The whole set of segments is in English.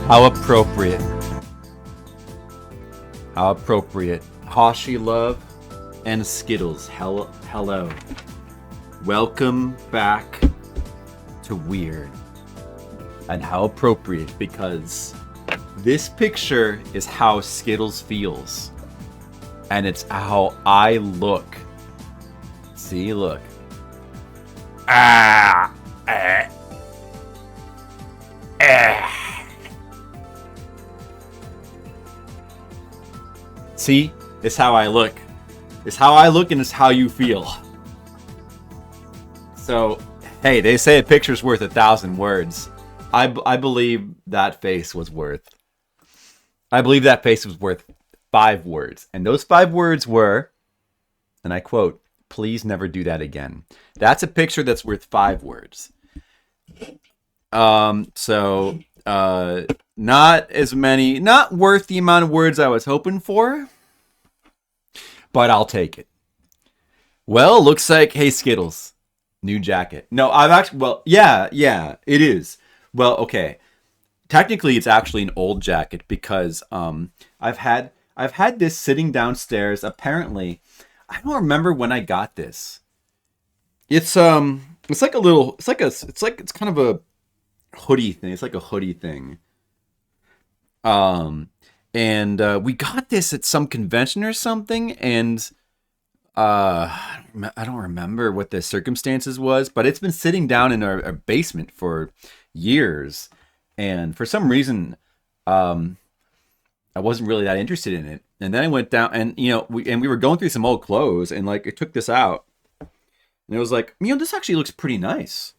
How appropriate. How appropriate. Hoshi Love and Skittles. Hello. Welcome back to Weird. And how appropriate, because this picture is how Skittles feels. And it's how I look. See, look. See? It's how I look. It's how I look and it's how you feel. So, hey, they say a picture's worth 1,000 words. I believe that face was worth... I believe that face was worth 5 words. And those 5 words were, and I quote, "Please never do that again." That's a picture that's worth 5 words. Not as many, not worth the amount of words I was hoping for, but I'll take it. Well, looks like, hey, Skittles, new jacket. No, I've actually, well, yeah, it is. Well, okay. Technically, it's actually an old jacket because I've had this sitting downstairs. Apparently, I don't remember when I got this. It's like a little, it's kind of a hoodie thing. It's like a hoodie thing. And we got this at some convention or something, and I don't remember what the circumstances was, but it's been sitting down in our basement for years, and for some reason, I wasn't really that interested in it. And then I went down, and we were going through some old clothes, and like I took this out, and it was like, this actually looks pretty nice.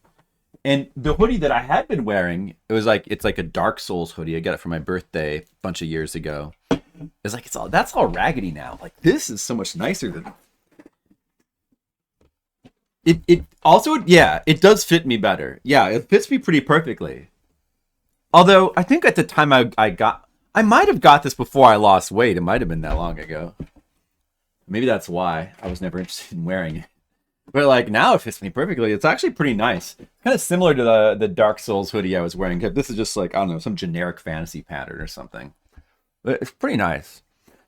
And the hoodie that I had been wearing, it's like a Dark Souls hoodie. I got it for my birthday a bunch of years ago. It's like that's all raggedy now. Like, this is so much nicer than it also, yeah, it does fit me better. Yeah, it fits me pretty perfectly. Although I think at the time I might have got this before I lost weight. It might have been that long ago. Maybe that's why I was never interested in wearing it. But like now it fits me perfectly. It's actually pretty nice. Kind of similar to the Dark Souls hoodie I was wearing. This is just like, I don't know, some generic fantasy pattern or something. But it's pretty nice.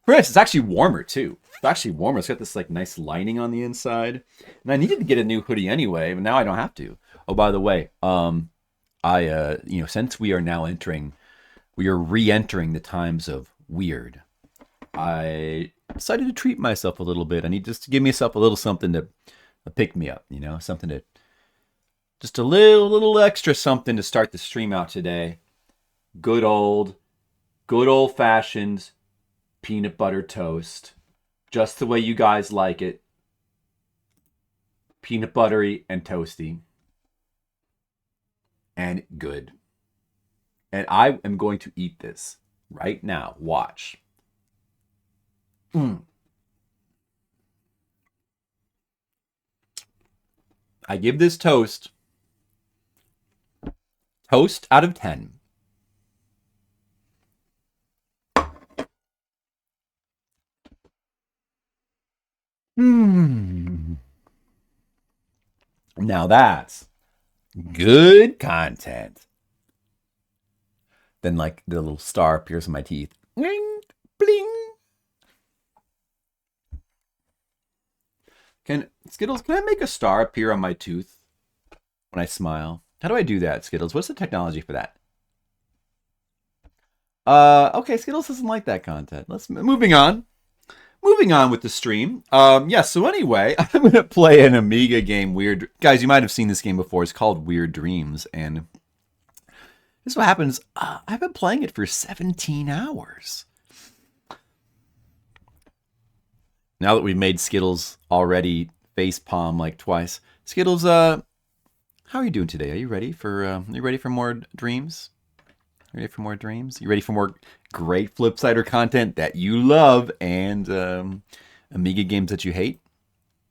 It's actually warmer too. It's actually warmer. It's got this like nice lining on the inside. And I needed to get a new hoodie anyway, but now I don't have to. Oh, by the way, since we are re-entering the times of weird, I decided to treat myself a little bit. I need just to give myself a little something to pick me up, something to, just a little extra something to start the stream out today. Good old fashioned peanut butter toast, just the way you guys like it. Peanut buttery and toasty and good. And I am going to eat this right now. Watch. I give this toast out of 10. Now that's good content. Then like the little star appears in my teeth. Bling, bling. Skittles, can I make a star appear on my tooth when I smile? How do I do that, Skittles? What's the technology for that? Okay, Skittles doesn't like that content. Moving on with the stream. So anyway, I'm going to play an Amiga game, Weird. Guys, you might have seen this game before. It's called Weird Dreams, and this is what happens. I've been playing it for 17 hours. Now that we've made Skittles already facepalm like twice. Skittles, how are you doing today? Are you ready for more dreams? Ready for more dreams? You ready for more great Flipsider content that you love and Amiga games that you hate?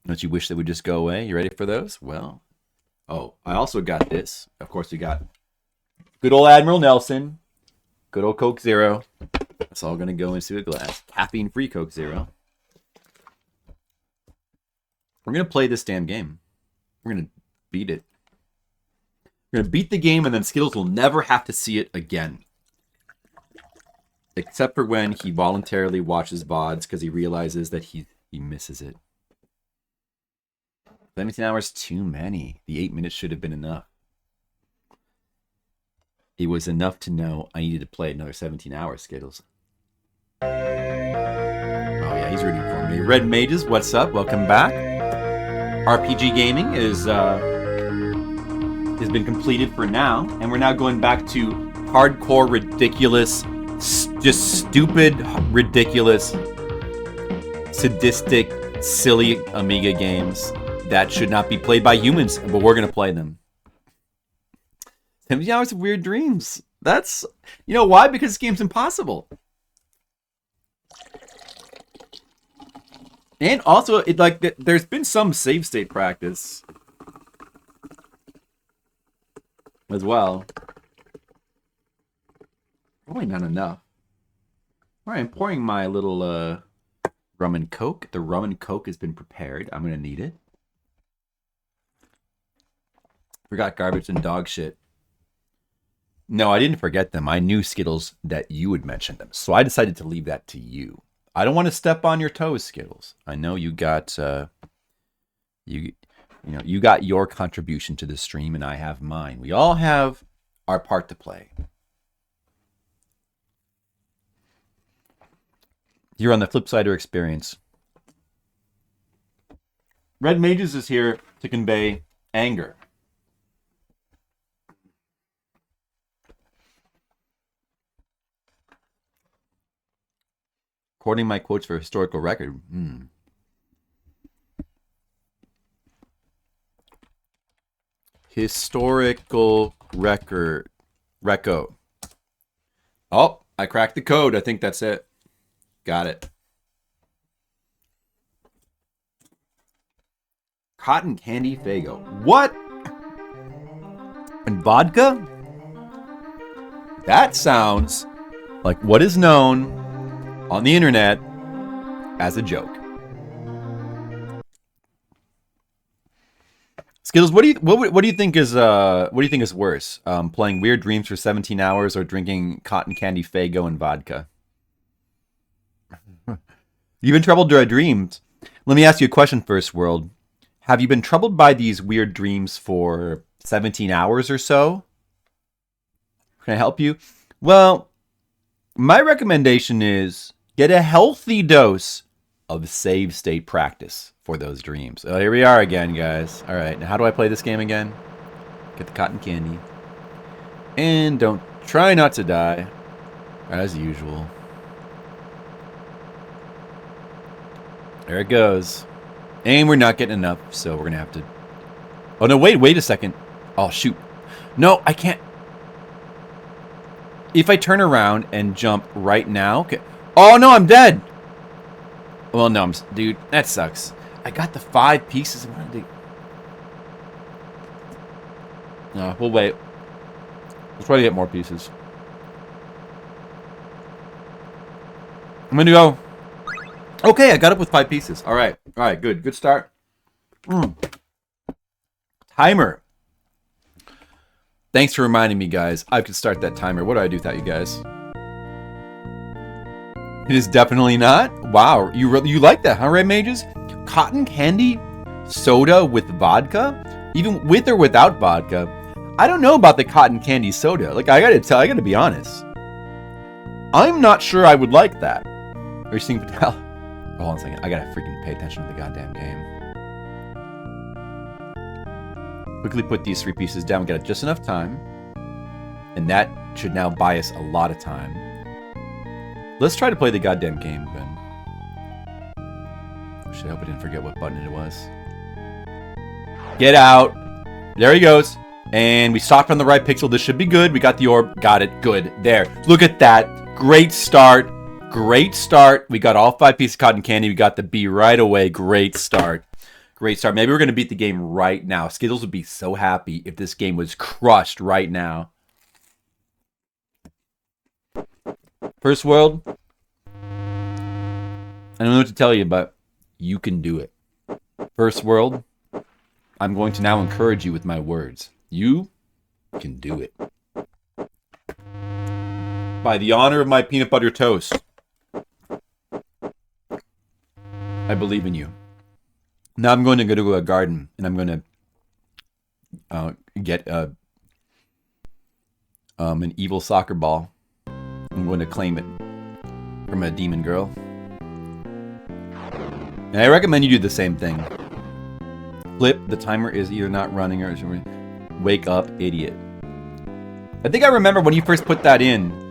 That you wish that would just go away? You ready for those? Well, I also got this. Of course, we got good old Admiral Nelson. Good old Coke Zero. It's all going to go into a glass. Caffeine-free Coke Zero. We're going to play this damn game. We're going to beat it. We're going to beat the game, and then Skittles will never have to see it again. Except for when he voluntarily watches VODs because he realizes that he misses it. 17 hours too many. The 8 minutes should have been enough. It was enough to know I needed to play another 17 hours, Skittles. Oh yeah, he's rooting for me. Red Mages, what's up? Welcome back. RPG gaming has been completed for now, and we're now going back to hardcore, ridiculous, just stupid, ridiculous, sadistic, silly Amiga games that should not be played by humans, but we're gonna play them. 70 hours of weird dreams. That's, you know why? Because this game's impossible. And also, there's been some save state practice as well. Probably not enough. All right, I'm pouring my little rum and coke. The rum and coke has been prepared. I'm gonna need it. Forgot garbage and dog shit. No, I didn't forget them. I knew, Skittles, that you would mention them. So I decided to leave that to you. I don't want to step on your toes, Skittles. I know you got you got your contribution to the stream and I have mine. We all have our part to play. You're on the flip side of experience. Red Mages is here to convey anger. Quoting my quotes for historical record. Historical record. Reco. Oh, I cracked the code. I think that's it. Got it. Cotton candy Faygo. What? And vodka? That sounds like what is known on the internet as a joke. Skittles, what do you think is worse? Playing Weird Dreams for 17 hours or drinking cotton candy Faygo and vodka? You've been troubled by dreams. Let me ask you a question first, World. Have you been troubled by these weird dreams for 17 hours or so? Can I help you? Well, my recommendation is get a healthy dose of save state practice for those dreams. Oh, here we are again, guys. All right, now how do I play this game again? Get the cotton candy. And try not to die, as usual. There it goes. And we're not getting enough, so we're going to have to... Oh, no, wait a second. Oh, shoot. No, I can't. If I turn around and jump right now... Okay. Oh, no, I'm dead. Well, no, dude, that sucks. I got the 5 pieces. No, we'll wait. Let's try to get more pieces. I'm going to go... Okay, I got up with 5 pieces. All right, good. Good start. Timer. Thanks for reminding me, guys. I could start that timer. What do I do without you guys? It is definitely not. Wow, you like that, huh, Red Mages? Cotton candy soda with vodka? Even with or without vodka? I don't know about the cotton candy soda. Like, I gotta be honest. I'm not sure I would like that. Are you seeing Patel? Hold on a second. I gotta freaking pay attention to the goddamn game. Quickly put these 3 pieces down. We got just enough time. And that should now buy us a lot of time. Let's try to play the goddamn game, Ben. Shit, I hope I didn't forget what button it was. Get out. There he goes. And we stopped on the right pixel. This should be good. We got the orb. Got it. Good. There. Look at that. Great start. Great start. We got all 5 pieces of cotton candy. We got the B right away. Great start. Great start. Maybe we're going to beat the game right now. Skittles would be so happy if this game was crushed right now. First World. I don't know what to tell you, but you can do it. First World. I'm going to now encourage you with my words. You can do it. By the honor of my peanut butter toast, I believe in you. Now I'm going to go to a garden and I'm going to get an evil soccer ball. I'm going to claim it from a demon girl. And I recommend you do the same thing. Flip, the timer is either not running or wake up, idiot. I think I remember when you first put that in,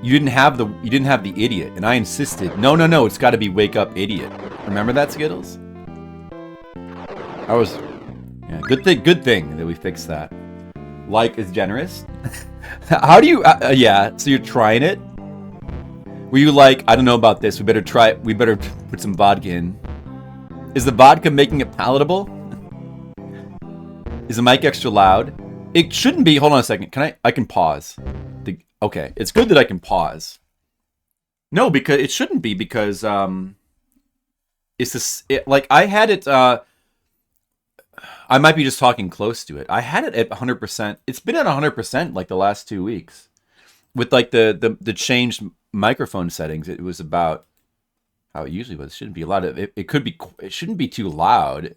you didn't have the idiot, and I insisted, no, it's got to be wake up, idiot. Remember that, Skittles? Good thing that we fixed that. Like is generous. How do you? Yeah, so you're trying it. Were you like, I don't know about this. We better put some vodka in. Is the vodka making it palatable? Is the mic extra loud? It shouldn't be. Hold on a second. I can pause. Okay, it's good that I can pause. No, because it shouldn't be because it's this. Like I had it. I might be just talking close to it. I had it at 100%. It's been at 100% like the last 2 weeks. With like the changed microphone settings, it was about how it usually was. It shouldn't be a lot of it. It shouldn't be too loud.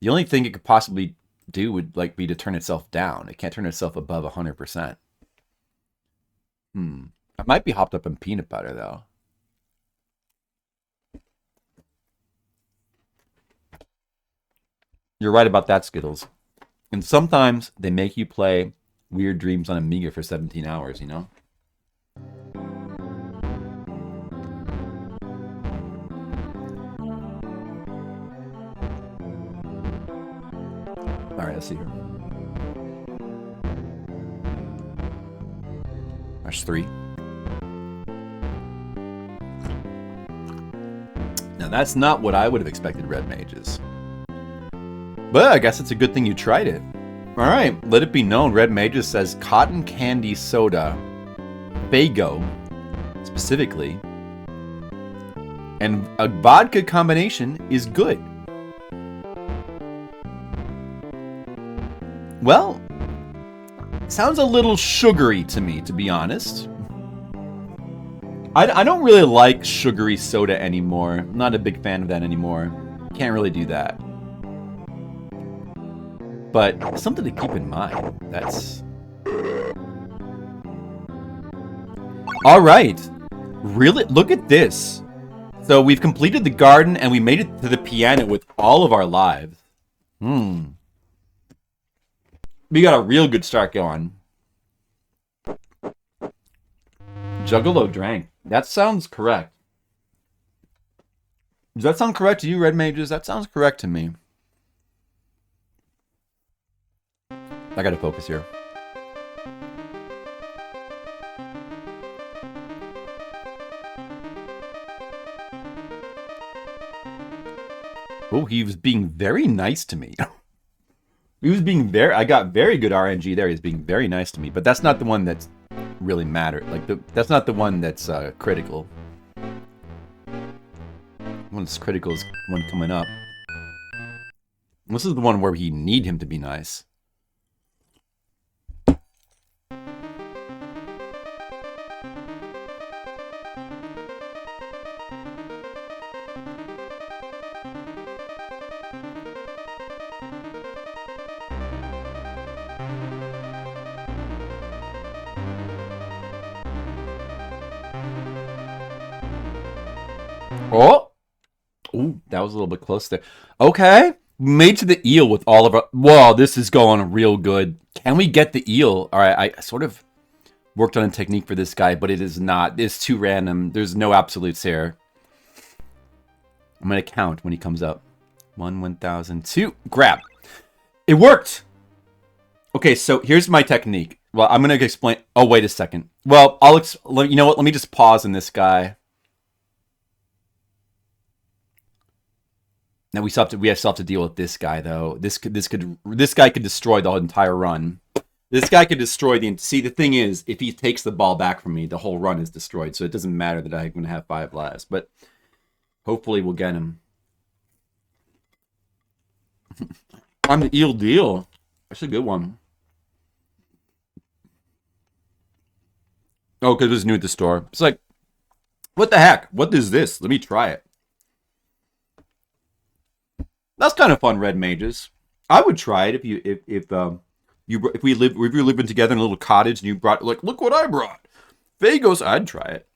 The only thing it could possibly do would like be to turn itself down. It can't turn itself above 100%. I might be hopped up in peanut butter though. You're right about that, Skittles. And sometimes they make you play Weird Dreams on Amiga for 17 hours, you know? Alright, let's see here. That's 3. Now that's not what I would have expected Red Mages. But I guess it's a good thing you tried it. Alright, let it be known, Red Mages says cotton candy soda, Fago, specifically, and a vodka combination is good. Well, sounds a little sugary to me, to be honest. I don't really like sugary soda anymore. I'm not a big fan of that anymore. Can't really do that. But something to keep in mind. That's... Alright. Really? Look at this. So we've completed the garden and we made it to the piano with all of our lives. We got a real good start going. Juggalo drank. That sounds correct. Does that sound correct to you, Red Mages? That sounds correct to me. I gotta focus here. Oh, he was being very nice to me. He was being I got very good RNG there. He's being very nice to me, but that's not the one that's really mattered. Like that's not the one that's critical. One that's critical is one coming up. This is the one where we need him to be nice. Oh! Ooh, that was a little bit close there. Okay. Made to the eel with all of our... Whoa, this is going real good. Can we get the eel? All right, I sort of worked on a technique for this guy, but it is not. It's too random. There's no absolutes here. I'm going to count when he comes up. 1, 1,000, 2. Grab. It worked! Okay, so here's my technique. Well, I'm going to explain... Oh, wait a second. Well, you know what? Let me just pause on this guy. Now we still have to deal with this guy though. This guy could destroy the entire run. This guy could destroy the... See, the thing is, if he takes the ball back from me, the whole run is destroyed. So it doesn't matter that I'm going to have 5 lives. But hopefully we'll get him. I'm the eel deal. That's a good one. Oh, because it was new at the store. It's like, what the heck? What is this? Let me try it. That's kind of fun, Red Mages. I would try it if we were living together in a little cottage and you brought like, look what I brought. Fagos, I'd try it.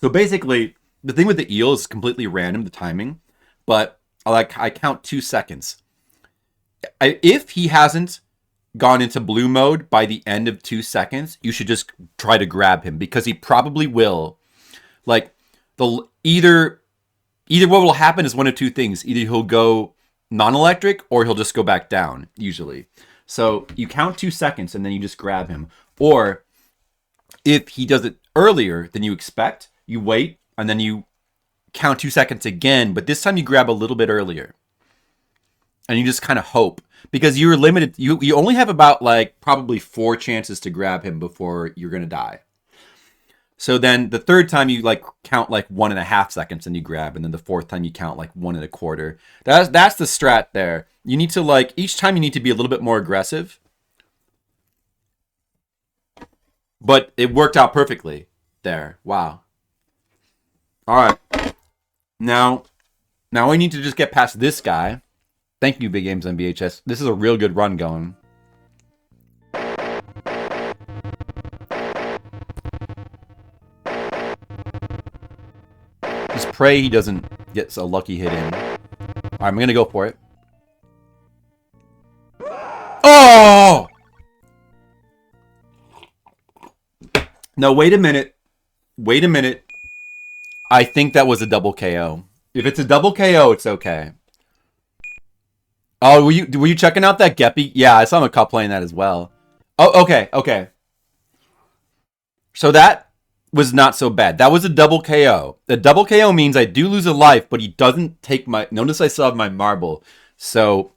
So basically, the thing with the eel is completely random, the timing, but I count 2 seconds. If he hasn't gone into blue mode by the end of 2 seconds, you should just try to grab him because he probably will. Like the either what will happen is one of two things: either he'll go non-electric or he'll just go back down. Usually, so you count 2 seconds and then you just grab him. Or if he does it earlier than you expect, you wait and then you count 2 seconds again, but this time you grab a little bit earlier. And you just kind of hope because you're limited. You only have about like probably 4 chances to grab him before you're going to die. So then the third time you like count like 1.5 seconds and you grab, and then the fourth time you count like 1.25. That's the strat there. You need to like each time you need to be a little bit more aggressive. But it worked out perfectly there. Wow. All right. Now I need to just get past this guy. Thank you, Big Games on VHS. This is a real good run going. Just pray he doesn't get a lucky hit in. Alright, I'm gonna go for it. Oh! No, wait a minute. Wait a minute. I think that was a double KO. If it's a double KO, it's okay. Oh, were you checking out that Geppy? Yeah, I saw McCup playing that as well. Oh, okay. So that was not so bad. That was a double KO. The double KO means I do lose a life, but he doesn't take my... Notice I still have my marble. So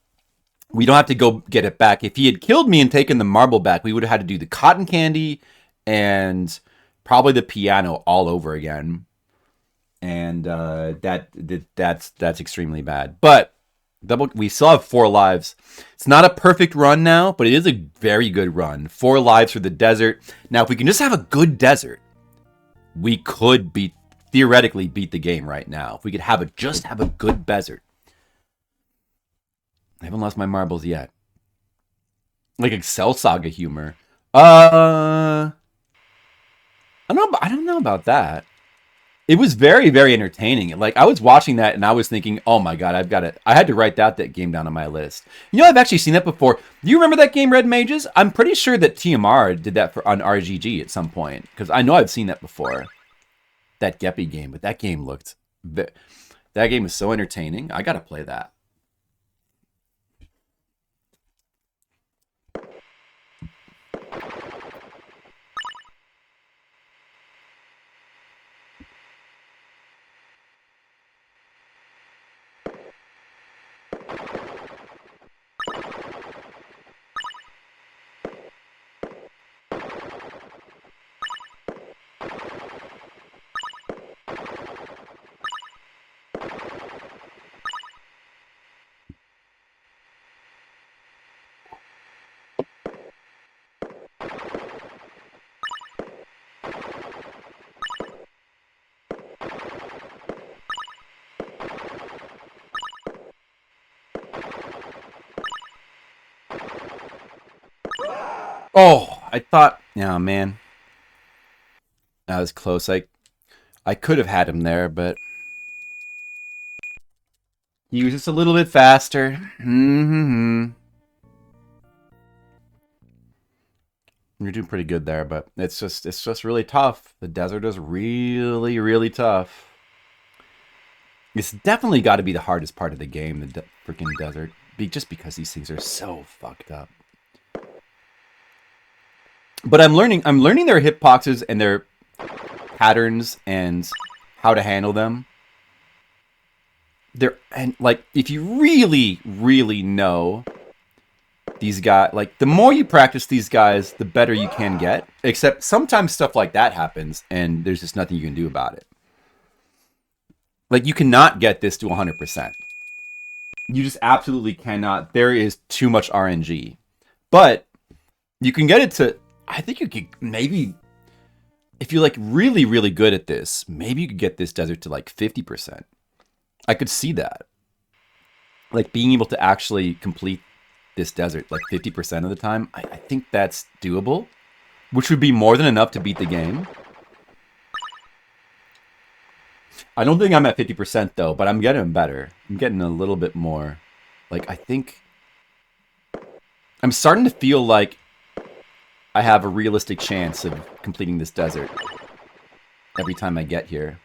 we don't have to go get it back. If he had killed me and taken the marble back, we would have had to do the cotton candy and probably the piano all over again. And that's extremely bad. But... we still have 4 lives. It's not a perfect run now, but it is a very good run. 4 lives for the desert. Now, if we can just have a good desert, we could theoretically beat the game right now. If we could just have a good desert. I haven't lost my marbles yet. Like Excel Saga humor. I don't know about that. It was very, very entertaining. Like, I was watching that and I was thinking, oh my god, I had to write that game down on my list. You know, I've actually seen that before. Do you remember that game, Red Mages? I'm pretty sure that TMR did that on RGG at some point. Because I know I've seen that before. That Geppy game. But that game that game is so entertaining. I gotta play that. Oh, I thought... Oh, man. That was close. I could have had him there, but... he was just a little bit faster. You're doing pretty good there, but it's just really tough. The desert is really, really tough. It's definitely got to be the hardest part of the game, the freaking desert. Just because these things are so fucked up. But I'm learning their hitboxes and their patterns and how to handle them. And like, if you really, really know these guys, like, the more you practice these guys, the better you can get. Except sometimes stuff like that happens and there's just nothing you can do about it. Like, you cannot get this to 100%. You just absolutely cannot. There is too much RNG. But You can get it to, I think you could maybe, if you're like really, really good at this, maybe you could get this desert to like 50%. I could see that. Like being able to actually complete this desert like 50% of the time, I think that's doable, which would be more than enough to beat the game. I don't think I'm at 50% though, but I'm getting better. I'm getting a little bit more. Like, I think I'm starting to feel like I have a realistic chance of completing this desert every time I get here.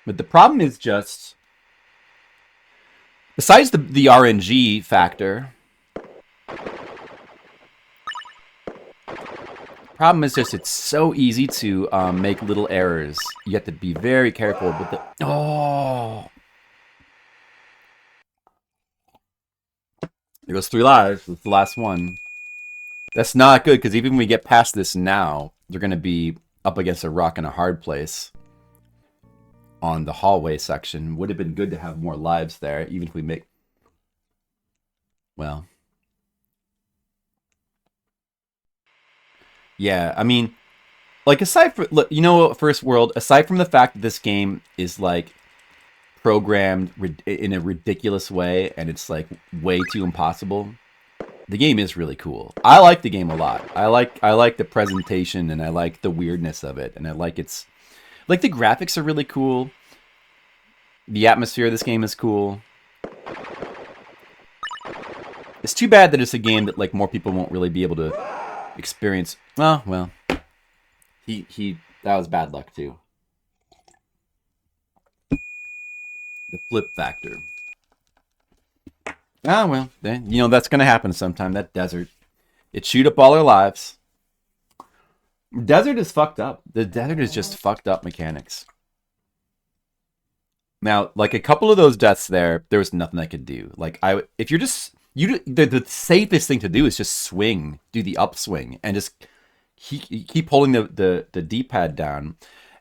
But the problem is just, besides the RNG factor, problem is just it's so easy to make little errors. You have to be very careful with the... Oh! There goes 3 lives. That's the last one. That's not good, because even when we get past this now, they're going to be up against a rock and a hard place on the hallway section. Would have been good to have more lives there, even if we make... Well... Yeah, I mean, like, aside from, you know, First World, aside from the fact that this game is, like, programmed in a ridiculous way, and it's, like, way too impossible, the game is really cool. I like the game a lot. I like the presentation, and I like the weirdness of it, and I like its... Like, the graphics are really cool. The atmosphere of this game is cool. It's too bad that it's a game that, like, more people won't really be able to experience. Well, that was bad luck too. The flip factor. Well, then, you know, that's gonna happen sometime. That desert, it chewed up all our lives. Desert is fucked up. The desert is just fucked up mechanics. Now, like a couple of those deaths there was nothing I could do. Like if you're just the safest thing to do is just swing, do the upswing, and just keep holding the D-pad down,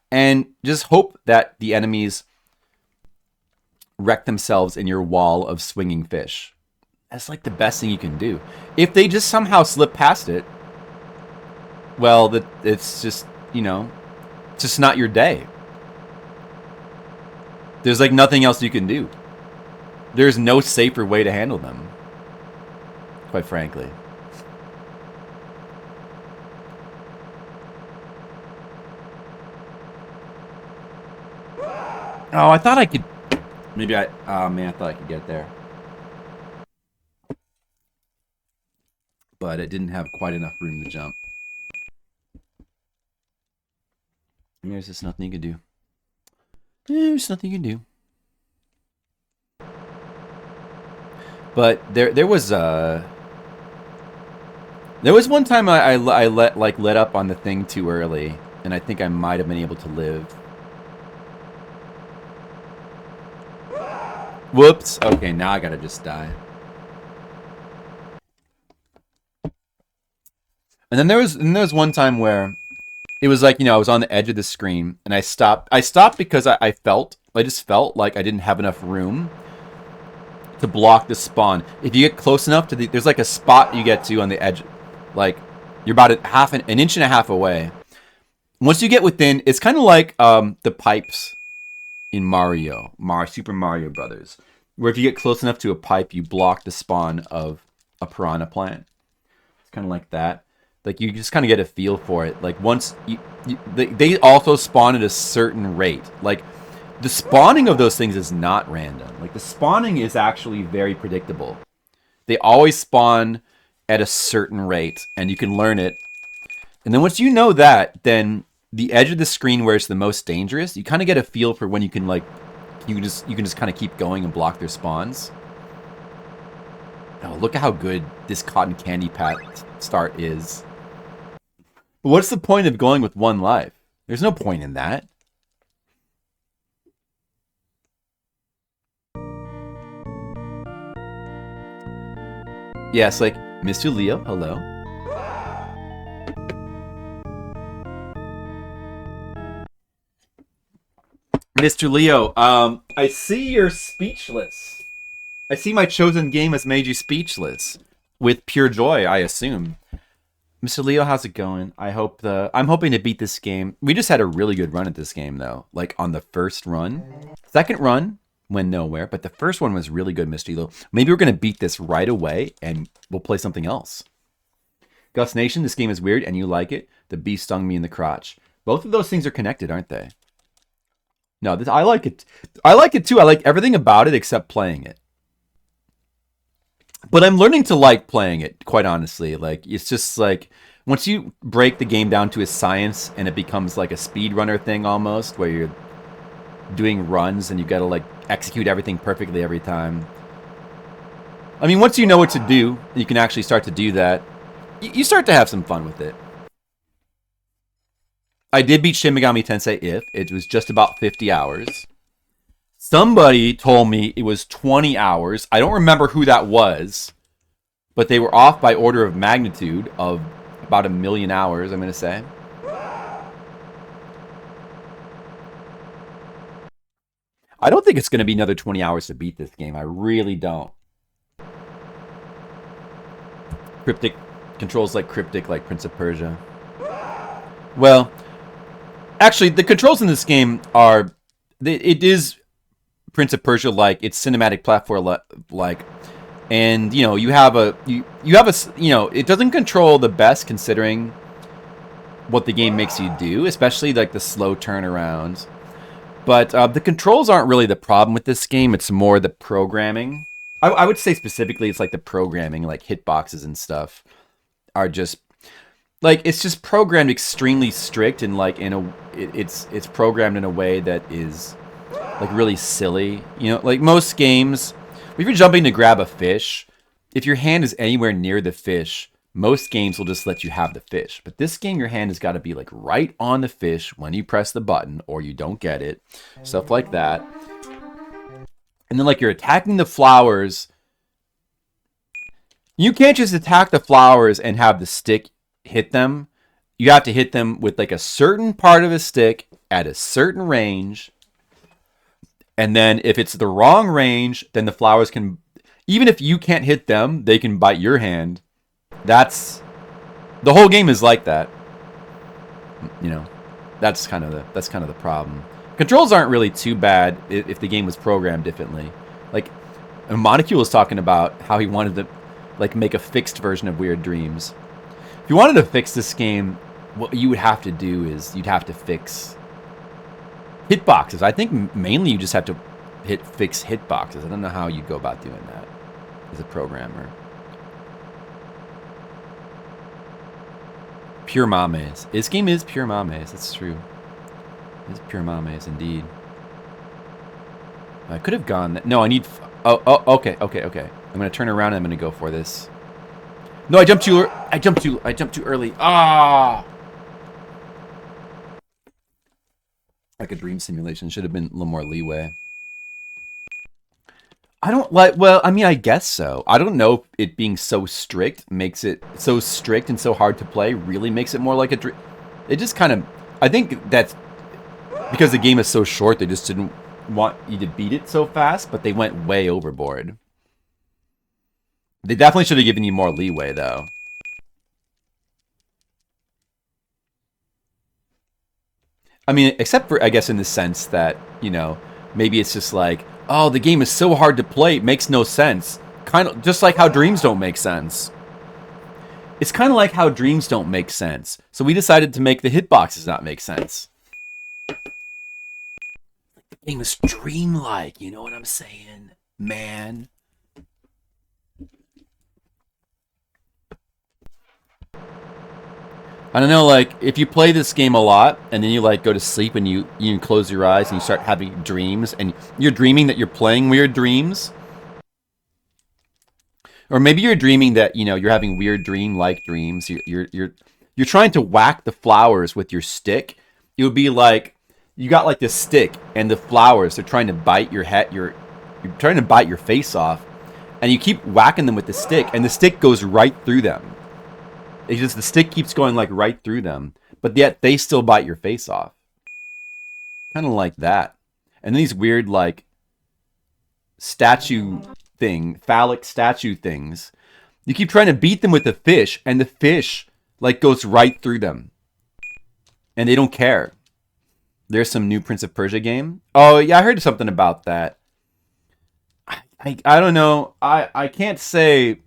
and just hope that the enemies wreck themselves in your wall of swinging fish. That's like the best thing you can do. If they just somehow slip past it, well, it's just, you know, it's just not your day. There's like nothing else you can do. There's no safer way to handle them, quite frankly. Oh, I thought I could... Maybe oh man, I thought I could get there. But it didn't have quite enough room to jump. There's just nothing you can do. There's nothing you can do. But there was one time I let up on the thing too early, and I think I might have been able to live. Whoops. Okay, now I gotta just die. And then there was one time where it was like, you know, I was on the edge of the screen and I stopped. I stopped because I just felt like I didn't have enough room to block the spawn. If you get close enough to there's like a spot you get to on the edge, like you're about an inch and a half away. Once you get within, it's kind of like the pipes in Super Mario Brothers, where if you get close enough to a pipe, you block the spawn of a piranha plant. It's kind of like that. Like, you just kind of get a feel for it. Like, once they also spawn at a certain rate. Like, the spawning of those things is not random. Like, the spawning is actually very predictable. They always spawn at a certain rate, and you can learn it. And then once you know that, then the edge of the screen where it's the most dangerous, you kind of get a feel for when you can, like, you can just kind of keep going and block their spawns. Oh, look at how good this cotton candy pat start is. But what's the point of going with 1 life? There's no point in that. Yes, like, Mr. Leo, hello. Mr. Leo, I see you're speechless. I see my chosen game has made you speechless. With pure joy, I assume. Mr. Leo, how's it going? I'm hoping to beat this game. We just had a really good run at this game, though. Like, on the first run. Second run went nowhere, but the first one was really good, Mr. Leo. Maybe we're going to beat this right away, and we'll play something else. Gus Nation, this game is weird, and you like it. The bee stung me in the crotch. Both of those things are connected, aren't they? No, I like it. I like it, too. I like everything about it except playing it. But I'm learning to like playing it, quite honestly. Like, it's just like, once you break the game down to a science and it becomes like a speedrunner thing almost, where you're doing runs and you got to like execute everything perfectly every time. I mean, once you know what to do, you can actually start to do that. You start to have some fun with it. I did beat Shin Megami Tensei If. It was just about 50 hours. Somebody told me it was 20 hours. I don't remember who that was, but they were off by order of magnitude of about 1 million hours, I'm going to say. I don't think it's going to be another 20 hours to beat this game. I really don't. Cryptic controls like Cryptic, like Prince of Persia. Well, actually, the controls in this game are... It is Prince of Persia like. It's cinematic platform like. And, you know, you have a... You know, it doesn't control the best considering what the game makes you do, especially like the slow turnarounds. But the controls aren't really the problem with this game. It's more the programming. I would say specifically it's like the programming, like hitboxes and stuff are just... Like, it's just programmed extremely strict and like it's programmed in a way that is like really silly. You know, like most games, if you're jumping to grab a fish, if your hand is anywhere near the fish, most games will just let you have the fish. But this game, your hand has got to be like right on the fish when you press the button or you don't get it. Stuff like that. And then like you're attacking the flowers. You can't just attack the flowers and have the stick hit them. You have to hit them with like a certain part of a stick at a certain range. And then if it's the wrong range, then the flowers can... Even if you can't hit them, they can bite your hand. That's... The whole game is like that. You know, that's kind of the problem. Controls aren't really too bad if the game was programmed differently. Like, Monocule was talking about how he wanted to like make a fixed version of Weird Dreams. If you wanted to fix this game, what you would have to do is you'd have to fix hitboxes. I think mainly you just have to fix hitboxes. I don't know how you go about doing that as a programmer. Pure Mames. This game is pure Mames. That's true. It's pure Mames indeed. I could have gone... No, I need... Oh, okay. I'm going to turn around and I'm going to go for this. No, I jumped too early. Ah! Like a dream simulation. Should have been a little more leeway. I don't like... Well, I mean, I guess so. I don't know if it being so strict makes it... So strict and so hard to play really makes it more like a dream... It just kind of... I think that's... Because the game is so short, they just didn't want you to beat it so fast, but they went way overboard. They definitely should have given you more leeway, though. I mean, except for, I guess, in the sense that, you know, maybe it's just like, oh, the game is so hard to play, it makes no sense. Kind of just like how dreams don't make sense. It's kind of like how dreams don't make sense. So we decided to make the hitboxes not make sense. The game is dreamlike, you know what I'm saying, man? I don't know, like, if you play this game a lot, and then you, like, go to sleep, and you close your eyes, and you start having dreams, and you're dreaming that you're playing weird dreams. Or maybe you're dreaming that, you know, you're having weird dream-like dreams. You're trying to whack the flowers with your stick. It would be like, you got, like, this stick, and the flowers, they're trying to bite your head, you're trying to bite your face off, and you keep whacking them with the stick, and the stick goes right through them. It's just the stick keeps going like right through them, but yet they still bite your face off. Kind of like that. And these weird like statue thing, phallic statue things. You keep trying to beat them with the fish, and the fish like goes right through them, and they don't care. There's some new Prince of Persia game. Oh yeah, I heard something about that. I don't know. I can't say.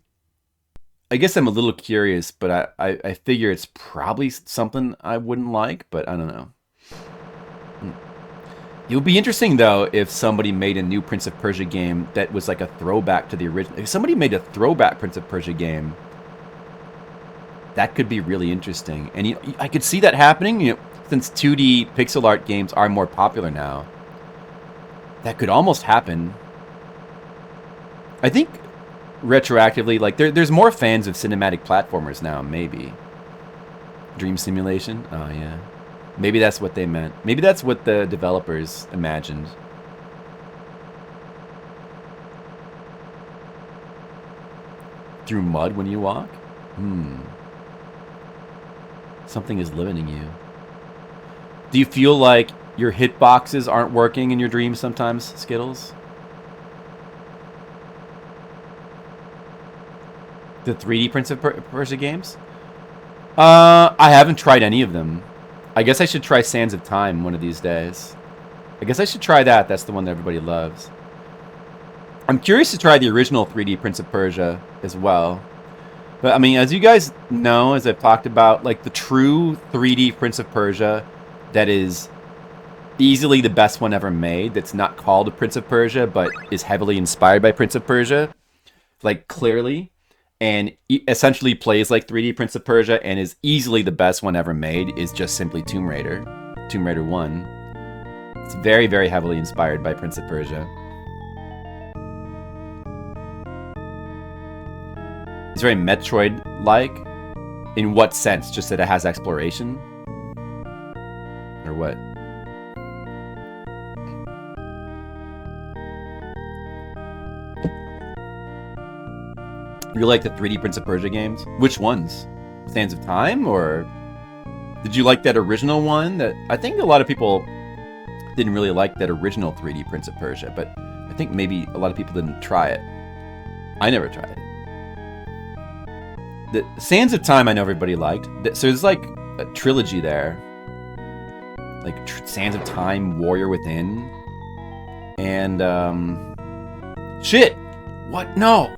I guess I'm a little curious, but I figure it's probably something I wouldn't like, but I don't know. It would be interesting, though, if somebody made a new Prince of Persia game that was like a throwback to the original. If somebody made a throwback Prince of Persia game, that could be really interesting. And I could see that happening, since 2D pixel art games are more popular now. That could almost happen. I think retroactively, like there's more fans of cinematic platformers now, maybe. Dream Simulation? Oh, yeah. Maybe that's what they meant. Maybe that's what the developers imagined. Through mud when you walk? Something is limiting you. Do you feel like your hitboxes aren't working in your dreams sometimes, Skittles? The 3D Prince of Persia games? I haven't tried any of them. I guess I should try Sands of Time one of these days. I guess I should try that. That's the one that everybody loves. I'm curious to try the original 3D Prince of Persia as well. But, I mean, as you guys know, as I've talked about, like, the true 3D Prince of Persia that is easily the best one ever made, that's not called a Prince of Persia, but is heavily inspired by Prince of Persia, like, clearly, and essentially plays like 3D Prince of Persia and is easily the best one ever made, is just simply Tomb Raider. Tomb Raider 1. It's very, very heavily inspired by Prince of Persia. It's very Metroid-like. In what sense? Just that it has exploration? Or what? You like the 3D Prince of Persia games? Which ones? Sands of Time? Or did you like that original one? That I think a lot of people didn't really like that original 3D Prince of Persia, but I think maybe a lot of people didn't try it. I never tried it. The Sands of Time I know everybody liked. So there's like a trilogy there. Like Sands of Time, Warrior Within, and shit! What? No!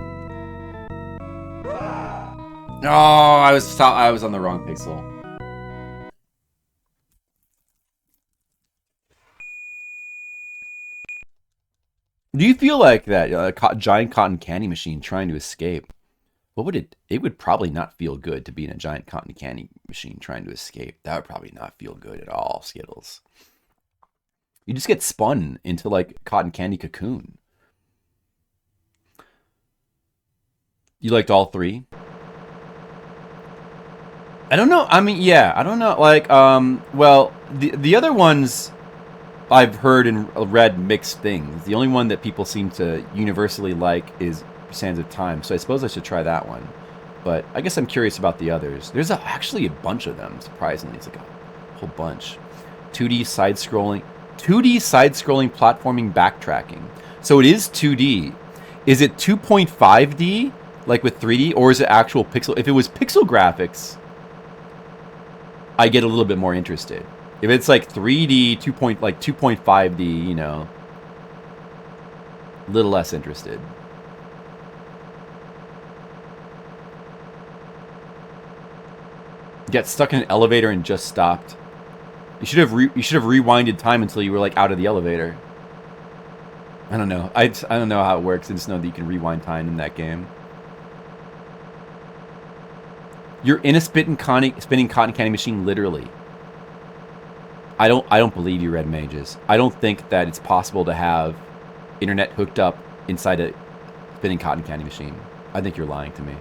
No, I was on the wrong pixel. Do you feel like that a giant cotton candy machine trying to escape? What would it would probably not feel good to be in a giant cotton candy machine trying to escape. That would probably not feel good at all, Skittles. You just get spun into like cotton candy cocoon. You liked all three? I don't know. I mean, yeah, I don't know. Like, well, the other ones I've heard and read mixed things. The only one that people seem to universally like is Sands of Time, so I suppose I should try that one. But I guess I'm curious about the others. There's actually a bunch of them, surprisingly. It's like a whole bunch. 2D side-scrolling platforming backtracking. So it is 2D. Is it 2.5D, like with 3D, or is it actual pixel? If it was pixel graphics, I get a little bit more interested. If it's like 3D, 2.5D, you know, a little less interested. Get stuck in an elevator and just stopped. You should have rewinded time until you were like out of the elevator. I don't know. I don't know how it works. I just know that you can rewind time in that game. You're in a spinning cotton candy machine, literally. I don't believe you, Red Mages. I don't think that it's possible to have internet hooked up inside a spinning cotton candy machine. I think you're lying to me.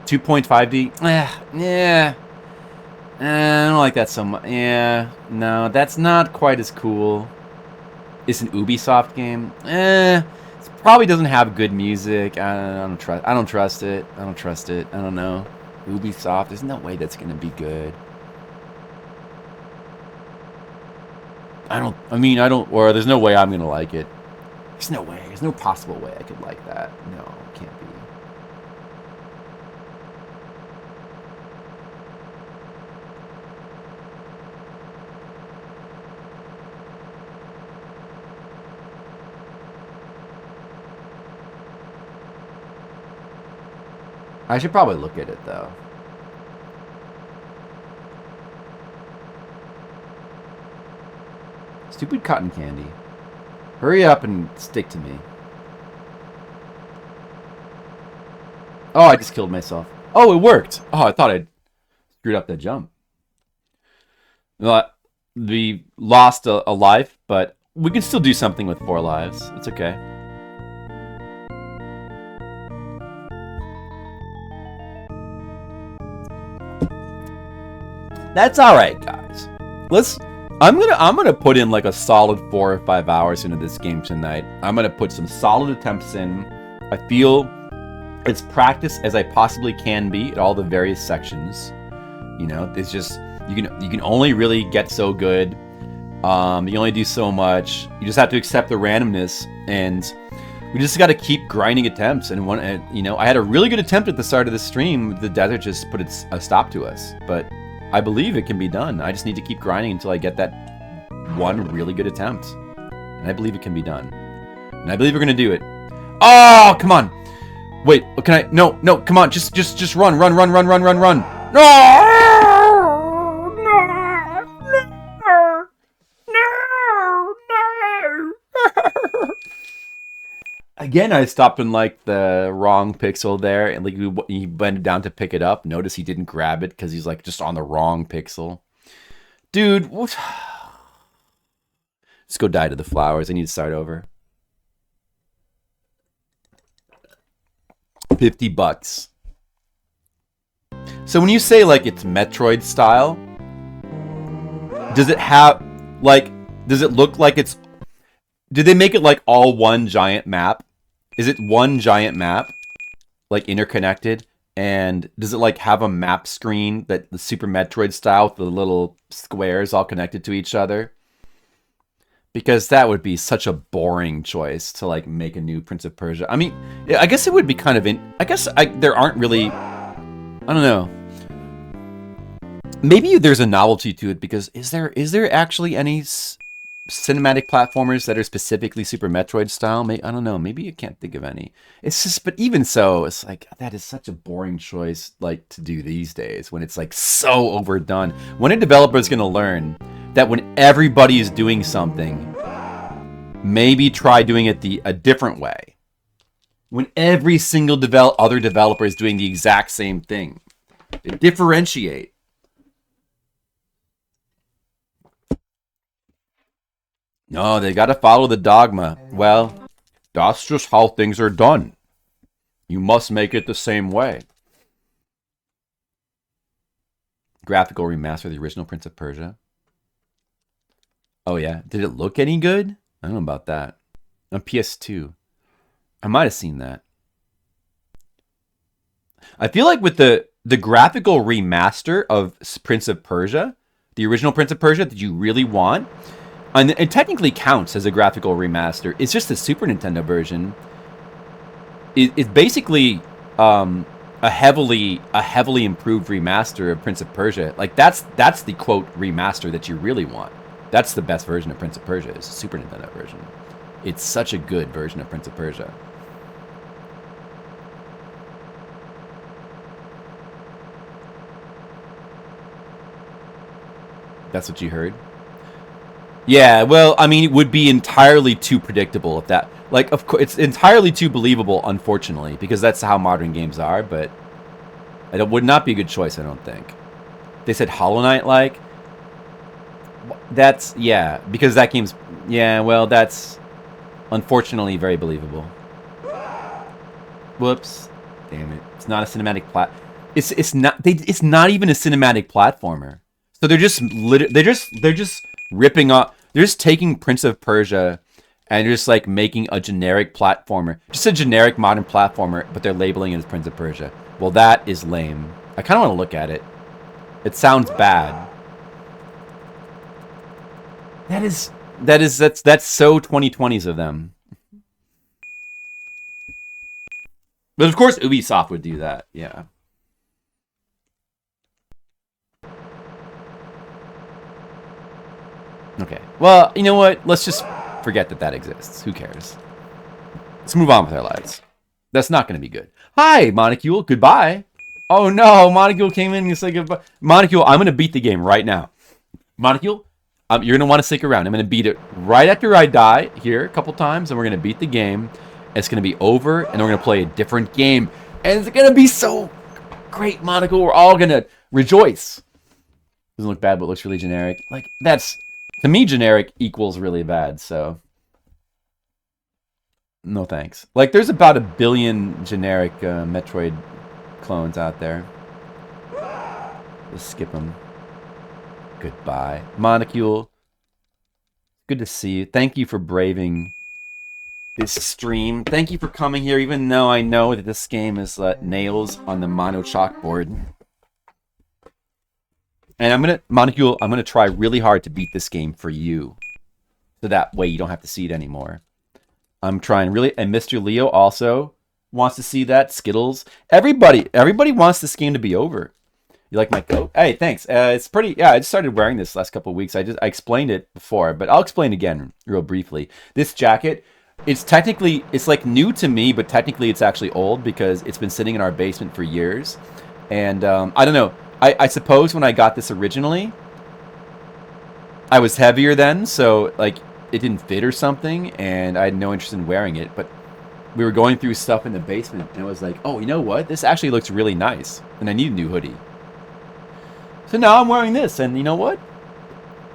2.5D? Yeah. I don't like that so much. Yeah, no, that's not quite as cool. It's an Ubisoft game. It probably doesn't have good music. I don't trust it. I don't know. Ubisoft, there's no way that's gonna be good. Or there's no way I'm gonna like it. There's no way. There's no possible way I could like that. No, it can't be. I should probably look at it, though. Stupid cotton candy. Hurry up and stick to me. Oh, I just killed myself. Oh, it worked. Oh, I thought I'd screwed up that jump. We lost a life, but we can still do something with 4 lives. It's okay. That's all right, guys. I'm gonna put in like a solid 4 or 5 hours into this game tonight. I'm gonna put some solid attempts in. I feel as practiced as I possibly can be at all the various sections. You know, it's just you can only really get so good. You only do so much. You just have to accept the randomness, and we just got to keep grinding attempts. And you know, I had a really good attempt at the start of the stream. The desert just put a stop to us, but I believe it can be done. I just need to keep grinding until I get that one really good attempt. And I believe it can be done. And I believe we're going to do it. Oh, come on. Wait, can I? No, come on. Just run. No! Again, I stopped in like the wrong pixel there, and like he bent down to pick it up. Notice he didn't grab it because he's like just on the wrong pixel. Dude, what? Let's go die to the flowers. I need to start over. $50. So when you say like it's Metroid style, does it have like? Does it look like it's? Did they make it like all one giant map? Is it one giant map, like interconnected? And does it like have a map screen that the Super Metroid style with the little squares all connected to each other? Because that would be such a boring choice to like make a new Prince of Persia. I mean, I guess it would be kind of there aren't really, I don't know. Maybe there's a novelty to it because is there actually any cinematic platformers that are specifically Super Metroid style? I don't know. Maybe you can't think of any. It's just, but even so, it's like that is such a boring choice, like to do these days when it's like so overdone. When a developer is going to learn that when everybody is doing something, maybe try doing it a different way. When every single other developer is doing the exact same thing, differentiate. No, they got to follow the dogma. Well, that's just how things are done. You must make it the same way. Graphical remaster of the original Prince of Persia. Oh yeah, did it look any good? I don't know about that. On PS2, I might have seen that. I feel like with the graphical remaster of Prince of Persia, the original Prince of Persia that you really want. And it technically counts as a graphical remaster. It's just the Super Nintendo version. It's basically a heavily improved remaster of Prince of Persia. Like that's the quote remaster that you really want. That's the best version of Prince of Persia. Is the Super Nintendo version. It's such a good version of Prince of Persia. That's what you heard? Yeah, well, I mean, it would be entirely too predictable if that... Like, of course, it's entirely too believable, unfortunately, because that's how modern games are, but it would not be a good choice, I don't think. They said Hollow Knight-like? That's... Yeah, because that game's... Yeah, well, that's unfortunately very believable. Whoops. Damn it. It's not a cinematic It's not even a cinematic platformer. So they're just ripping off. They're just taking Prince of Persia and just like making a generic platformer, just a generic modern platformer, but they're labeling it as Prince of Persia. Well, that is lame. I kind of want to look at it. It sounds bad. That's so 2020s of them. But of course, Ubisoft would do that. Yeah. Okay. Well, you know what? Let's just forget that exists. Who cares? Let's move on with our lives. That's not going to be good. Hi, Monocule. Goodbye. Oh no, Monocule came in and said goodbye. Monocule, I'm going to beat the game right now. Monocule, you're going to want to stick around. I'm going to beat it right after I die here a couple times, and we're going to beat the game. It's going to be over, and we're going to play a different game. And it's going to be so great, Monocule. We're all going to rejoice. Doesn't look bad, but looks really generic. Like, that's, to me, generic equals really bad, so. No thanks. Like, there's about 1 billion generic Metroid clones out there. Just skip them. Goodbye. Monocule. Good to see you. Thank you for braving this stream. Thank you for coming here, even though I know that this game is nails on the mono chalkboard. And Monocule, I'm gonna try really hard to beat this game for you. So that way you don't have to see it anymore. I'm trying really, and Mr. Leo also wants to see that. Skittles. Everybody wants this game to be over. You like my coat? Hey, thanks. It's pretty, yeah, I just started wearing this last couple of weeks. I explained it before, but I'll explain again real briefly. This jacket, it's like new to me, but technically it's actually old because it's been sitting in our basement for years. And I don't know. I suppose when I got this originally, I was heavier then, so like it didn't fit or something, and I had no interest in wearing it, but we were going through stuff in the basement, and I was like, oh, you know what? This actually looks really nice, and I need a new hoodie. So now I'm wearing this, and you know what?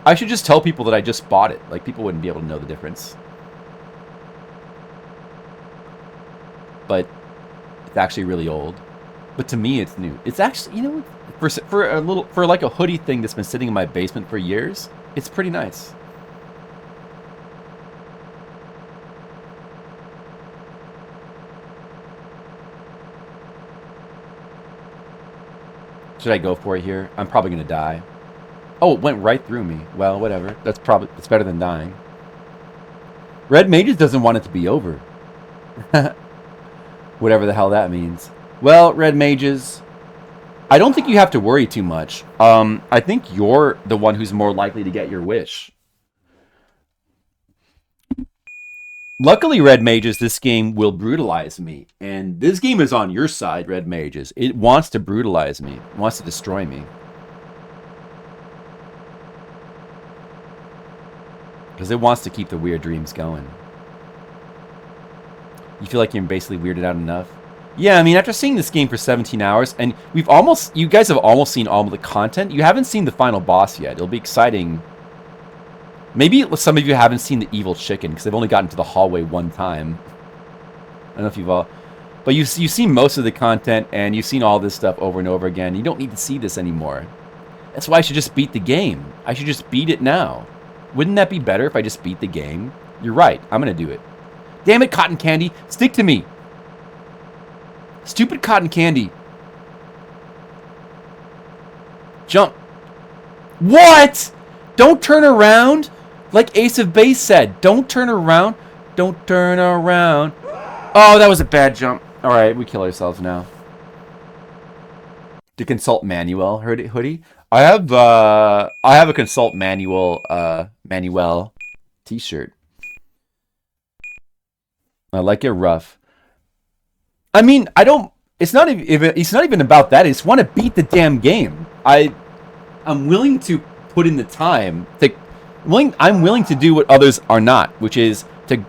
I should just tell people that I just bought it. Like, people wouldn't be able to know the difference. But it's actually really old. But to me, it's new. It's actually, you know, for like a hoodie thing that's been sitting in my basement for years, it's pretty nice. Should I go for it here? I'm probably gonna die. Oh, it went right through me. Well, whatever. That's better than dying. Red Mages doesn't want it to be over. Whatever the hell that means. Well, Red Mages, I don't think you have to worry too much. I think you're the one who's more likely to get your wish. Luckily, Red Mages, this game will brutalize me. And this game is on your side, Red Mages. It wants to brutalize me. It wants to destroy me. Because it wants to keep the weird dreams going. You feel like you're basically weirded out enough? Yeah, I mean, after seeing this game for 17 hours, and you guys have almost seen all of the content, you haven't seen the final boss yet. It'll be exciting. Maybe some of you haven't seen the evil chicken, because they've only gotten to the hallway one time. I don't know if you've all... But you've seen most of the content, and you've seen all this stuff over and over again. You don't need to see this anymore. That's why I should just beat the game. I should just beat it now. Wouldn't that be better if I just beat the game? You're right. I'm going to do it. Damn it, Cotton Candy. Stick to me. Stupid Cotton Candy. Jump. What? Don't turn around? Like Ace of Base said, don't turn around. Don't turn around. Oh, that was a bad jump. All right, we kill ourselves now. To consult manual hoodie. I have a consult manual t-shirt. I like it rough. I mean, I don't. It's not even about that. I just want to beat the damn game. I'm willing to put in the time to. I'm willing to do what others are not, which is to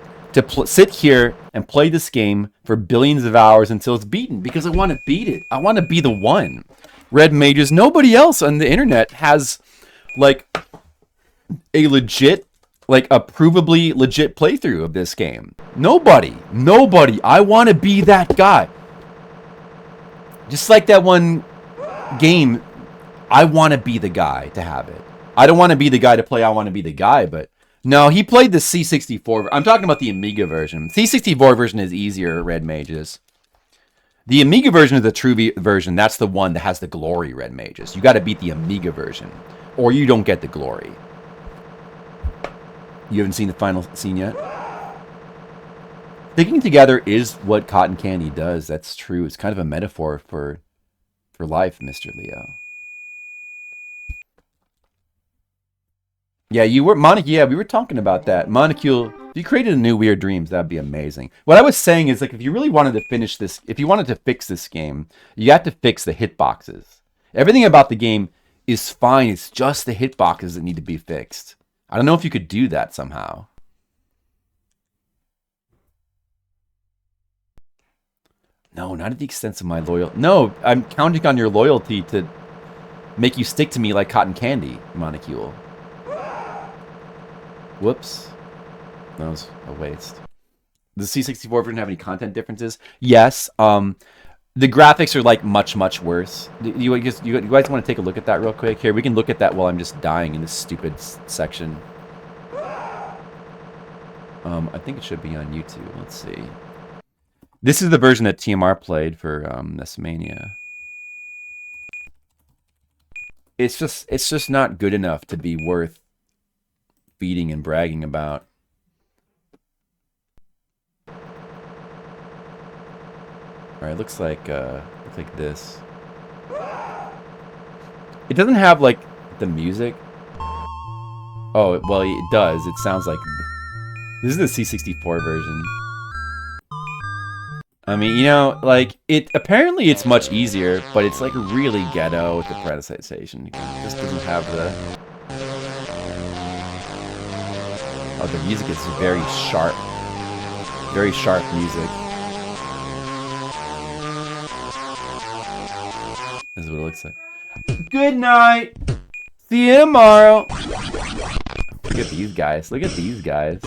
sit here and play this game for billions of hours until it's beaten, because I want to beat it. I want to be the one. Red Mages. Nobody else on the internet has like a legit, like a provably legit playthrough of this game. Nobody. I want to be that guy. Just like that one game, I want to be the guy to have it. I don't want to be the guy to play, I want to be the guy, but no, he played the C64. I'm talking about the Amiga version. C64 version is easier, Red Mages. The Amiga version is the true version. That's the one that has the glory, Red Mages. You got to beat the Amiga version, or you don't get the glory. You haven't seen the final scene yet? Sticking together is what cotton candy does. That's true. It's kind of a metaphor for life, Mr. Leo. Yeah, you were Monica. Yeah, we were talking about that. Monicule, if you created a new Weird Dreams, that'd be amazing. What I was saying is, like, if you really wanted to finish this, if you wanted to fix this game, you have to fix the hitboxes. Everything about the game is fine. It's just the hitboxes that need to be fixed. I don't know if you could do that somehow. No, not at the extent of my loyal. No, I'm counting on your loyalty to make you stick to me like cotton candy, Monicule. Whoops. That was a waste. Does C64 version have any content differences? Yes. The graphics are like much worse. You guys want to take a look at that real quick? Here, we can look at that while I'm just dying in this stupid section. I think it should be on YouTube. Let's see. This is the version that TMR played for this Mania. It's just not good enough to be worth beating and bragging about. All right, looks like this. It doesn't have like the music. Oh, well, it does. It sounds like this is the C64 version. I mean, you know, like apparently it's much easier, but it's like really ghetto with the presentation. It just doesn't have the. Oh, the music is very sharp music. This is what it looks like. Good night. See you tomorrow. Look at these guys. Look at these guys.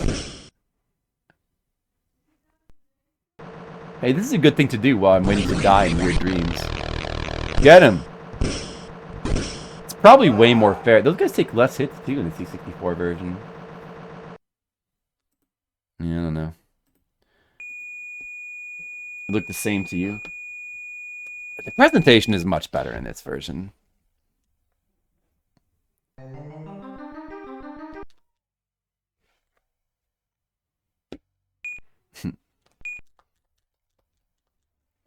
Hey, this is a good thing to do while I'm waiting to die in Weird Dreams. Get him. It's probably way more fair. Those guys take less hits too in the C64 version. Yeah, I don't know. It looked the same to you? The presentation is much better in this version.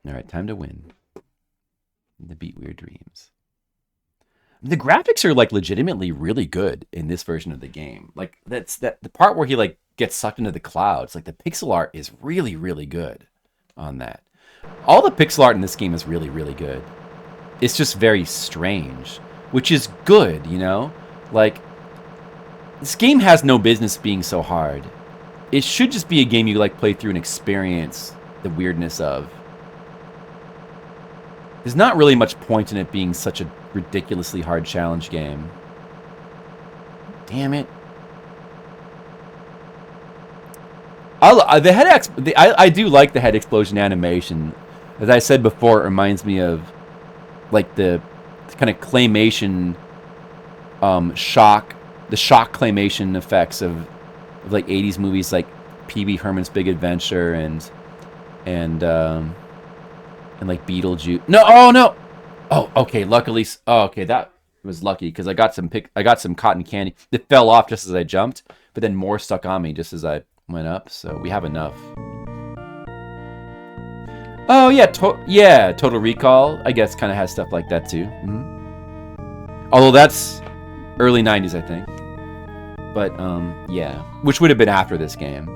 Alright, time to win. To beat Weird Dreams. The graphics are like legitimately really good in this version of the game. Like the part where he like gets sucked into the clouds, like the pixel art is really good on that. All the pixel art in this game is really good. It's just very strange, which is good, you know? Like, this game has no business being so hard. It should just be a game you like play through and experience the weirdness of. There's not really much point in it being such a ridiculously hard challenge game. Damn it. I do like the head explosion animation. As I said before, it reminds me of like the kind of claymation the shock claymation effects of like 80s movies like Pee-wee Herman's Big Adventure and like Beetlejuice. No, oh no. Oh, okay, luckily okay, that was lucky because I got some cotton candy that fell off just as I jumped, but then more stuck on me just as I went up, so we have enough. Oh yeah, Total Recall, I guess, kind of has stuff like that too. Although that's early 90s, I think. But yeah, which would have been after this game.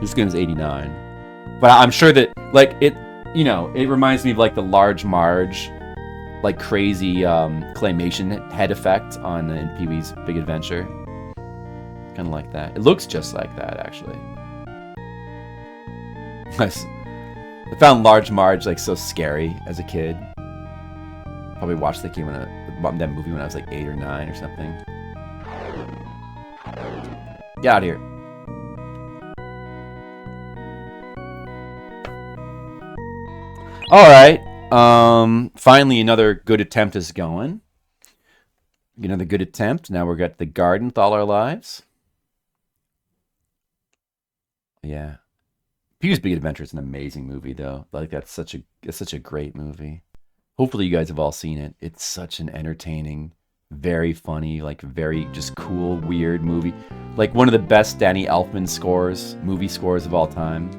This game is 89. But I'm sure that like it, you know, it reminds me of like the Large Marge, like crazy claymation head effect on in Pee-wee's Big Adventure. Kind of like that. It looks just like that, actually. I found Large Marge like so scary as a kid. Probably watched that movie when I was like 8 or 9 or something. Get out of here. Alright. Finally another good attempt is going. Another good attempt. Now we're got the garden with all our lives. Yeah. Pee-wee's Big Adventure is an amazing movie, though. Like it's such a great movie. Hopefully, you guys have all seen it. It's such an entertaining, very funny, like very just cool, weird movie. Like one of the best Danny Elfman scores, movie scores of all time.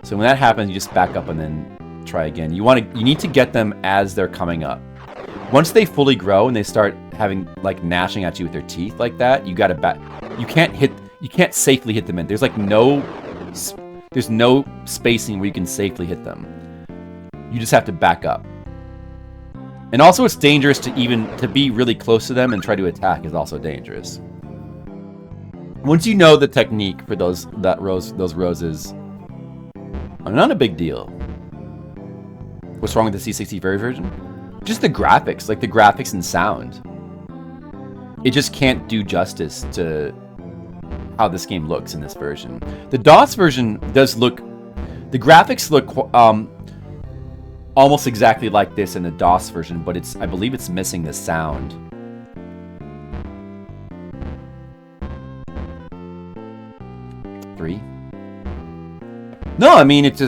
So when that happens, you just back up and then try again. You need to get them as they're coming up. Once they fully grow and they start having like gnashing at you with their teeth like that, you gotta back. You can't safely hit them in. There's like there's no spacing where you can safely hit them. You just have to back up. And also it's dangerous to be really close to them and try to attack is also dangerous. Once you know the technique for those roses, not a big deal. What's wrong with the C64 version? Just the graphics, like the graphics and sound. It just can't do justice to how this game looks in this version. The DOS version does look... The graphics look almost exactly like this in the DOS version, but I believe it's missing the sound. Three? No, I mean, it's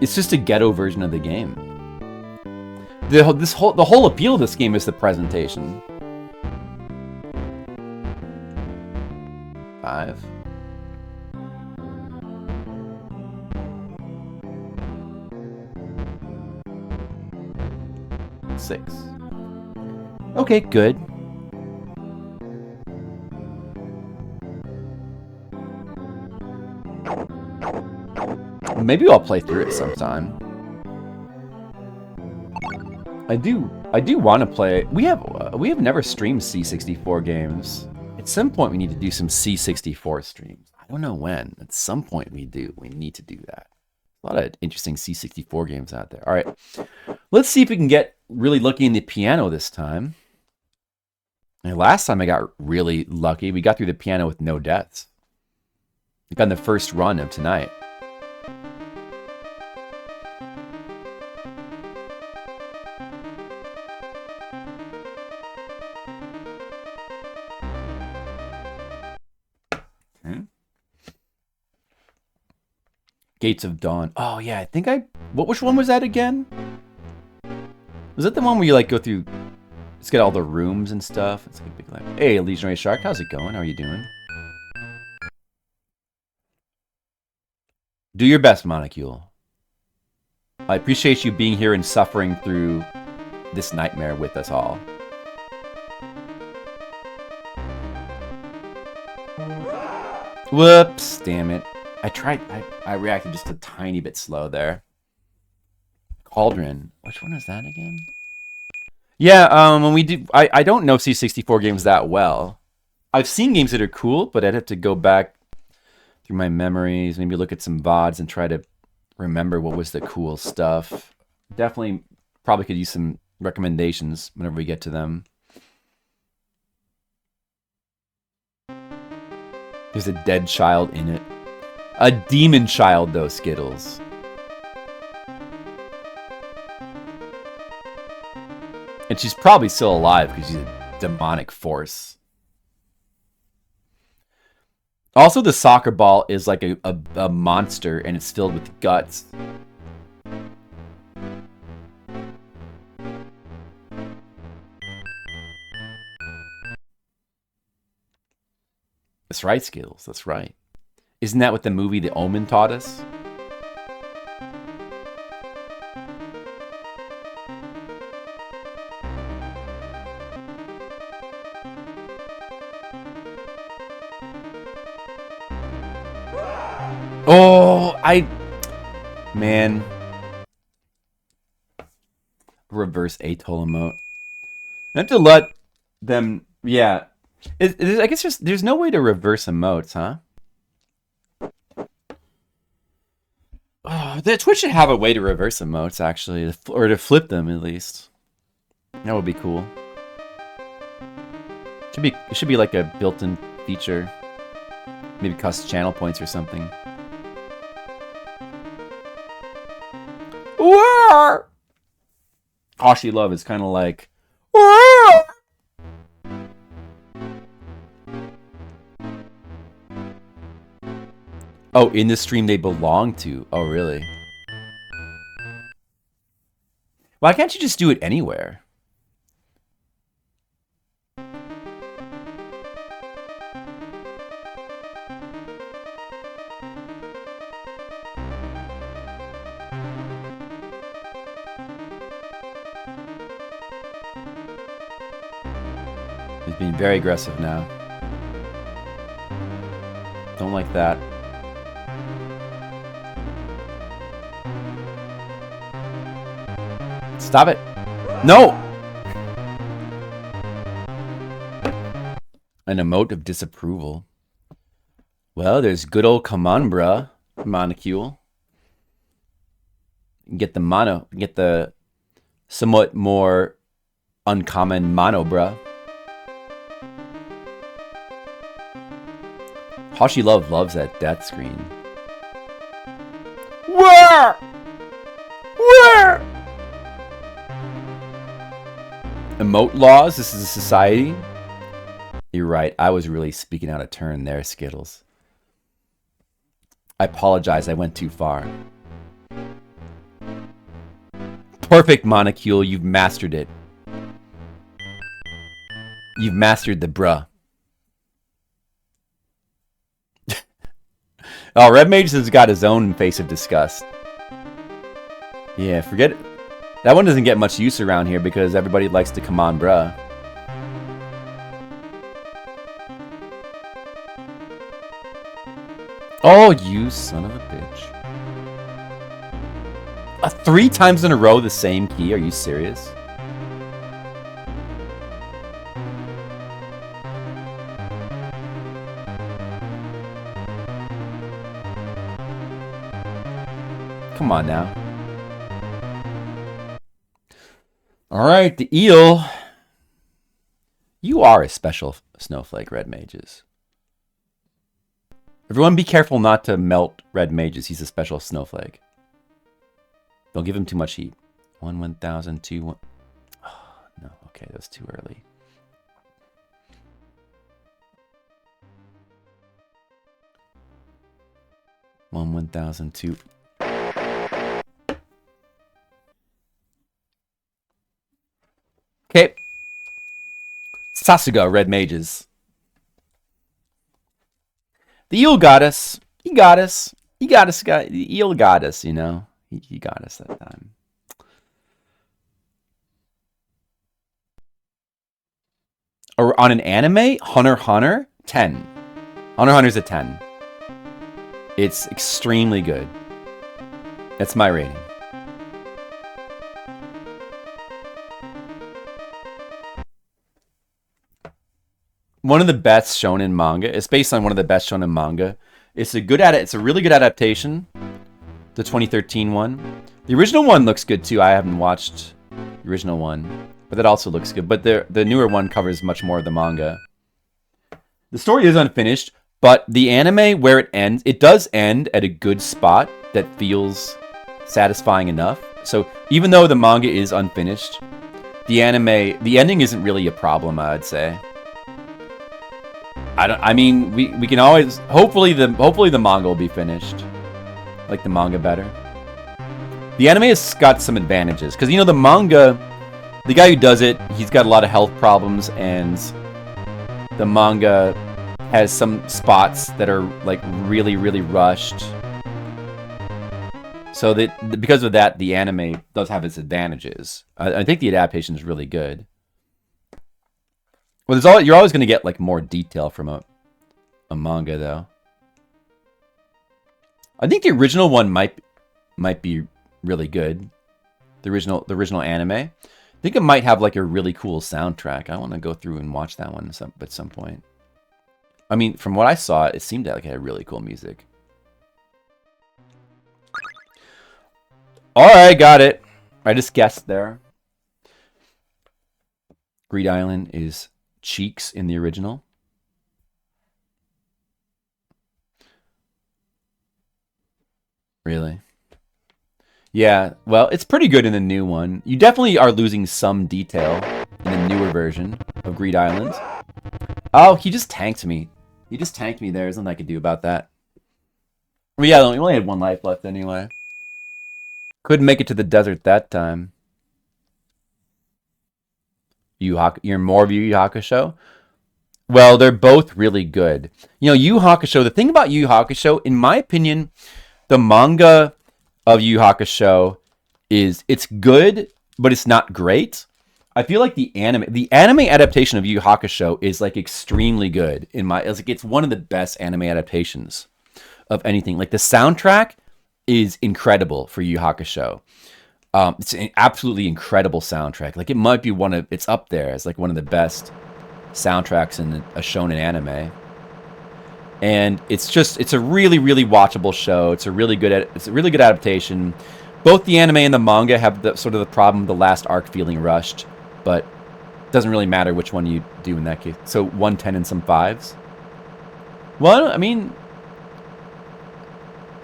just a ghetto version of the game. The whole appeal of this game is the presentation. 5. Six. Okay, good. Maybe I'll play through it sometime. I do want to play. We have never streamed C64 games. At some point, we need to do some C64 streams. I don't know when. At some point, we do. We need to do that. A lot of interesting C64 games out there. All right, let's see if we can get really lucky in the piano this time. And last time I got really lucky. We got through the piano with no deaths. Like on the first run of tonight. Gates of Dawn. Oh yeah, I think which one was that again? Was that the one where you like go through, let's get all the rooms and stuff? It's like a big like, hey, Legionary Shark, how's it going? How are you doing? Do your best, Monocule. I appreciate you being here and suffering through this nightmare with us all. Whoops, damn it. I reacted just a tiny bit slow there. Cauldron. Which one is that again? Yeah, when we do... I don't know C64 games that well. I've seen games that are cool, but I'd have to go back through my memories, maybe look at some VODs and try to remember what was the cool stuff. Definitely probably could use some recommendations whenever we get to them. There's a dead child in it. A demon child, though, Skittles. And she's probably still alive because she's a demonic force. Also, the soccer ball is like a monster, and it's filled with guts. That's right, Skittles. That's right. Isn't that what the movie The Omen taught us? Oh, man. Reverse atoll emote. I have to let them, yeah. I guess there's no way to reverse emotes, huh? Oh, the Twitch should have a way to reverse emotes, actually, or to flip them at least. That would be cool. It should be like a built-in feature. Maybe cost channel points or something. Roar! Hoshi Love is kind of like... Roar! Oh, in the stream they belong to. Oh, really? Why can't you just do it anywhere? He's being very aggressive now. Don't like that. Stop it. No! An emote of disapproval. Well, there's good old come on, bruh, Monocule. Get the somewhat more uncommon mono, bruh. Hashi Love loves that death screen. Where? Where? Emote laws? This is a society? You're right. I was really speaking out of turn there, Skittles. I apologize. I went too far. Perfect, Monocule. You've mastered it. You've mastered the bruh. Oh, Red Mage has got his own face of disgust. Yeah, forget it. That one doesn't get much use around here because everybody likes to come on, bruh. Oh, you son of a bitch. 3 times in a row the same key? Are you serious? Come on now. Alright, the eel. You are a special snowflake, Red Mages. Everyone be careful not to melt Red Mages. He's a special snowflake. Don't give him too much heat. 1, 1,000, 2, 1. Oh, no, okay, that was too early. One, 1,000, 2. Okay. Sasuga, Red Mages. The eel got us. He got us. He got us. The eel got us, you know. He got us that time. Or on an anime, Hunter x Hunter, 10. Hunter x Hunter's a 10. It's extremely good. That's my rating. One of the best shonen manga. It's based on one of the best shonen manga. It's a really good adaptation. The 2013 one. The original one looks good too. I haven't watched the original one, but that also looks good. But the newer one covers much more of the manga. The story is unfinished, but the anime, where it ends, it does end at a good spot that feels satisfying enough. So even though the manga is unfinished, the ending isn't really a problem, I'd say. I mean, we can always hopefully the manga will be finished. Like the manga better. The anime has got some advantages because, you know, the manga, the guy who does it, he's got a lot of health problems, and the manga has some spots that are like really, really rushed. So that because of that, the anime does have its advantages. I think the adaptation is really good. Well, you're always going to get like more detail from a manga, though. I think the original one might be really good. The original anime. I think it might have like a really cool soundtrack. I want to go through and watch that one at some point. I mean, from what I saw, it seemed like it had really cool music. All right, got it. I just guessed there. Greed Island is Cheeks in the original. Really? Yeah, well, it's pretty good in the new one. You definitely are losing some detail in the newer version of Greed Island. Oh, he just tanked me. He just tanked me there. There's nothing I could do about that. Well, yeah, we only had 1 life left anyway. Couldn't make it to the desert that time. You're more of Yu Yu Hakusho? Well, they're both really good. You know, Yu Yu Hakusho, the thing about Yu Yu Hakusho, in my opinion, the manga of Yu Yu Hakusho it's good, but it's not great. I feel like the anime adaptation of Yu Yu Hakusho is like extremely good it's one of the best anime adaptations of anything. Like the soundtrack is incredible for Yu Yu Hakusho. It's an absolutely incredible soundtrack. Like it might be it's up there as like one of the best soundtracks in a shonen anime. And it's a really, really watchable show. It's a really good adaptation. Both the anime and the manga have the sort of the problem of the last arc feeling rushed, but it doesn't really matter which one you do in that case. So 110 and some 5s. Well, I mean,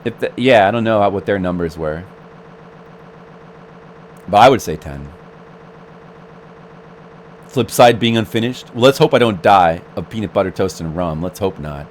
I don't know what their numbers were, but I would say 10. Flip side being unfinished. Well, let's hope I don't die of peanut butter toast and rum. Let's hope not.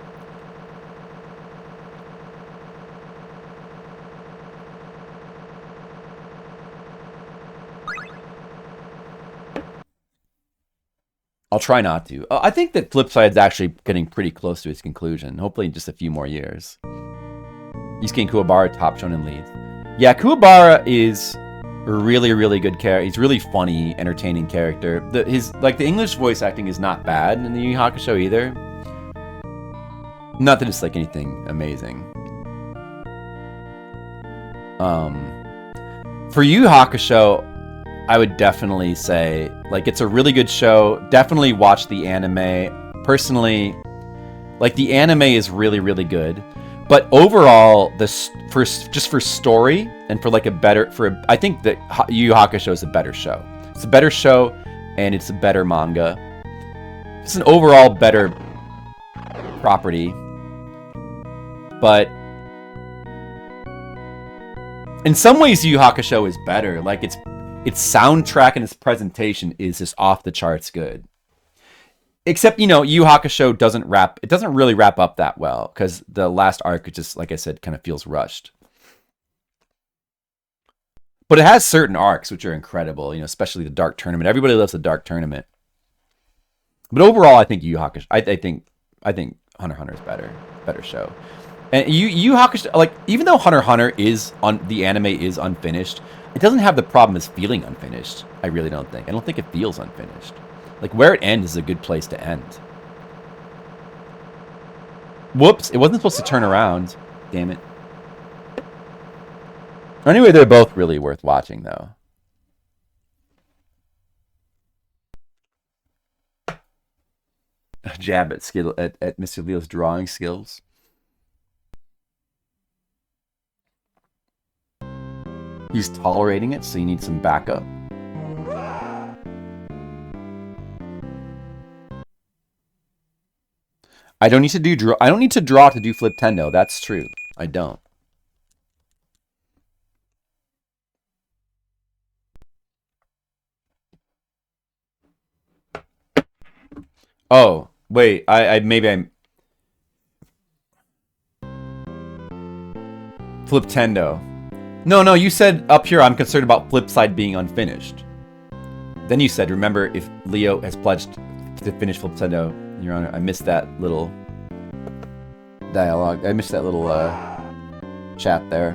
I'll try not to. I think that Flipside's actually getting pretty close to its conclusion. Hopefully in just a few more years. Yusuke Kuwabara, top shonen lead. Yeah, Kuwabara is a really, really good character. He's really funny, entertaining character. The English voice acting is not bad in the Yu Yu Hakusho either. Not that it's like anything amazing. For Yu Yu Hakusho, I would definitely say, like, it's a really good show. Definitely watch the anime. Personally, like, the anime is really, really good. But overall, for story and for like I think that Yu Yu Hakusho is a better show. It's a better show, and it's a better manga. It's an overall better property. But in some ways, Yu Yu Hakusho is better. Like its soundtrack and its presentation is just off the charts good. Except, Yu Yu Hakusho doesn't really wrap up that well, because the last arc, just, like I said, kind of feels rushed. But it has certain arcs which are incredible, especially the Dark Tournament. Everybody loves the Dark Tournament. But overall, I think Yu Yu Hakusho, I think Hunter x Hunter is better show. And Yu Yu Hakusho, like, even though Hunter x Hunter the anime is unfinished, it doesn't have the problem as feeling unfinished. I really don't think. I don't think it feels unfinished. Like, where it ends is a good place to end. Whoops, it wasn't supposed to turn around. Damn it. Anyway, they're both really worth watching, though. A jab at Mr. Leo's drawing skills. He's tolerating it, so you need some backup. I don't need to draw to do Flip Tendo. That's true. I don't. Oh, wait. Maybe I'm Flip Tendo. No, you said up here I'm concerned about Flip Side being unfinished. Then you said, remember, if Leo has pledged to finish Flip Tendo, Your Honor, I missed that little dialogue. I missed that little chat there.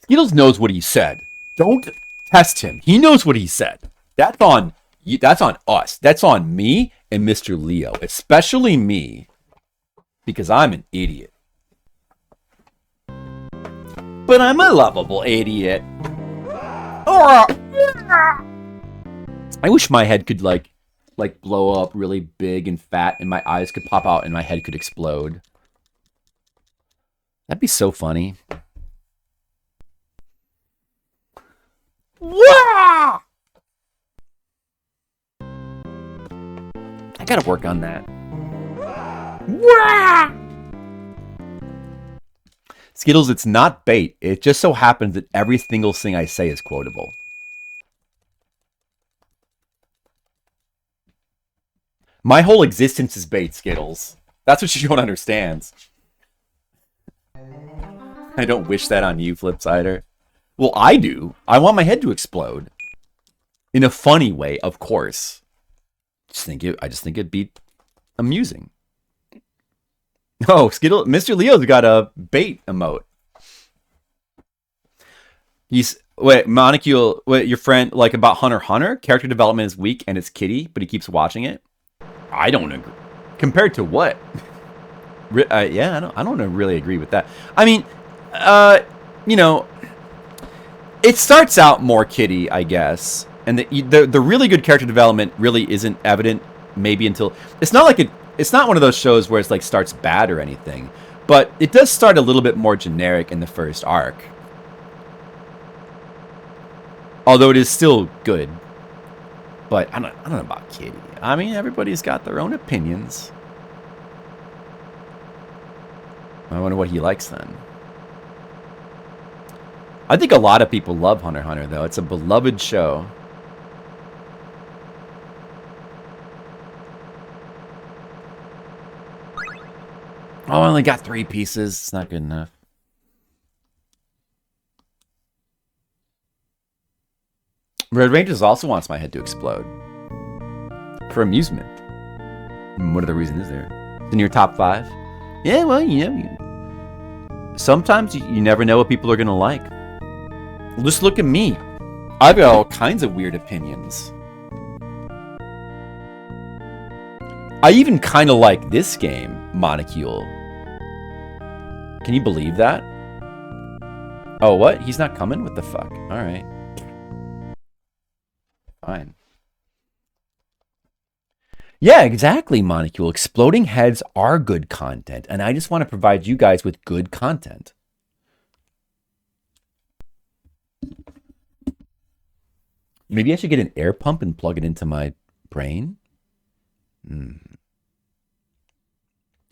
Skittles knows what he said. Don't test him. He knows what he said. That's on us. That's on me and Mr. Leo. Especially me. Because I'm an idiot. But I'm a lovable idiot. I wish my head could like blow up really big and fat and my eyes could pop out and my head could explode. That'd be so funny. Wah! I gotta work on that. Wah! Skittles, it's not bait. It just so happens that every single thing I say is quotable. My whole existence is bait, Skittles. That's what you don't understand. I don't wish that on you, Flipsider. Well, I do. I want my head to explode. In a funny way, of course. I just think it'd be amusing. Oh, Mr. Leo's got a bait emote. Molecule, your friend, like about Hunter x Hunter? Character development is weak and it's kitty, but he keeps watching it? I don't agree. Compared to what? Yeah, I don't really agree with that. I mean, you know, it starts out more kitty, I guess. And the really good character development really isn't evident maybe until it's not one of those shows where it's like starts bad or anything, but it does start a little bit more generic in the first arc. Although it is still good. But I don't know about Kitty. I mean, everybody's got their own opinions. I wonder what he likes then. I think a lot of people love Hunter x Hunter, though. It's a beloved show. Oh, I only got 3 pieces. It's not good enough. Red Rangers also wants my head to explode. For amusement. What other reason is there? It's in your top 5? Yeah, well, sometimes you never know what people are going to like. Just look at me. I've got all kinds of weird opinions. I even kind of like this game, Monocule. Can you believe that? Oh, what? He's not coming? What the fuck? Alright. Fine. Yeah, exactly, Monocule. Exploding heads are good content, and I just want to provide you guys with good content. Maybe I should get an air pump and plug it into my brain? It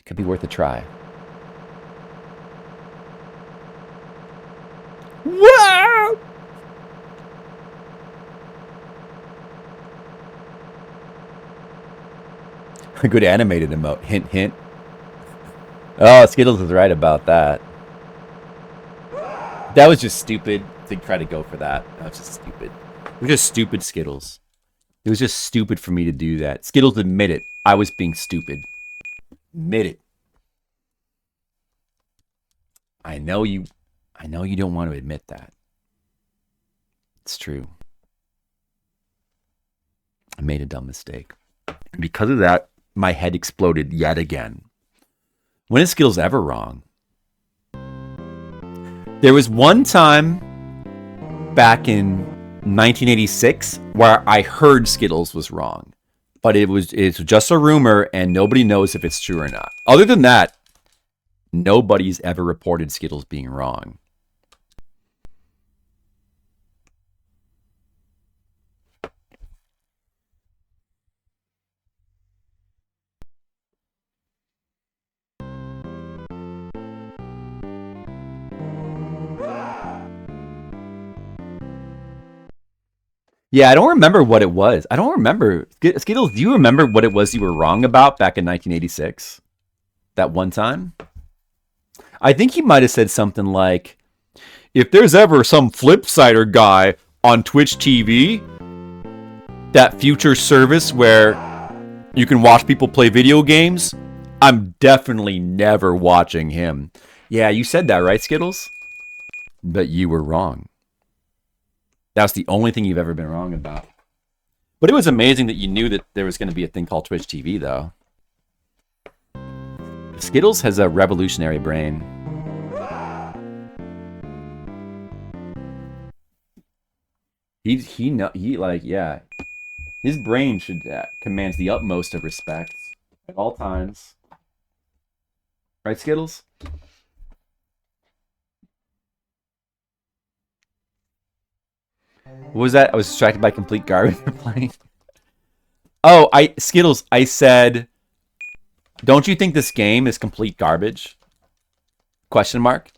could be worth a try. Wow! A good animated emote. Hint, hint. Oh, Skittles is right about that. That was just stupid to try to go for that. That was just stupid. It was just stupid, Skittles. It was just stupid for me to do that. Skittles, admit it. I was being stupid. Admit it. I know you don't want to admit that. It's true. I made a dumb mistake. And because of that, my head exploded yet again. When is Skittles ever wrong? There was one time back in 1986 where I heard Skittles was wrong. But it's just a rumor and nobody knows if it's true or not. Other than that, nobody's ever reported Skittles being wrong. Yeah, I don't remember what it was. I don't remember. Skittles, do you remember what it was you were wrong about back in 1986? That one time? I think he might have said something like, if there's ever some Flipsider guy on Twitch TV, that future service where you can watch people play video games, I'm definitely never watching him. Yeah, you said that, right, Skittles? But you were wrong. That's the only thing you've ever been wrong about. But it was amazing that you knew that there was going to be a thing called Twitch TV, though. Skittles has a revolutionary brain. Yeah. His brain should commands the utmost of respect at all times. Right, Skittles? What was that? I was distracted by complete garbage for playing. Oh, Skittles, I said, don't you think this game is complete garbage? Question mark.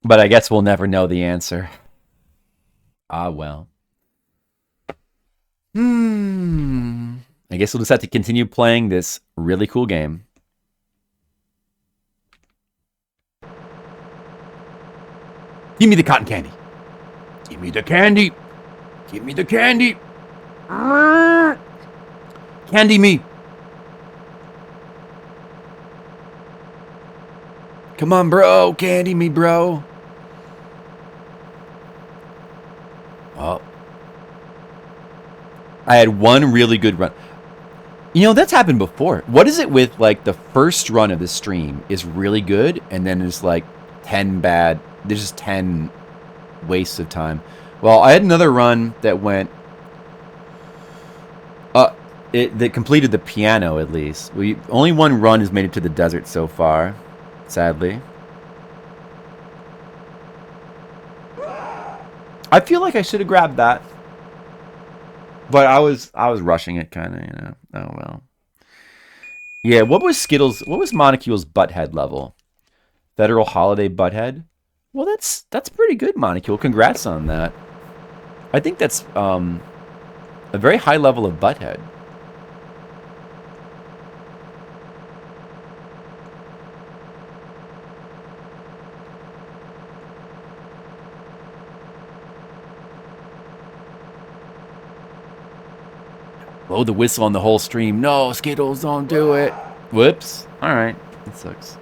But I guess we'll never know the answer. Ah, well. I guess we'll just have to continue playing this really cool game. Give me the cotton candy. Give me the candy. Give me the candy. Candy me. Come on, bro. Candy me, bro. Oh. I had one really good run. You know, that's happened before. What is it with, like, the first run of the stream is really good, and then there's, like, 10 bad. There's just 10 wastes of time. Well, I had another run that went... that completed the piano, at least. Only one run has made it to the desert so far, sadly. I feel like I should have grabbed that. But I was rushing it, kind of, you know. Oh, well. Yeah, what was Monocule's butthead level? Federal Holiday butthead? Well, that's pretty good, Monocule. Congrats on that. I think that's a very high level of butthead. Blow the whistle on the whole stream. No, Skittles, don't do it. Whoops. Alright. That sucks.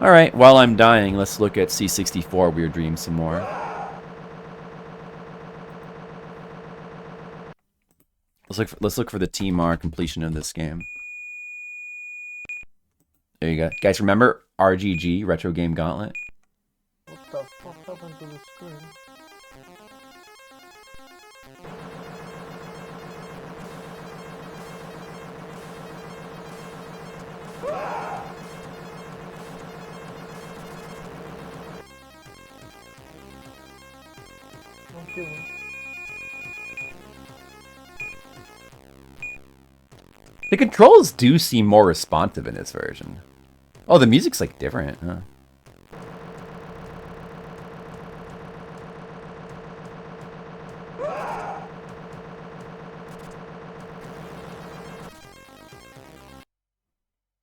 Alright, while I'm dying, let's look at C64 Weird Dreams some more. Let's look for the TMR completion of this game. There you go. Guys, remember RGG, Retro Game Gauntlet? What the fuck happened to the screen? Don't kill me. The controls do seem more responsive in this version. Oh, the music's like different, huh?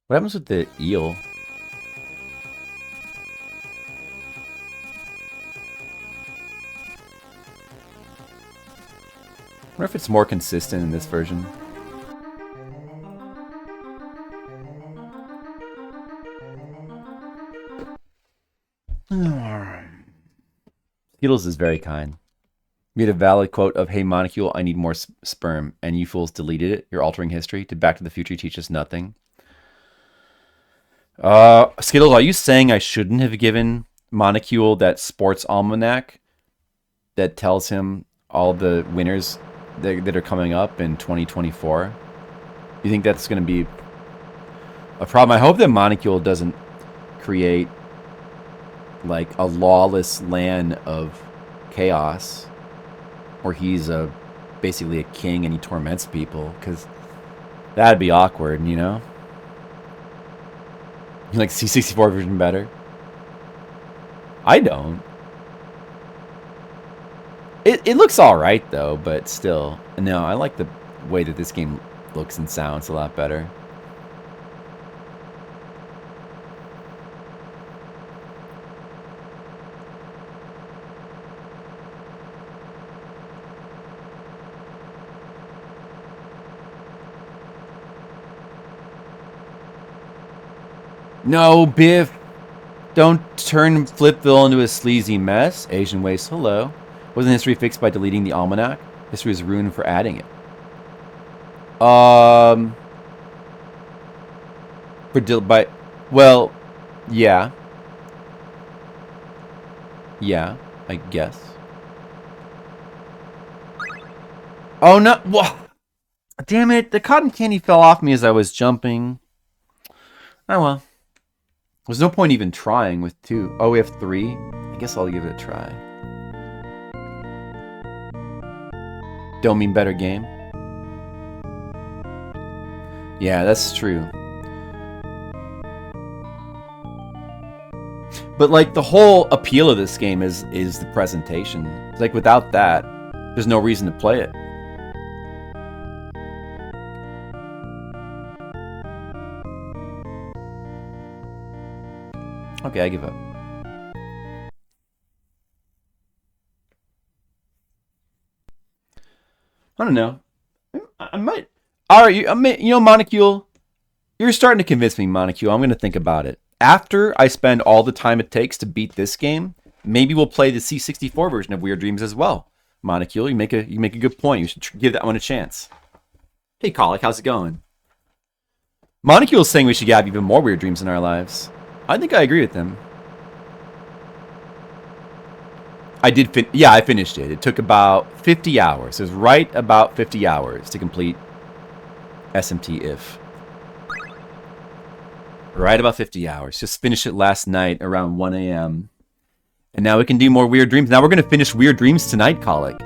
What happens with the eel? I wonder if it's more consistent in this version. Skittles is very kind. We had a valid quote of, "Hey, Monocule, I need more sperm," and you fools deleted it. You're altering history. Did Back to the Future teach us nothing? Skittles, are you saying I shouldn't have given Monocule that sports almanac that tells him all the winners that are coming up in 2024? You think that's going to be a problem? I hope that Monocule doesn't create like a lawless land of chaos where he's basically a king and he torments people, because that'd be awkward, you know? You like C64 version better? I don't. It looks alright though, but still. No, I like the way that this game looks and sounds a lot better. No, Biff. Don't turn Flipville into a sleazy mess. Asian Waste, hello. Wasn't history fixed by deleting the almanac? History is ruined for adding it. Well, yeah. Yeah, I guess. Oh, no. Whoa. Damn it. The cotton candy fell off me as I was jumping. Oh, well. There's no point even trying with 2. Oh, we have 3? I guess I'll give it a try. Don't mean better game? Yeah, that's true. But, like, the whole appeal of this game is the presentation. It's like, without that, there's no reason to play it. Okay, I give up. I don't know. I might. All right, Monocule, you're starting to convince me, Monocule. I'm going to think about it. After I spend all the time it takes to beat this game, maybe we'll play the C64 version of Weird Dreams as well. Monocule, you make a good point. You should give that one a chance. Hey, Colic, how's it going? Monocule is saying we should have even more Weird Dreams in our lives. I think I agree with him. I did. I finished it. It took about 50 hours. It was right about 50 hours to complete SMT if. Right about 50 hours. Just finished it last night around 1 a.m. And now we can do more Weird Dreams. Now we're going to finish Weird Dreams tonight, Colic.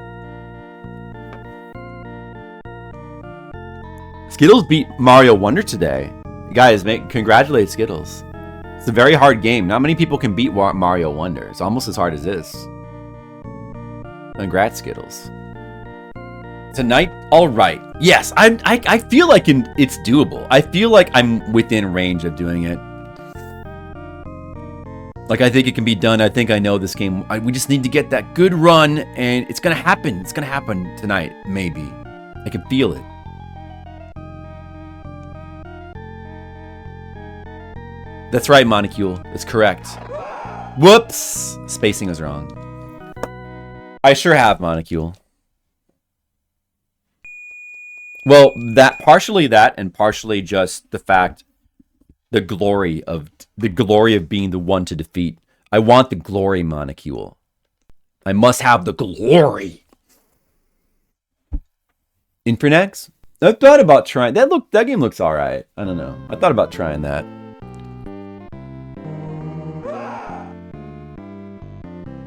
Skittles beat Mario Wonder today. Guys, congratulate Skittles. It's a very hard game. Not many people can beat Mario Wonder. It's almost as hard as this. Congrats, Skittles. Tonight, all right. Yes, I feel like it's doable. I feel like I'm within range of doing it. Like, I think it can be done. I think I know this game. We just need to get that good run, and it's gonna happen. It's gonna happen tonight, maybe. I can feel it. That's right, Monocule. That's correct. Whoops! Spacing was wrong. I sure have, Monocule. Well, partially that, and partially just the fact, the glory of being the one to defeat. I want the glory, Monocule. I must have the glory. Infernex? I thought about trying that. That game looks all right. I don't know. I thought about trying that.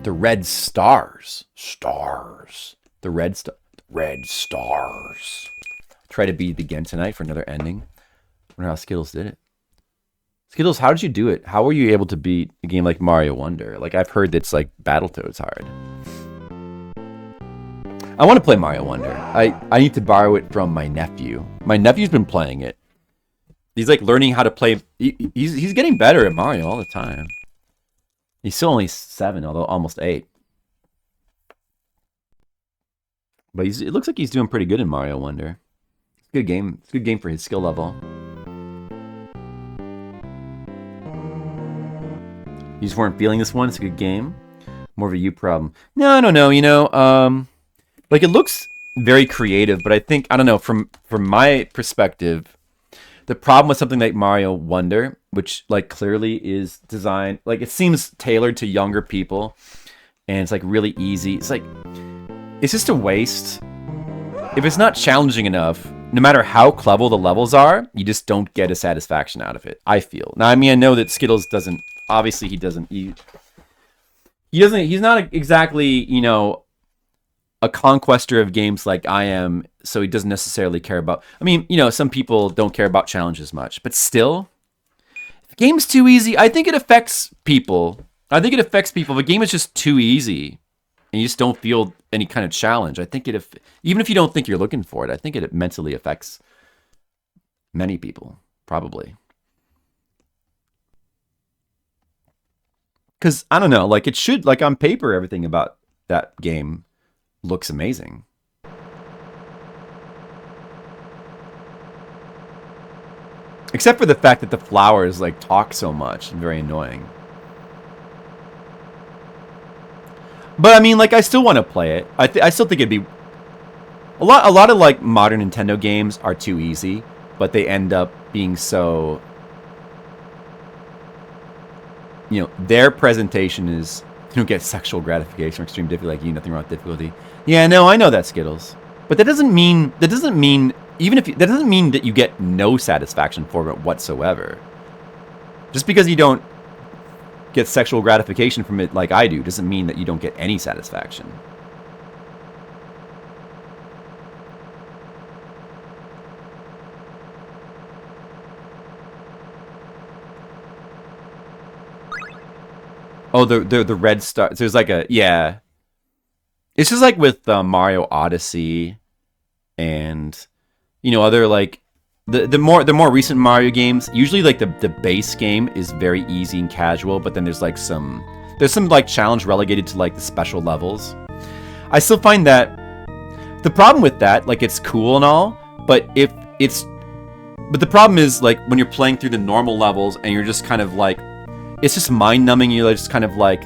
The red stars. The red stars. Try to beat it again tonight for another ending. I wonder how Skittles did it. Skittles, how did you do it? How were you able to beat a game like Mario Wonder? Like, I've heard that's like Battletoads hard. I want to play Mario Wonder. I need to borrow it from my nephew. My nephew's been playing it. He's like learning how to play. He's getting better at Mario all the time. He's still only 7, although almost 8. But it looks like he's doing pretty good in Mario Wonder. It's a good game. It's a good game for his skill level. You just weren't feeling this one. It's a good game. More of a you problem. No, I don't know. Like, it looks very creative, but I don't know. From my perspective, the problem with something like Mario Wonder, which like clearly is designed, like it seems tailored to younger people, and it's like really easy. It's just a waste. If it's not challenging enough, no matter how clever the levels are, you just don't get a satisfaction out of it, I feel. Now, I mean, I know that Skittles doesn't, obviously he's not exactly, a conquester of games like I am, so he doesn't necessarily care about, I mean, some people don't care about challenges much, but still, if a game's too easy, I think it affects people. If a game is just too easy, and you just don't feel any kind of challenge, I think even if you don't think you're looking for it, I think it mentally affects many people, probably. Because, I don't know, like, it should, like, on paper, everything about that game looks amazing. Except for the fact that the flowers, like, talk so much and very annoying. But, I mean, like, I still want to play it. I still think it'd be... A lot of, like, modern Nintendo games are too easy, but they end up being so... their presentation is... You don't get sexual gratification or extreme difficulty, like, nothing wrong with difficulty. Yeah, no, I know that, Skittles. But that doesn't mean that you get no satisfaction from it whatsoever. Just because you don't get sexual gratification from it like I do doesn't mean that you don't get any satisfaction. Oh, the red star. There's like yeah. It's just like with Mario Odyssey and other like the more recent Mario games, usually like the base game is very easy and casual, but then there's some like challenge relegated to like the special levels. I still find that the problem with that, like, it's cool and all, but the problem is, like, when you're playing through the normal levels and you're just kind of like, it's just mind numbing. You're just kind of like,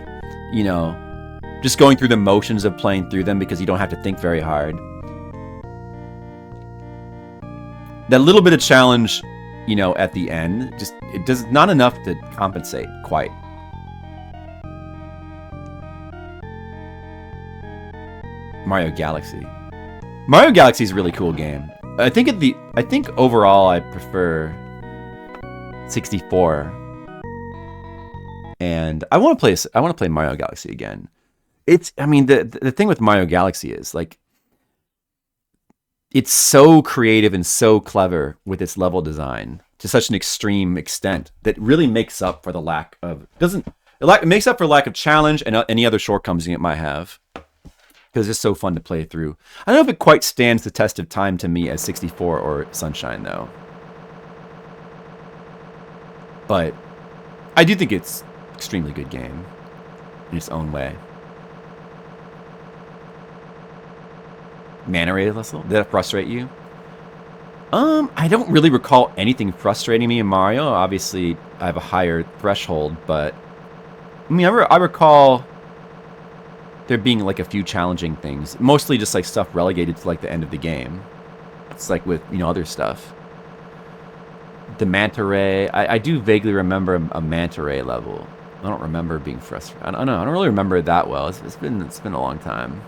you know, just going through the motions of playing through them because you don't have to think very hard. That little bit of challenge, you know, at the end, just, it does not enough to compensate quite. Mario Galaxy. Mario Galaxy is a really cool game. I think overall I prefer 64. And I want to play Mario Galaxy again. I mean, the thing with Mario Galaxy is, like, it's so creative and so clever with its level design to such an extreme extent that really makes up for the lack of it makes up for lack of challenge and any other shortcomings it might have. Because it's so fun to play through. I don't know if it quite stands the test of time to me as 64 or Sunshine, though. But I do think it's an extremely good game in its own way. Mana ray level? Did that frustrate you? I don't really recall anything frustrating me in Mario. Obviously, I have a higher threshold, but I mean, I recall there being like a few challenging things, mostly just like stuff relegated to like the end of the game. It's like with, you know, other stuff. The manta ray, I do vaguely remember a manta ray level. I don't remember being frustrated. I don't know. I don't really remember it that well. It's been a long time.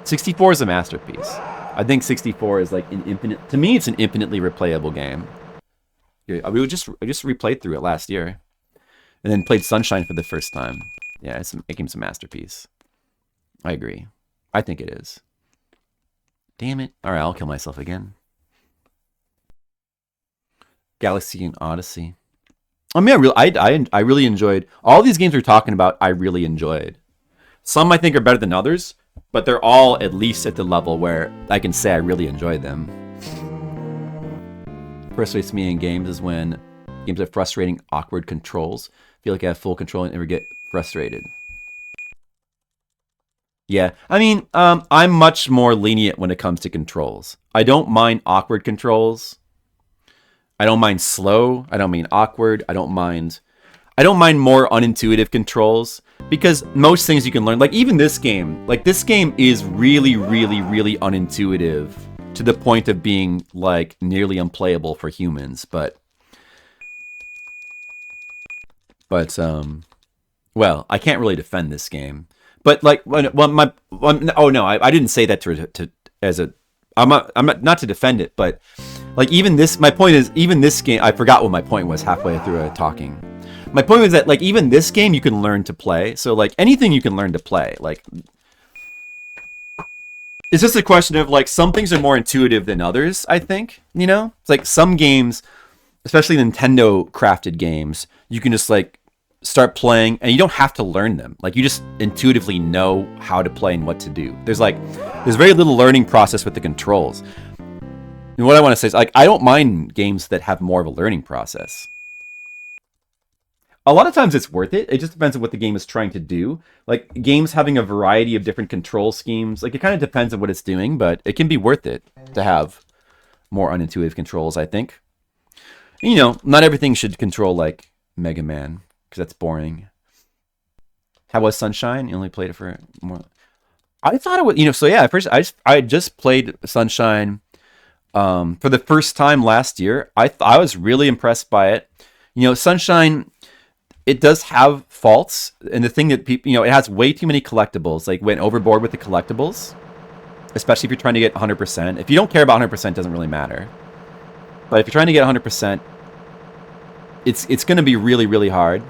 '64 is a masterpiece. I think 64 is like to me, it's an infinitely replayable game. I just replayed through it last year. And then played Sunshine for the first time. Yeah, it game's a masterpiece. I agree. I think it is. Damn it. Alright, I'll kill myself again. Galaxy and Odyssey. I mean, I really enjoyed... All these games we're talking about, I really enjoyed. Some I think are better than others, but they're all at least at the level where I can say I really enjoyed them. Frustrates me in games is when games have frustrating, awkward controls. Feel like I have full control and never get frustrated. Yeah, I mean, I'm much more lenient when it comes to controls. I don't mind awkward controls. I don't mind slow. I don't mean awkward. I don't mind more unintuitive controls, because most things you can learn, like even this game, is really, really, really unintuitive to the point of being like nearly unplayable for humans, but well, I can't really defend this game. But like, I didn't say that I'm not to defend it, but like my point is, even this game, I forgot what my point was halfway through talking. My point was that like even this game you can learn to play. So like anything you can learn to play, like it's just a question of like some things are more intuitive than others. I think, you know, it's like some games, especially Nintendo crafted games, you can just like start playing and you don't have to learn them. Like you just intuitively know how to play and what to do. There's very little learning process with the controls. And what I want to say is, like, I don't mind games that have more of a learning process. A lot of times it's worth it. It just depends on what the game is trying to do. Like games having a variety of different control schemes, like it kind of depends on what it's doing, but it can be worth it to have more unintuitive controls, I think. You know, not everything should control like Mega Man, because that's boring. How was Sunshine? You only played it for more. I thought it was, you know, so yeah, first I just played Sunshine for the first time last year. I was really impressed by it. You know, Sunshine, it does have faults, and the thing that people, you know, it has way too many collectibles. Like went overboard with the collectibles, especially if you're trying to get 100%. If you don't care about 100%, it doesn't really matter. But if you're trying to get 100%, it's going to be really, really hard.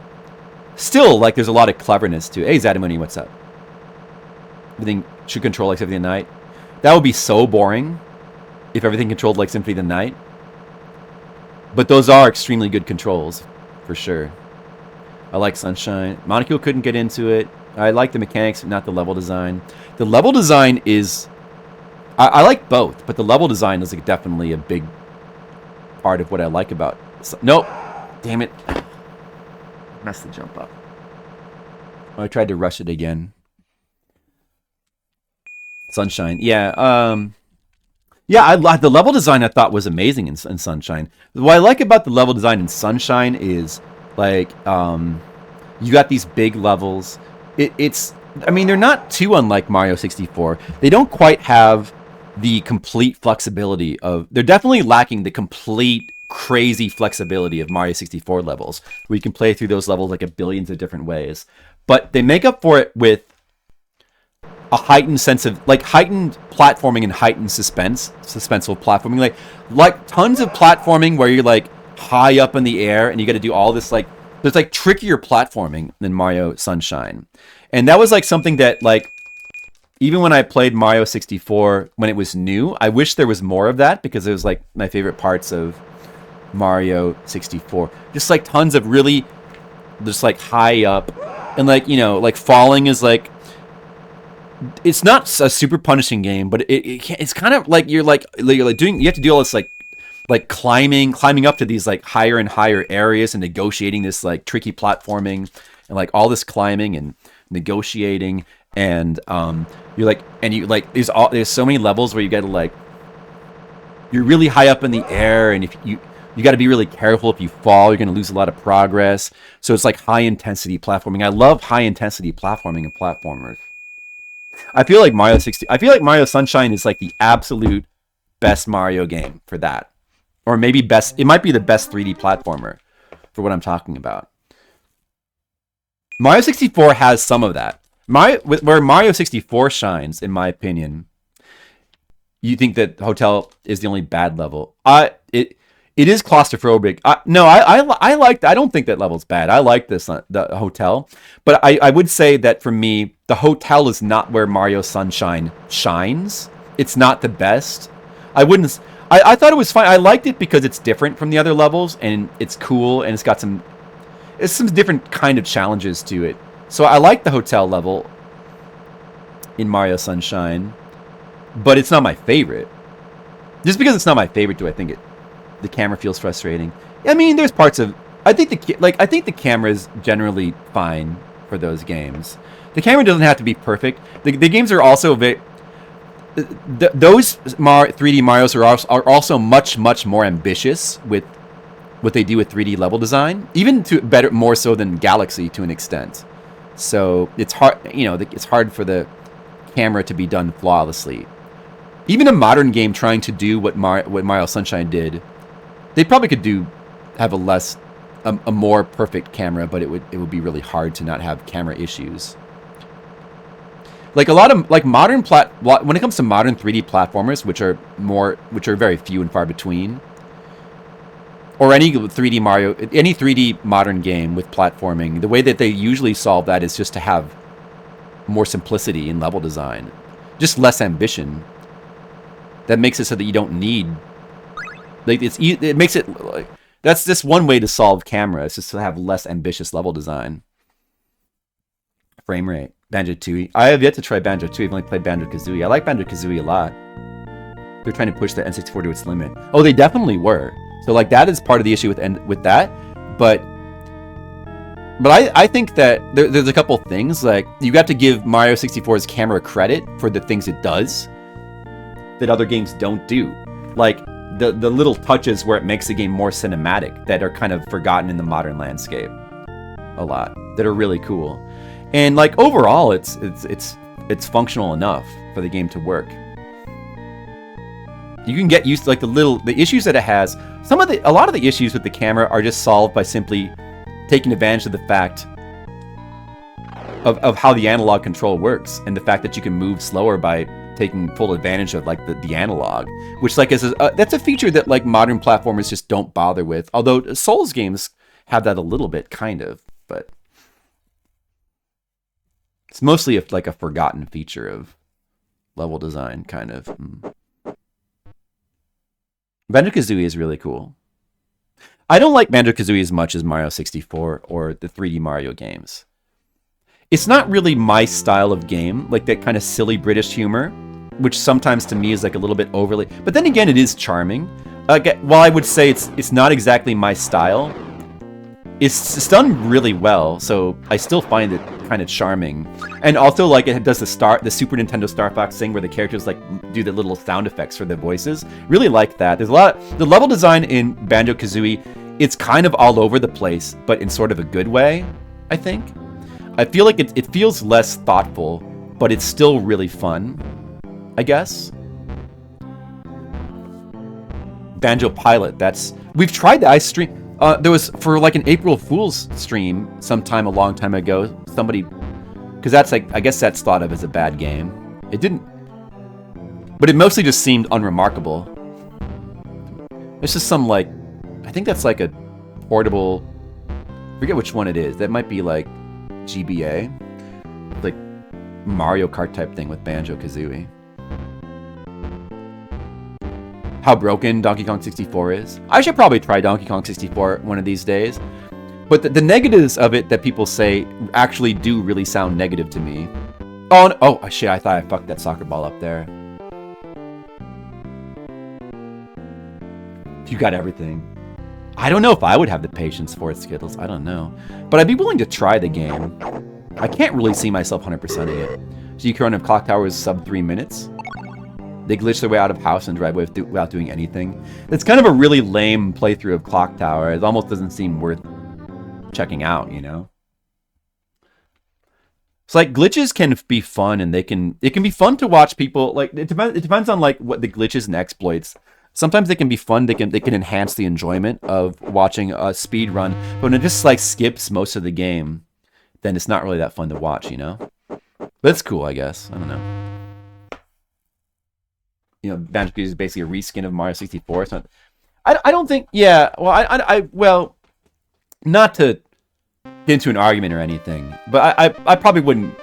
Still, like, there's a lot of cleverness to it. Hey, Zadamuni, what's up? Everything should control like Symphony of the Night. That would be so boring if everything controlled like Symphony of the Night. But those are extremely good controls, for sure. I like Sunshine. Monocule couldn't get into it. I like the mechanics, but not the level design. The level design is I like both, but the level design is like definitely a big part of what I like about. Nope, damn it, messed the jump up. I tried to rush it again. Sunshine, yeah, yeah. The level design I thought was amazing in Sunshine. What I like about the level design in Sunshine is like you got these big levels. It's I mean they're not too unlike Mario 64. They don't quite have the complete flexibility of. They're definitely lacking the complete crazy flexibility of Mario 64 levels, where you can play through those levels like a billions of different ways. But they make up for it with a heightened sense of like heightened platforming and heightened suspenseful platforming, like tons of platforming where you're like high up in the air and you got to do all this like there's like trickier platforming than Mario Sunshine. And that was like something that like even when I played Mario 64 when it was new, I wish there was more of that because it was like my favorite parts of Mario 64. Just like tons of really just like high up and like, you know, like falling is like it's not a super punishing game, but it's kind of like you're like doing you have to do all this like climbing up to these like higher and higher areas and negotiating this like tricky platforming and like all this climbing and negotiating and you're like and you like there's so many levels where you gotta like you're really high up in the air and if you got to be really careful. If you fall, you're going to lose a lot of progress. So it's like high intensity platforming. I love high intensity platforming and platformers. I feel like Mario Sunshine is like the absolute best Mario game for that. Or maybe best, it might be the best 3D platformer for what I'm talking about. Mario 64 has some of that. Where Mario 64 shines, in my opinion, you think that Hotel is the only bad level. It is claustrophobic. I like. I don't think that level's bad. I like the hotel, but I would say that for me, the hotel is not where Mario Sunshine shines. It's not the best. I wouldn't. I thought it was fine. I liked it because it's different from the other levels and it's cool and it's got some different kind of challenges to it. So I like the hotel level in Mario Sunshine, but it's not my favorite. Just because it's not my favorite, do I think the camera feels frustrating? I mean, there's parts of I think the camera is generally fine for those games. The camera doesn't have to be perfect. The games are also those 3D Marios are also much more ambitious with what they do with 3D level design, even more so than Galaxy to an extent. So it's hard, it's hard for the camera to be done flawlessly. Even a modern game trying to do what Mario Sunshine did, they probably could have a more perfect camera, but it would be really hard to not have camera issues. Like a lot of modern when it comes to modern 3D platformers, which are very few and far between, or any 3D modern game with platforming, the way that they usually solve that is just to have more simplicity in level design, just less ambition. That makes it so that you don't need it makes it like that's just one way to solve camera. It's just to have less ambitious level design. Frame rate. Banjo-Tooie. I have yet to try Banjo-Tooie. I've only played Banjo-Kazooie. I like Banjo-Kazooie a lot. They're trying to push the N64 to its limit. Oh, they definitely were. So like that is part of the issue with that. But I think that there's a couple things. Like you got to give Mario 64's camera credit for the things it does that other games don't do. Like the little touches where it makes the game more cinematic that are kind of forgotten in the modern landscape a lot, that are really cool. And like overall it's functional enough for the game to work. You can get used to like the issues that it has. A lot of the issues with the camera are just solved by simply taking advantage of the fact of how the analog control works and the fact that you can move slower by taking full advantage of like the analog, which like that's a feature that like modern platformers just don't bother with. Although Souls games have that a little bit, kind of, but it's mostly like a forgotten feature of level design, kind of. Banjo-Kazooie is really cool. I don't like Banjo-Kazooie as much as Mario 64 or the 3D Mario games. It's not really my style of game, like that kind of silly British humor. which sometimes to me is like a little bit overly. But then again, it is charming. While I would say it's not exactly my style, it's done really well. So I still find it kind of charming. And also, like, it does the Super Nintendo Star Fox thing where the characters like do the little sound effects for the voices. Really like that. There's a lot. The level design in Banjo-Kazooie, it's kind of all over the place, but in sort of a good way, I think. I feel like it feels less thoughtful, but it's still really fun, I guess. Banjo Pilot, we've tried that. I stream. There was, for like an April Fool's stream sometime a long time ago, somebody, because that's like, I guess that's thought of as a bad game. It didn't, but it mostly just seemed unremarkable. It's just some like, I think that's like a portable, I forget which one it is. That might be like GBA, like Mario Kart type thing with Banjo-Kazooie. How broken Donkey Kong 64 is. I should probably try Donkey Kong 64 one of these days. But the negatives of it that people say actually do really sound negative to me. Oh shit, I thought I fucked that soccer ball up there. You got everything. I don't know if I would have the patience for it, Skittles. I don't know. But I'd be willing to try the game. I can't really see myself 100%ing it. So you can run of Clock Tower is sub 3 minutes. They glitch their way out of house and drive without doing anything. It's kind of a really lame playthrough of Clock Tower. It almost doesn't seem worth checking out, you know? It's like glitches can be fun, and it can be fun to watch people, like, it depends on like what the glitches and exploits. Sometimes they can be fun, they can enhance the enjoyment of watching a speed run, but when it just like skips most of the game, then it's not really that fun to watch, you know? But it's cool, I guess. I don't know. You know, Banjo-Kazooie is basically a reskin of Mario 64. It's not, I don't think, yeah, well, well, not to get into an argument or anything, but I probably wouldn't,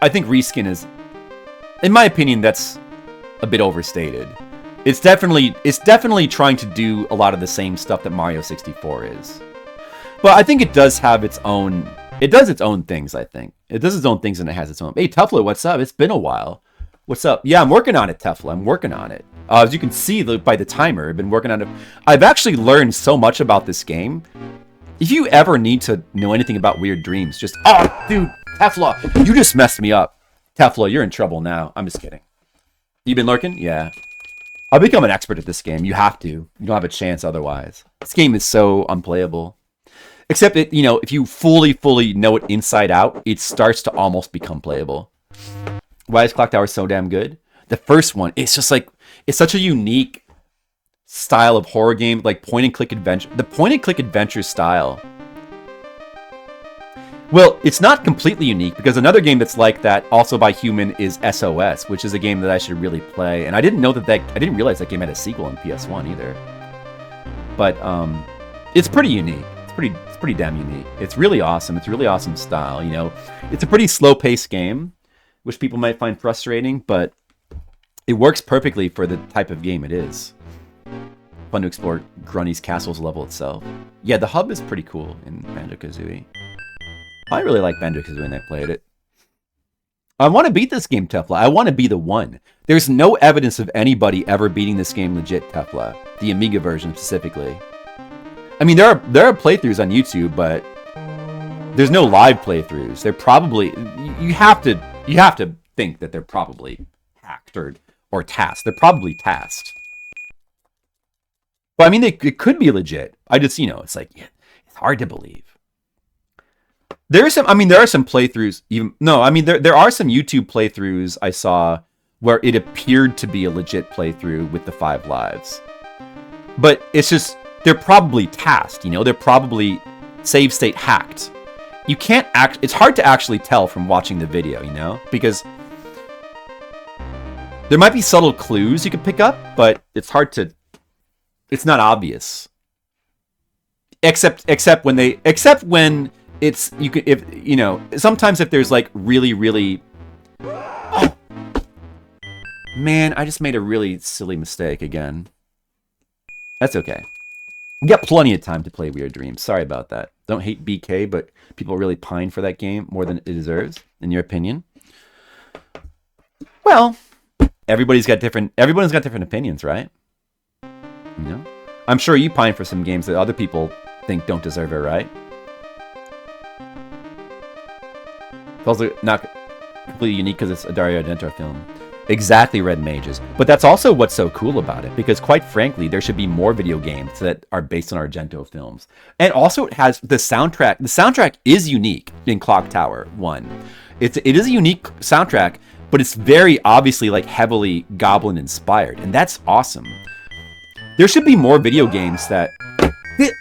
I think reskin is, in my opinion, that's a bit overstated. It's definitely trying to do a lot of the same stuff that Mario 64 is. But I think it does have its own, it does its own things, I think. It does its own things and it has its own. Hey, Tuffler, what's up? It's been a while. What's up? Yeah, I'm working on it, Tefla. I'm working on it. As you can see by the timer, I've been working on it. I've actually learned so much about this game. If you ever need to know anything about weird dreams, just... Oh, dude, Tefla, you just messed me up. Tefla, you're in trouble now. I'm just kidding. You been lurking? Yeah. I'll become an expert at this game. You have to. You don't have a chance otherwise. This game is so unplayable. Except, you know, if you fully know it inside out, it starts to almost become playable. Why is Clock Tower so damn good? The first one, it's just like, it's such a unique style of horror game, like point-and-click adventure. The point-and-click adventure style. Well, it's not completely unique, because another game that's like that, also by Human, is SOS, which is a game that I should really play. And I didn't know I didn't realize that game had a sequel on PS1 either. But it's pretty unique. It's pretty damn unique. It's really awesome. It's really awesome style, you know. It's a pretty slow-paced game, which people might find frustrating, but it works perfectly for the type of game it is. Fun to explore Grunny's Castle's level itself. Yeah, the hub is pretty cool in Banjo-Kazooie. I really like Banjo-Kazooie when I played it. I want to beat this game, Tefla. I want to be the one. There's no evidence of anybody ever beating this game legit, Tefla. The Amiga version specifically. I mean, there are playthroughs on YouTube, but there's no live playthroughs. They're probably... You have to think that they're probably hacked or tasked. They're probably tasked. But I mean, it could be legit. I just, you know, it's like, yeah, it's hard to believe. There are some playthroughs. There are some YouTube playthroughs I saw where it appeared to be a legit playthrough with the 5 lives. But it's just, they're probably tasked, you know? They're probably save state hacked. You can't it's hard to actually tell from watching the video, you know? Because there might be subtle clues you could pick up, but it's not obvious. Except when it's, sometimes if there's like really, oh, man, I just made a really silly mistake again. That's okay. You got plenty of time to play Weird Dreams. Sorry about that. Don't hate BK, but people really pine for that game more than it deserves, in your opinion. Well, everybody's got different opinions, right? You know, I'm sure you pine for some games that other people think don't deserve it, right? It's also not completely unique because it's a Dario Argento film. Exactly, Red Mages. But that's also what's so cool about it, because quite frankly, there should be more video games that are based on Argento films. And also it has the soundtrack. The soundtrack is unique in Clock Tower 1. It is a unique soundtrack, but it's very obviously like heavily Goblin inspired, and that's awesome. There should be more video games that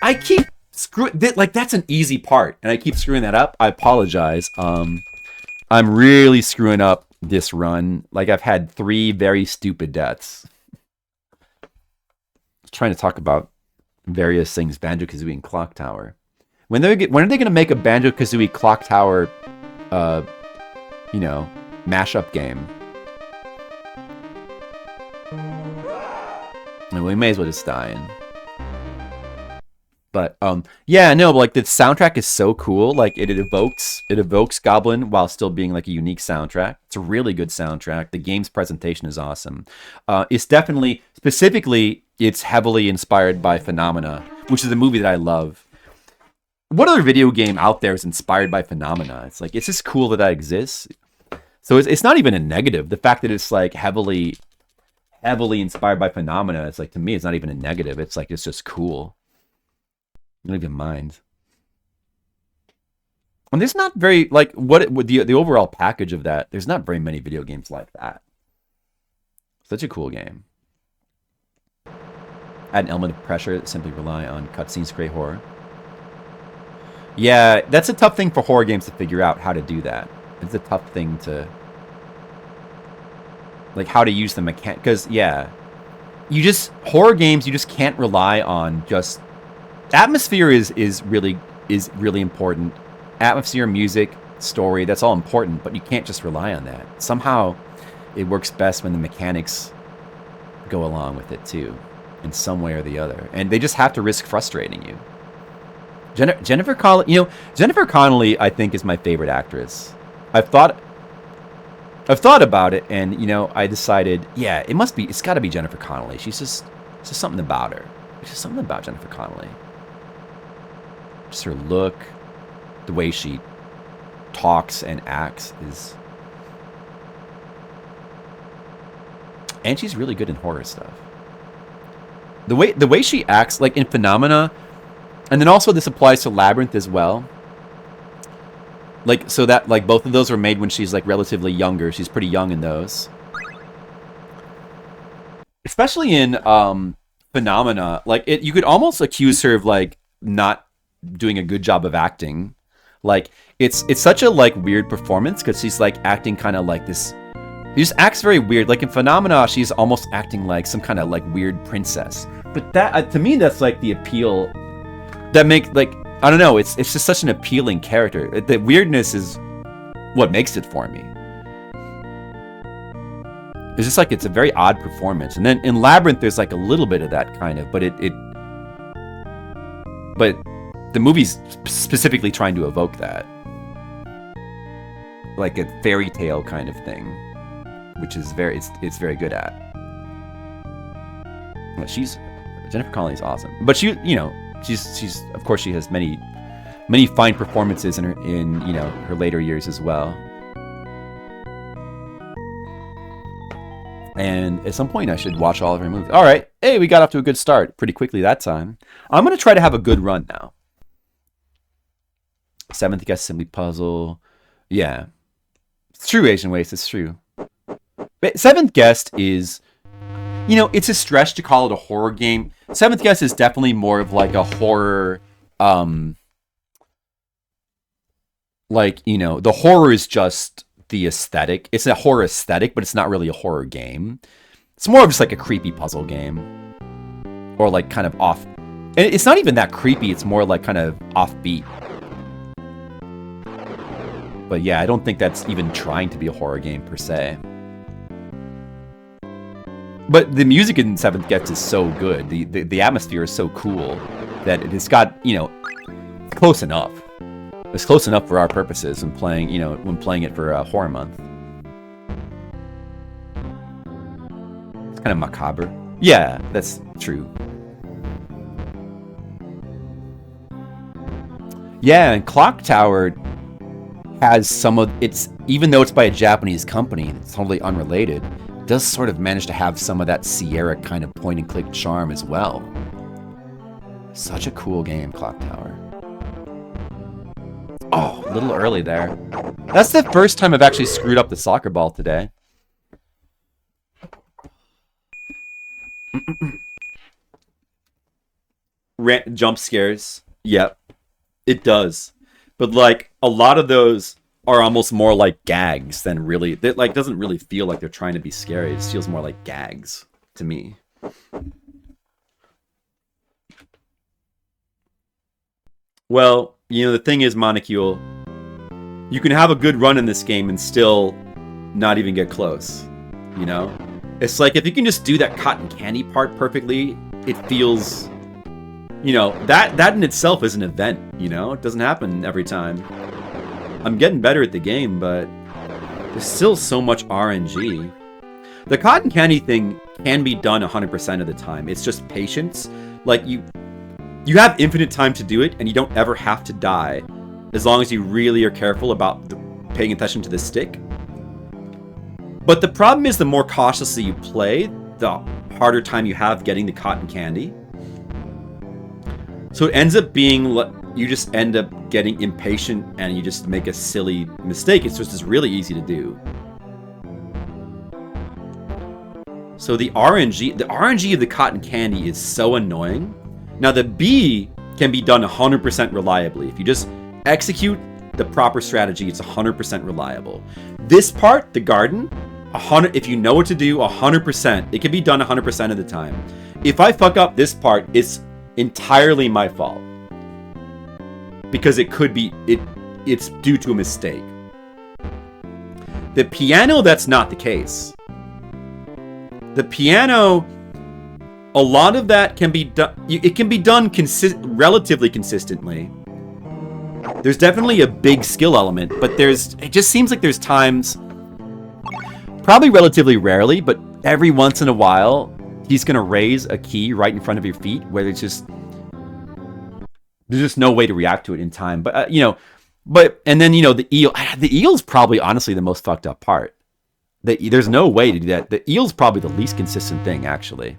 I keep screwing, like that's an easy part, and I keep screwing that up. I apologize. I'm really screwing up this run. Like I've had 3 very stupid deaths. Trying to talk about various things, Banjo-Kazooie and Clock Tower. When are they going to make a Banjo-Kazooie Clock Tower, mashup game? And we may as well just die in. But yeah, no, but like the soundtrack is so cool. Like it evokes Goblin while still being like a unique soundtrack. It's a really good soundtrack. The game's presentation is awesome. It's definitely, specifically, it's heavily inspired by Phenomena, which is a movie that I love. What other video game out there is inspired by Phenomena? It's like, it's just cool that exists. So it's not even a negative. The fact that it's like heavily inspired by Phenomena, it's like, to me, it's not even a negative. It's like, it's just cool. I don't even mind. And there's not very, like, the overall package of that, there's not very many video games like that. Such a cool game. Add an element of pressure, simply rely on cutscenes to create horror. Yeah, that's a tough thing for horror games to figure out how to do that. It's a tough thing to, like, how to use the mechanic, because, yeah, horror games, you just can't rely on just, atmosphere is really important. Atmosphere, music, story, that's all important, but you can't just rely on that. Somehow it works best when the mechanics go along with it too, in some way or the other. And they just have to risk frustrating you. Jennifer Connelly, I think, is my favorite actress. I've thought about it, and I decided, yeah, it's got to be Jennifer Connelly. It's just something about her. There's just something about Jennifer Connelly. Just her look, the way she talks and acts is, and she's really good in horror stuff. The way she acts, like in Phenomena, and then also this applies to Labyrinth as well. Like, so that, like, both of those were made when she's like relatively younger. She's pretty young in those. Especially in Phenomena, like you could almost accuse her of like not doing a good job of acting. Like it's such a like weird performance because she's like acting kind of like this. She just acts very weird. Like in Phenomena, she's almost acting like some kind of like weird princess. But that to me, that's like the appeal that make, like, I don't know. It's just such an appealing character. The weirdness is what makes it for me. It's just like, it's a very odd performance. And then in Labyrinth, there's like a little bit of that kind of, but but the movie's specifically trying to evoke that. Like a fairy tale kind of thing, which is it's very good at. Jennifer Connelly's awesome. But she's of course she has many fine performances in her later years as well. And at some point, I should watch all of her movies. All right. Hey, we got off to a good start pretty quickly that time. I'm going to try to have a good run now. Seventh Guest Assembly Puzzle. Yeah. It's true, Asian Waste. It's true. But Seventh Guest is, it's a stretch to call it a horror game. Seventh Guest is definitely more of like a horror, the horror is just the aesthetic. It's a horror aesthetic, but it's not really a horror game. It's more of just like a creepy puzzle game. Or like kind of off. And it's not even that creepy, it's more like kind of offbeat. But yeah, I don't think that's even trying to be a horror game per se. But the music in Seventh Guest is so good. The atmosphere is so cool that it's got, close enough. It's close enough for our purposes when playing it for Horror Month. It's kind of macabre. Yeah, that's true. Yeah, and Clock Tower has some of it's, even though it's by a Japanese company, it's totally unrelated, does sort of manage to have some of that Sierra kind of point and click charm as well. Such a cool game, Clock Tower. Oh, a little early there. That's the first time I've actually screwed up the soccer ball today. Jump scares. Yep, it does. But like a lot of those are almost more like gags than really. It like doesn't really feel like they're trying to be scary. It feels more like gags to me. Well, you know, the thing is, Monocule, you can have a good run in this game and still not even get close. You know? It's like if you can just do that cotton candy part perfectly, it feels, you know, that in itself is an event, you know? It doesn't happen every time. I'm getting better at the game, but there's still so much RNG. The cotton candy thing can be done 100% of the time. It's just patience. Like, you have infinite time to do it, and you don't ever have to die, as long as you really are careful about paying attention to the stick. But the problem is, the more cautiously you play, the harder time you have getting the cotton candy. So it ends up being, you just end up getting impatient and you just make a silly mistake. It's just really easy to do. So the RNG of the cotton candy is so annoying. Now the B can be done 100% reliably. If you just execute the proper strategy, it's 100% reliable. This part, the garden, if you know what to do 100%, it can be done 100% of the time. If I fuck up this part, it's entirely my fault. Because it could be, it's due to a mistake. The piano, that's not the case. The piano, a lot of that can be done, it can be done relatively consistently. There's definitely a big skill element, but it just seems like there's times, probably relatively rarely, but every once in a while, he's going to raise a key right in front of your feet where there's just no way to react to it in time. But, you know, and then, you know, the eel's probably honestly the most fucked up part. There's no way to do that. The eel's probably the least consistent thing, actually.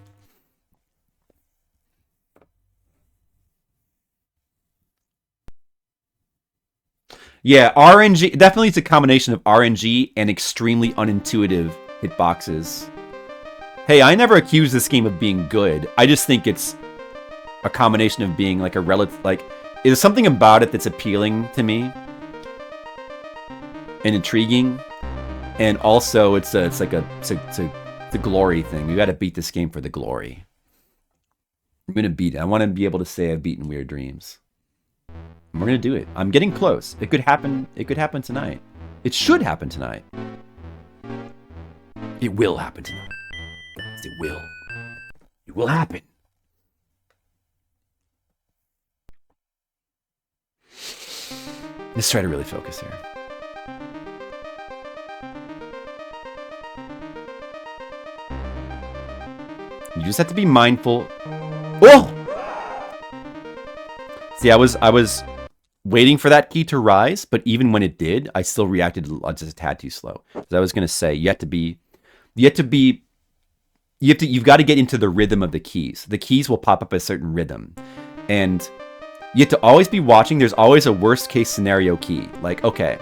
Yeah, RNG, definitely it's a combination of RNG and extremely unintuitive hitboxes. Hey, I never accused this game of being good. I just think it's a combination of being like a relative, like, there's something about it that's appealing to me and intriguing, and also it's a glory thing. You got to beat this game for the glory. I'm gonna beat it. I want to be able to say I've beaten Weird Dreams. And we're gonna do it. I'm getting close. It could happen. It could happen tonight. It should happen tonight. It will happen tonight. It will. It will happen. Let's try to really focus here. You just have to be mindful. Oh! See, I was waiting for that key to rise, but even when it did, I still reacted just a tad too slow. As I was gonna say, you've got to get into the rhythm of the keys. The keys will pop up a certain rhythm, and you have to always be watching. There's always a worst case scenario key. Like, okay,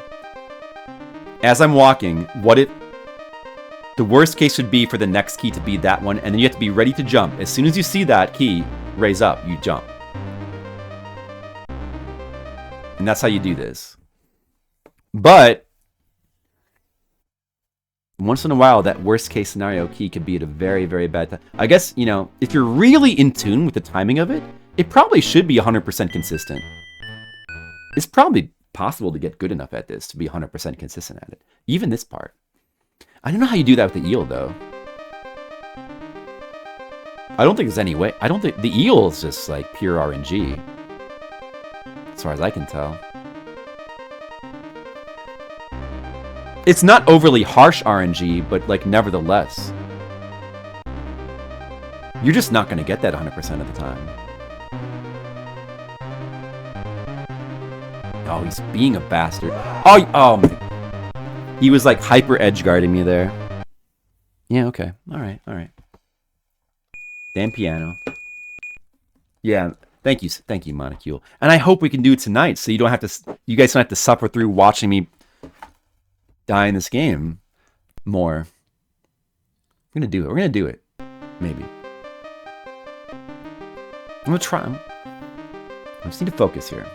as I'm walking, what if the worst case would be for the next key to be that one, and then you have to be ready to jump. As soon as you see that key raise up, you jump. And that's how you do this. But once in a while, that worst case scenario key could be at a very, very bad time. I guess, you know, if you're really in tune with the timing of it, it probably should be 100% consistent. It's probably possible to get good enough at this to be 100% consistent at it. Even this part. I don't know how you do that with the eel, though. I don't think there's any way. I don't think the eel is just like pure RNG. As far as I can tell. It's not overly harsh RNG, but like nevertheless. You're just not going to get that 100% of the time. Oh, he's being a bastard. Oh, he was like hyper edge guarding me there. Yeah, okay. All right. Damn piano. Yeah, thank you, Monocule. And I hope we can do it tonight, so you guys don't have to suffer through watching me die in this game more. We're gonna do it. Maybe. I'm gonna try. I just need to focus here.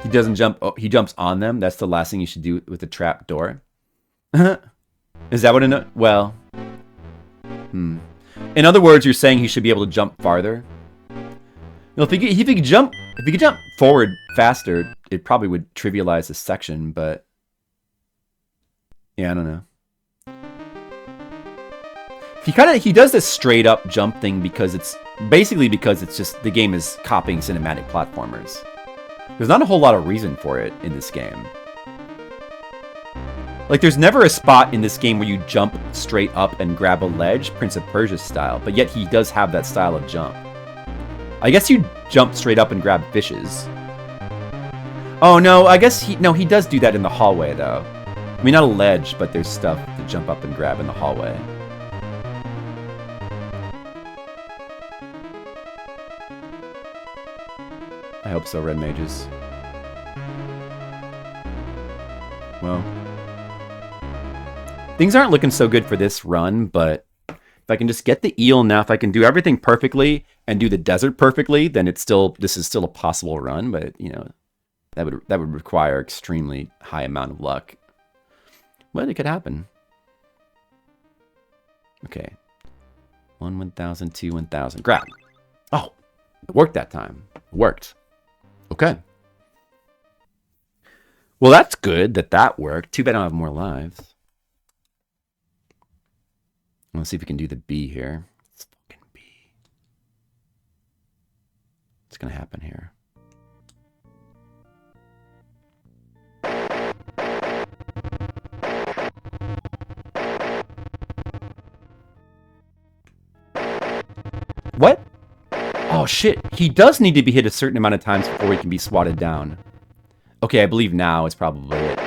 He doesn't jump. Oh, he jumps on them. That's the last thing you should do with the trap door. Is that what it? Well. In other words, you're saying he should be able to jump farther. No, if he could jump forward faster, it probably would trivialize this section. But yeah, I don't know. He does this straight up jump thing because it's just the game is copying cinematic platformers. There's not a whole lot of reason for it in this game. Like, there's never a spot in this game where you jump straight up and grab a ledge, Prince of Persia style, but yet he does have that style of jump. I guess you jump straight up and grab fishes. Oh, no, I guess he does do that in the hallway, though. I mean, not a ledge, but there's stuff to jump up and grab in the hallway. I hope so, red mages. Well, things aren't looking so good for this run, but if I can just get the eel now, if I can do everything perfectly and do the desert perfectly, then this is still a possible run, but you know, that would require extremely high amount of luck. But it could happen. Okay. 1,000, 2, 1,000. Grab. Oh, it worked that time. It worked. Okay. Well, that's good that worked. Too bad I don't have more lives. Let's see if we can do the B here. It's fucking B. What's going to happen here? What? Oh, shit. He does need to be hit a certain amount of times before he can be swatted down. Okay, I believe now is probably it.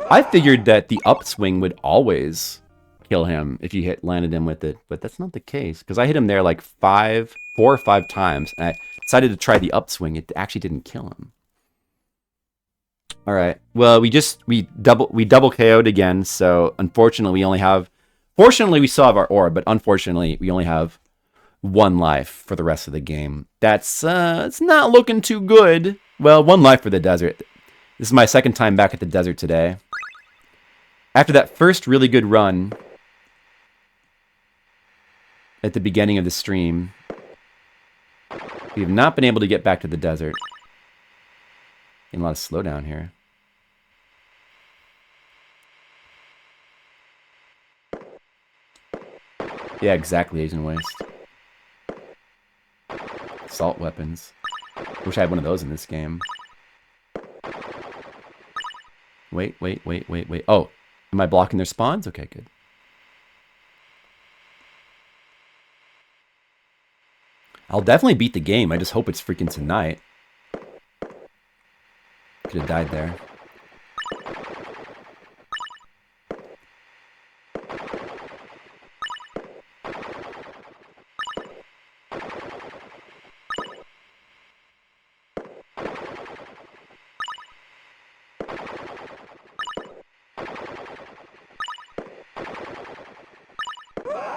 I figured that the upswing would always kill him if you landed him with it, but that's not the case. Because I hit him there like 4 or 5 times, and I decided to try the upswing. It actually didn't kill him. All right. Well, we double KO'd again, so unfortunately we only have... Fortunately, we still have our orb, but unfortunately, we only have 1 life for the rest of the game. That's, it's not looking too good. Well, 1 life for the desert. This is my second time back at the desert today. After that first really good run at the beginning of the stream, we have not been able to get back to the desert. Getting a lot of slowdown here. Yeah, exactly, Asian Waste. Assault weapons. Wish I had one of those in this game. Wait. Oh, am I blocking their spawns? Okay, good. I'll definitely beat the game. I just hope it's freaking tonight. Could have died there.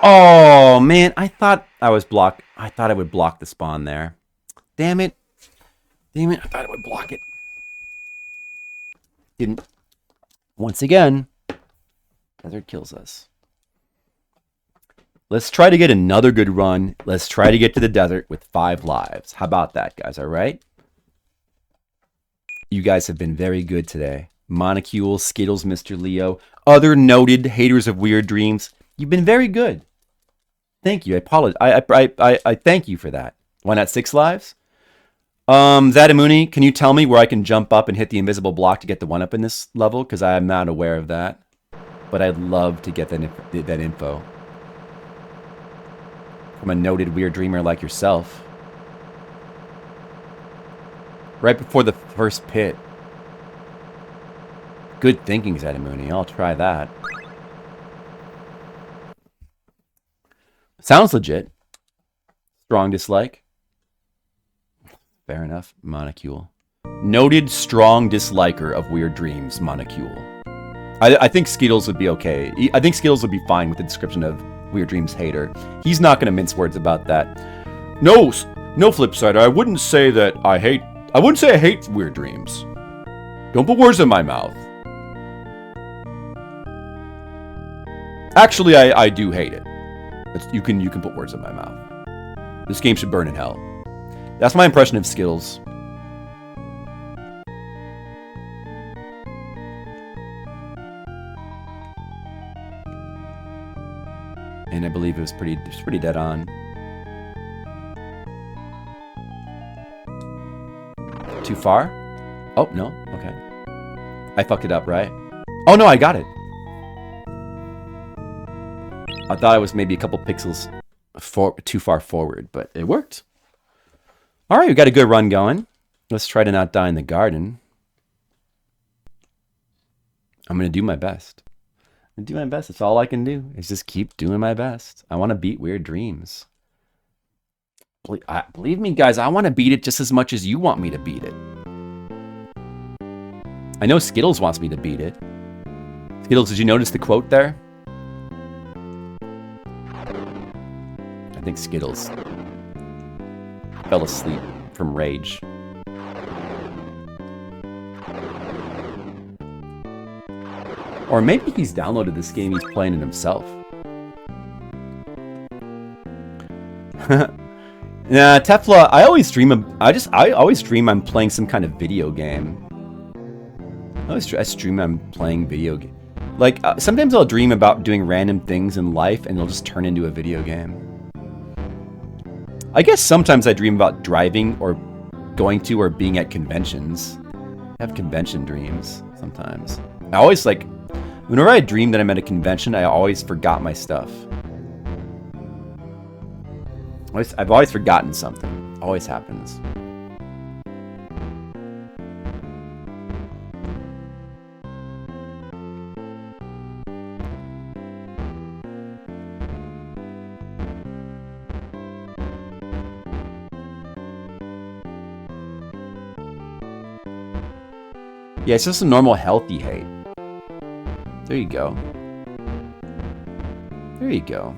Oh, man, I thought I was blocked. I thought I would block the spawn there. Damn it. I thought I would block it. Didn't. Once again, desert kills us. Let's try to get another good run. Let's try to get to the desert with 5 lives. How about that, guys? All right? You guys have been very good today. Monocule, Skittles, Mr. Leo, other noted haters of weird dreams. You've been very good. Thank you. I apologize. I thank you for that. Why not 6 lives? Zadamuni, can you tell me where I can jump up and hit the invisible block to get the 1-up in this level? Because I am not aware of that. But I'd love to get that info. From a noted weird dreamer like yourself. Right before the first pit. Good thinking, Zadamuni. I'll try that. Sounds legit. Strong dislike. Fair enough. Monocule. Noted strong disliker of weird dreams, Monocule. I think Skittles would be okay. I think Skittles would be fine with the description of weird dreams hater. He's not going to mince words about that. No, Flipsider. I wouldn't say I hate weird dreams. Don't put words in my mouth. Actually, I do hate it. You can put words in my mouth. This game should burn in hell. That's my impression of Skittles. And I believe it was pretty dead on. Too far? Oh, no. Okay. I fucked it up, right? Oh, no, I got it. I thought I was maybe a couple pixels too far forward, but it worked. All right, we got a good run going. Let's try to not die in the garden. I'm going to do my best. I'm going to do my best. That's all I can do is just keep doing my best. I want to beat Weird Dreams. Believe me, guys, I want to beat it just as much as you want me to beat it. I know Skittles wants me to beat it. Skittles, did you notice the quote there? I think Skittles fell asleep from rage. Or maybe he's downloaded this game, he's playing it himself. Nah, Tefla, I always dream I'm playing some kind of video game. I stream I'm playing video game. Like, sometimes I'll dream about doing random things in life and it'll just turn into a video game. I guess sometimes I dream about driving or going to or being at conventions. I have convention dreams sometimes. I always whenever I dream that I'm at a convention, I always forgot my stuff. I've always forgotten something. Always happens. Yeah, it's just a normal healthy hate. There you go. There you go.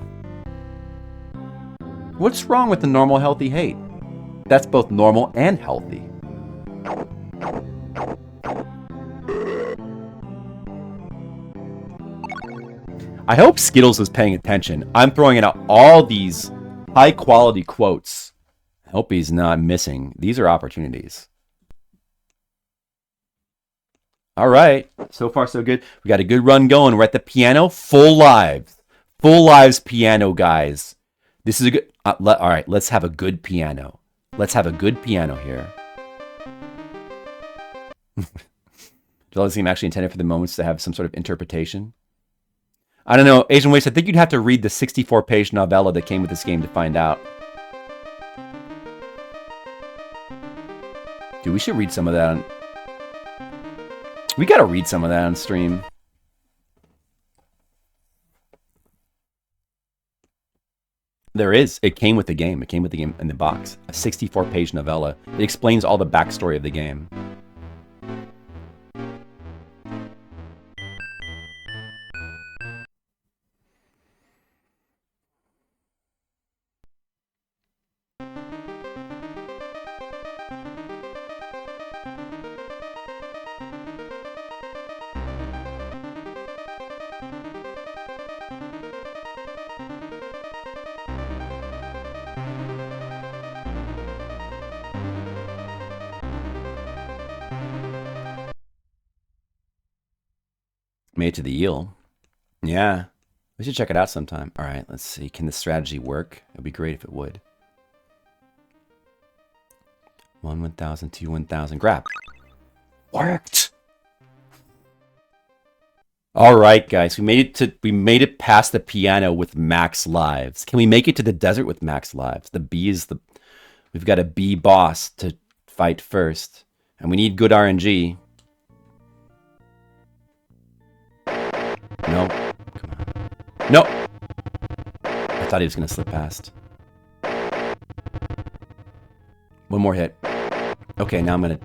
What's wrong with the normal healthy hate? That's both normal and healthy. I hope Skittles is paying attention. I'm throwing out all these high quality quotes. I hope he's not missing. These are opportunities. All right. So far, so good. We got a good run going. We're at the piano. Full lives. Full lives piano, guys. This is a good... all right. Let's have a good piano. Let's have a good piano here. Does seem actually intended for the moments to have some sort of interpretation? I don't know. Asian Waste, I think you'd have to read the 64-page novella that came with this game to find out. Dude, we should read some of that. We gotta read some of that on stream. There is. It came with the game. It came with the game in the box. A 64-page novella. It explains all the backstory of the game. Made to the eel. Yeah. We should check it out sometime. All right, let's see. Can this strategy work? It'd be great if it would. 1, 1,000, 2, 1,000. Grab. Worked. All right, guys. We made it past the piano with max lives. Can we make it to the desert with max lives? The bee is the... We've got a bee boss to fight first. And we need good RNG. No. Come on. No. I thought he was going to slip past. One more hit. Okay, now I'm gonna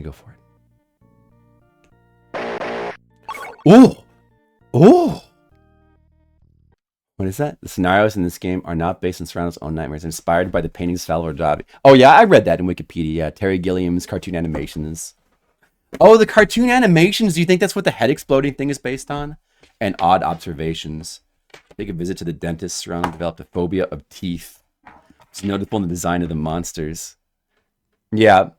go for it. Oh! Oh! What is that? The scenarios in this game are not based on Serrano's own nightmares, inspired by the paintings of Salvador Dali. Oh yeah, I read that in Wikipedia. Yeah, Terry Gilliam's cartoon animations. Oh, the cartoon animations. Do you think that's what the head exploding thing is based on? And odd observations. Take a visit to the dentist. Serrano developed a phobia of teeth. It's noticeable in the design of the monsters. Yeah,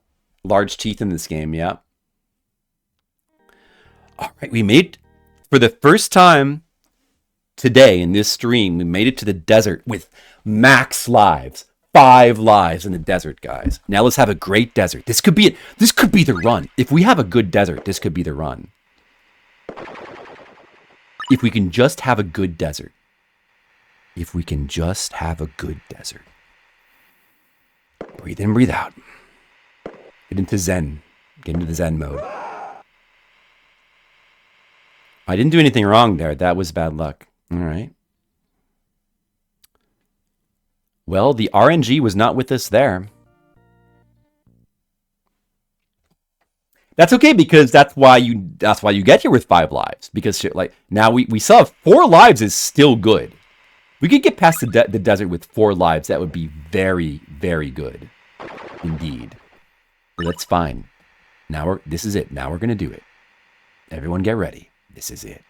large teeth in this game, yeah. All right, we made, for the first time today in this stream, we made it to the desert with max lives. 5 lives in the desert, guys. Now let's have a great desert. This could be it. This could be the run. If we have a good desert, this could be the run. If we can just have a good desert. If we can just have a good desert. Breathe in, breathe out. Get into Zen. Get into the Zen mode. I didn't do anything wrong there. That was bad luck. All right. Well, the RNG was not with us there. That's okay, because that's why you get here with 5 lives. Because like now we still have 4 lives is still good. We could get past the desert with 4 lives. That would be very, very good. Indeed. So that's fine. Now this is it. Now we're gonna do it. Everyone get ready. This is it.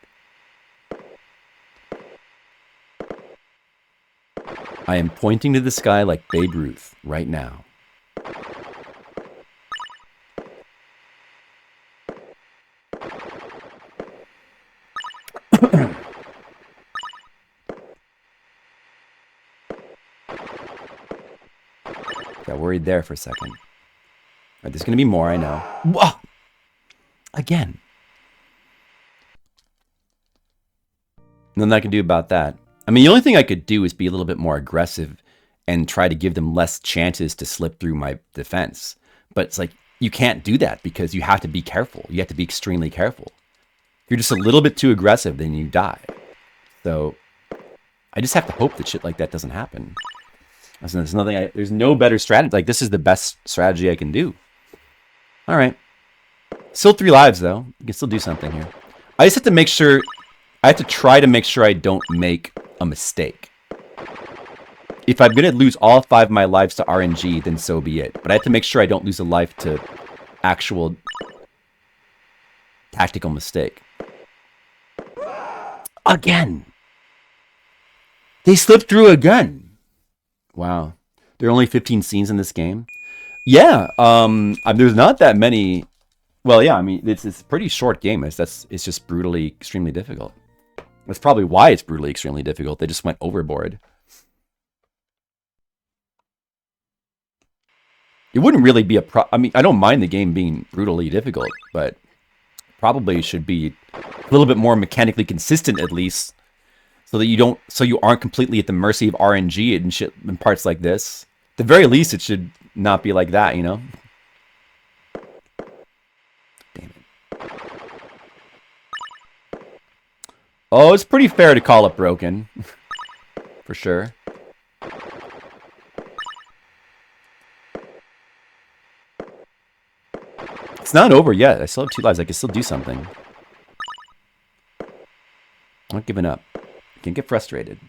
I am pointing to the sky like Babe Ruth right now. Got worried there for a second. Right, there's going to be more, I know. Whoa! Again. Nothing I can do about that. I mean, the only thing I could do is be a little bit more aggressive and try to give them less chances to slip through my defense. But it's like, you can't do that because you have to be careful. You have to be extremely careful. If you're just a little bit too aggressive, then you die. So I just have to hope that shit like that doesn't happen. There's nothing. There's no better strategy. Like, this is the best strategy I can do. All right. Still 3 lives, though. You can still do something here. I just have to make sure... I have to try to make sure I don't make a mistake. If I'm going to lose all 5 of my lives to RNG, then so be it. But I have to make sure I don't lose a life to actual tactical mistake. Again! They slipped through again! Wow. There are only 15 scenes in this game? Yeah, there's not that many... Well, yeah, I mean, it's a pretty short game. It's just brutally, extremely difficult. That's probably why it's brutally, extremely difficult. They just went overboard. It wouldn't really be I mean, I don't mind the game being brutally difficult, but probably should be a little bit more mechanically consistent, at least, so that you aren't completely at the mercy of RNG and shit in parts like this. At the very least, it should not be like that, you know? Damn it. Oh, it's pretty fair to call it broken. For sure. It's not over yet. I still have 2 lives. I can still do something. I'm not giving up. You can't get frustrated.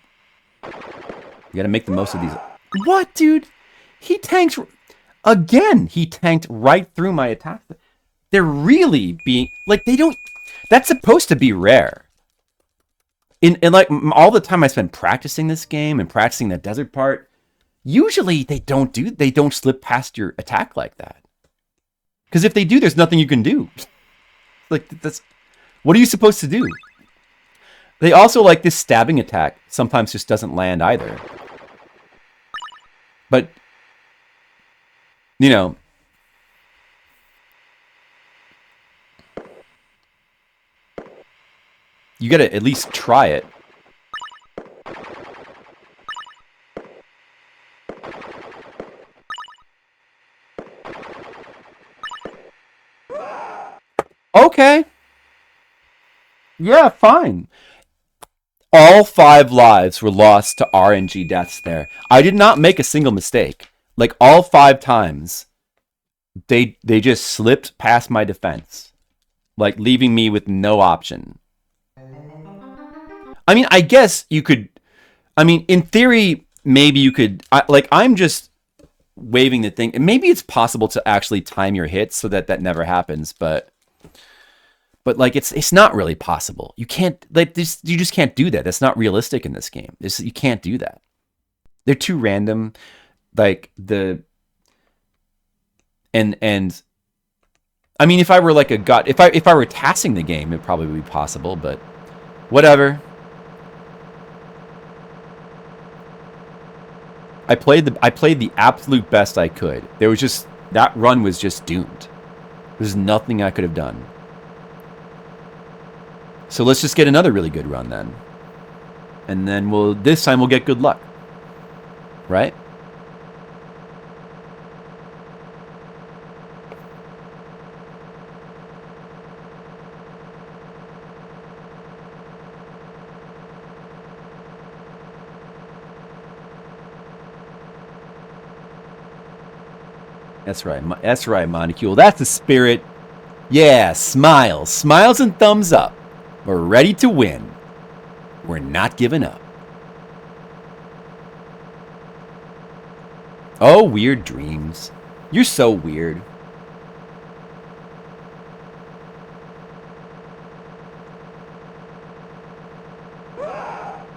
You gotta make the most of these. What, dude? He tanked... Again, he tanked right through my attack. They're really being... Like, they don't... That's supposed to be rare. And like, all the time I spend practicing this game and practicing that desert part, usually they don't slip past your attack like that. Because if they do, there's nothing you can do. Like, that's... What are you supposed to do? They also, like, this stabbing attack sometimes just doesn't land either. But, you know, You gotta at least try it. Okay. Yeah, fine. All 5 lives were lost to RNG deaths there. I did not make a single mistake. Like, all 5 times, they just slipped past my defense. Like, leaving me with no option. I mean, I guess you could... I mean, in theory, maybe you could... I'm just waving the thing. Maybe it's possible to actually time your hits so that that never happens, but like it's not really possible. You can't like this. You just can't do that. That's not realistic in this game. You can't do that. They're too random. Like the and I mean, if I were like a god, if I were tassing the game, it probably would be possible. But whatever. I played the absolute best I could. There was just that run was just doomed. There's nothing I could have done. So let's just get another really good run then. And then this time we'll get good luck. Right? That's right. That's right, Monicule. That's the spirit. Yeah, smiles. Smiles and thumbs up. We're ready to win. We're not giving up. Oh, weird dreams. You're so weird.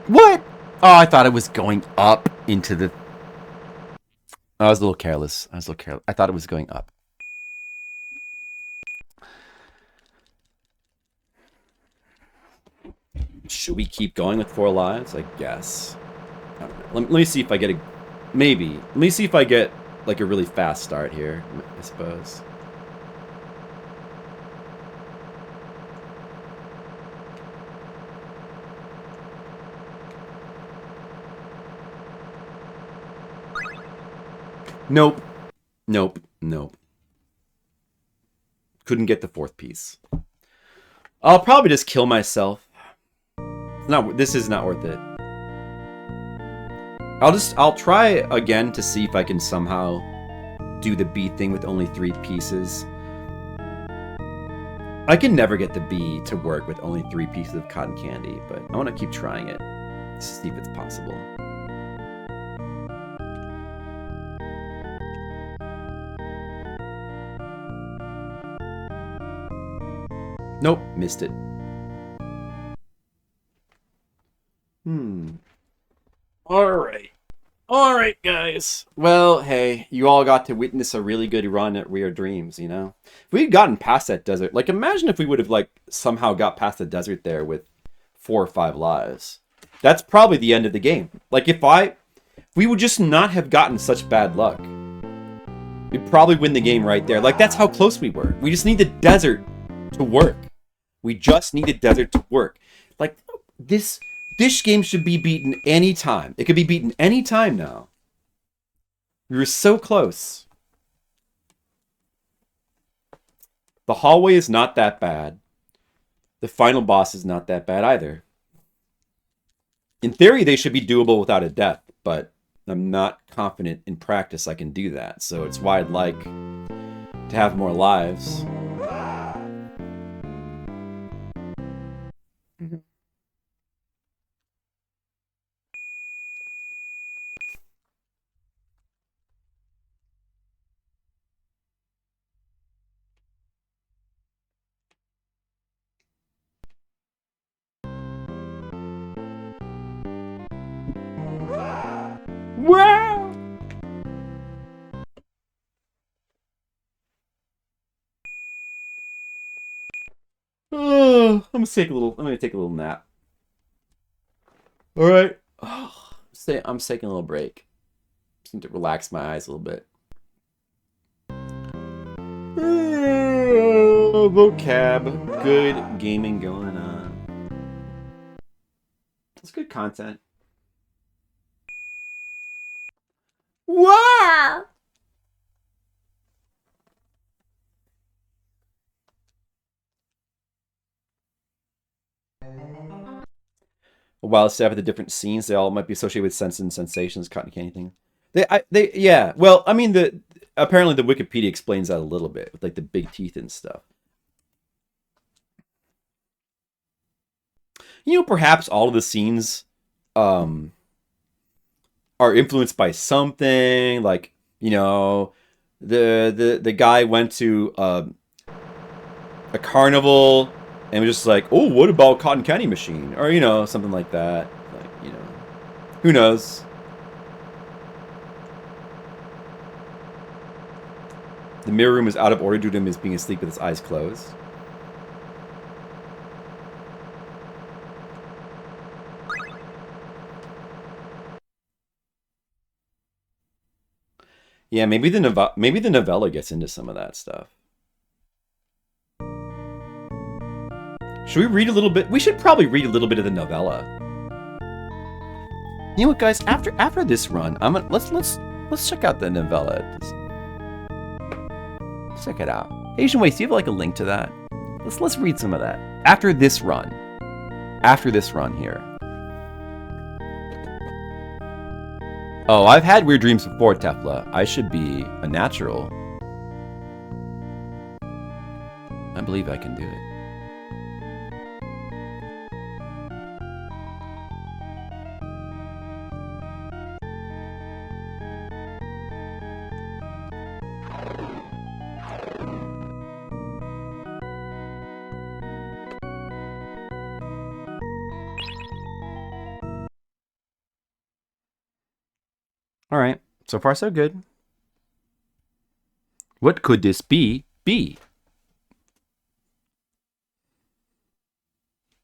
What? Oh, I thought it was going up into the... I was a little careless. I thought it was going up. Should we keep going with 4 lives? I guess. I don't know. Let me see if I get a... Maybe. Let me see if I get, like, a really fast start here, I suppose. Nope. Nope. Nope. Couldn't get the 4th piece. I'll probably just kill myself. This is not worth it. I'll try again to see if I can somehow do the B thing with only 3 pieces. I can never get the B to work with only 3 pieces of cotton candy, but I want to keep trying it to see if it's possible. Nope, missed it. Alright, guys. Well, hey, you all got to witness a really good run at Weird Dreams, you know? If we'd gotten past that desert, like, imagine if we would have, like, somehow got past the desert there with 4 or 5 lives. That's probably the end of the game. Like, we would just not have gotten such bad luck. We'd probably win the game right there. Like, that's how close we were. We just need the desert to work. We just need the desert to work. Like, this game should be beaten anytime. It could be beaten anytime now. We were so close. The hallway is not that bad. The final boss is not that bad either. In theory, they should be doable without a death, but I'm not confident in practice I can do that. So it's why I'd like to have more lives. Wow! Oh, I'm gonna take a little nap. All right. Oh, I'm taking a little break. Just need to relax my eyes a little bit. Vocab. Good gaming going on. It's good content. Wow! While it's with the different scenes, they all might be associated with sense and sensations, cotton candy thing. Yeah. Well, I mean, apparently the Wikipedia explains that a little bit with like the big teeth and stuff. You know, perhaps all of the scenes, um, are influenced by something. Like, you know, the guy went to a carnival and was just like, oh, what about cotton candy machine? Or, you know, something like that. Like, you know, who knows? The mirror room is out of order due to him as being asleep with his eyes closed. Yeah, maybe the novella gets into some of that stuff. Should we read a little bit? We should probably read a little bit of the novella. You know what, guys? After this run, let's check out the novella. Let's check it out. Asian Waste, do you have like a link to that? Let's read some of that after this run. After this run here. Oh, I've had weird dreams before, Tefla. I should be a natural. I believe I can do it. All right. So far, so good. What could this be?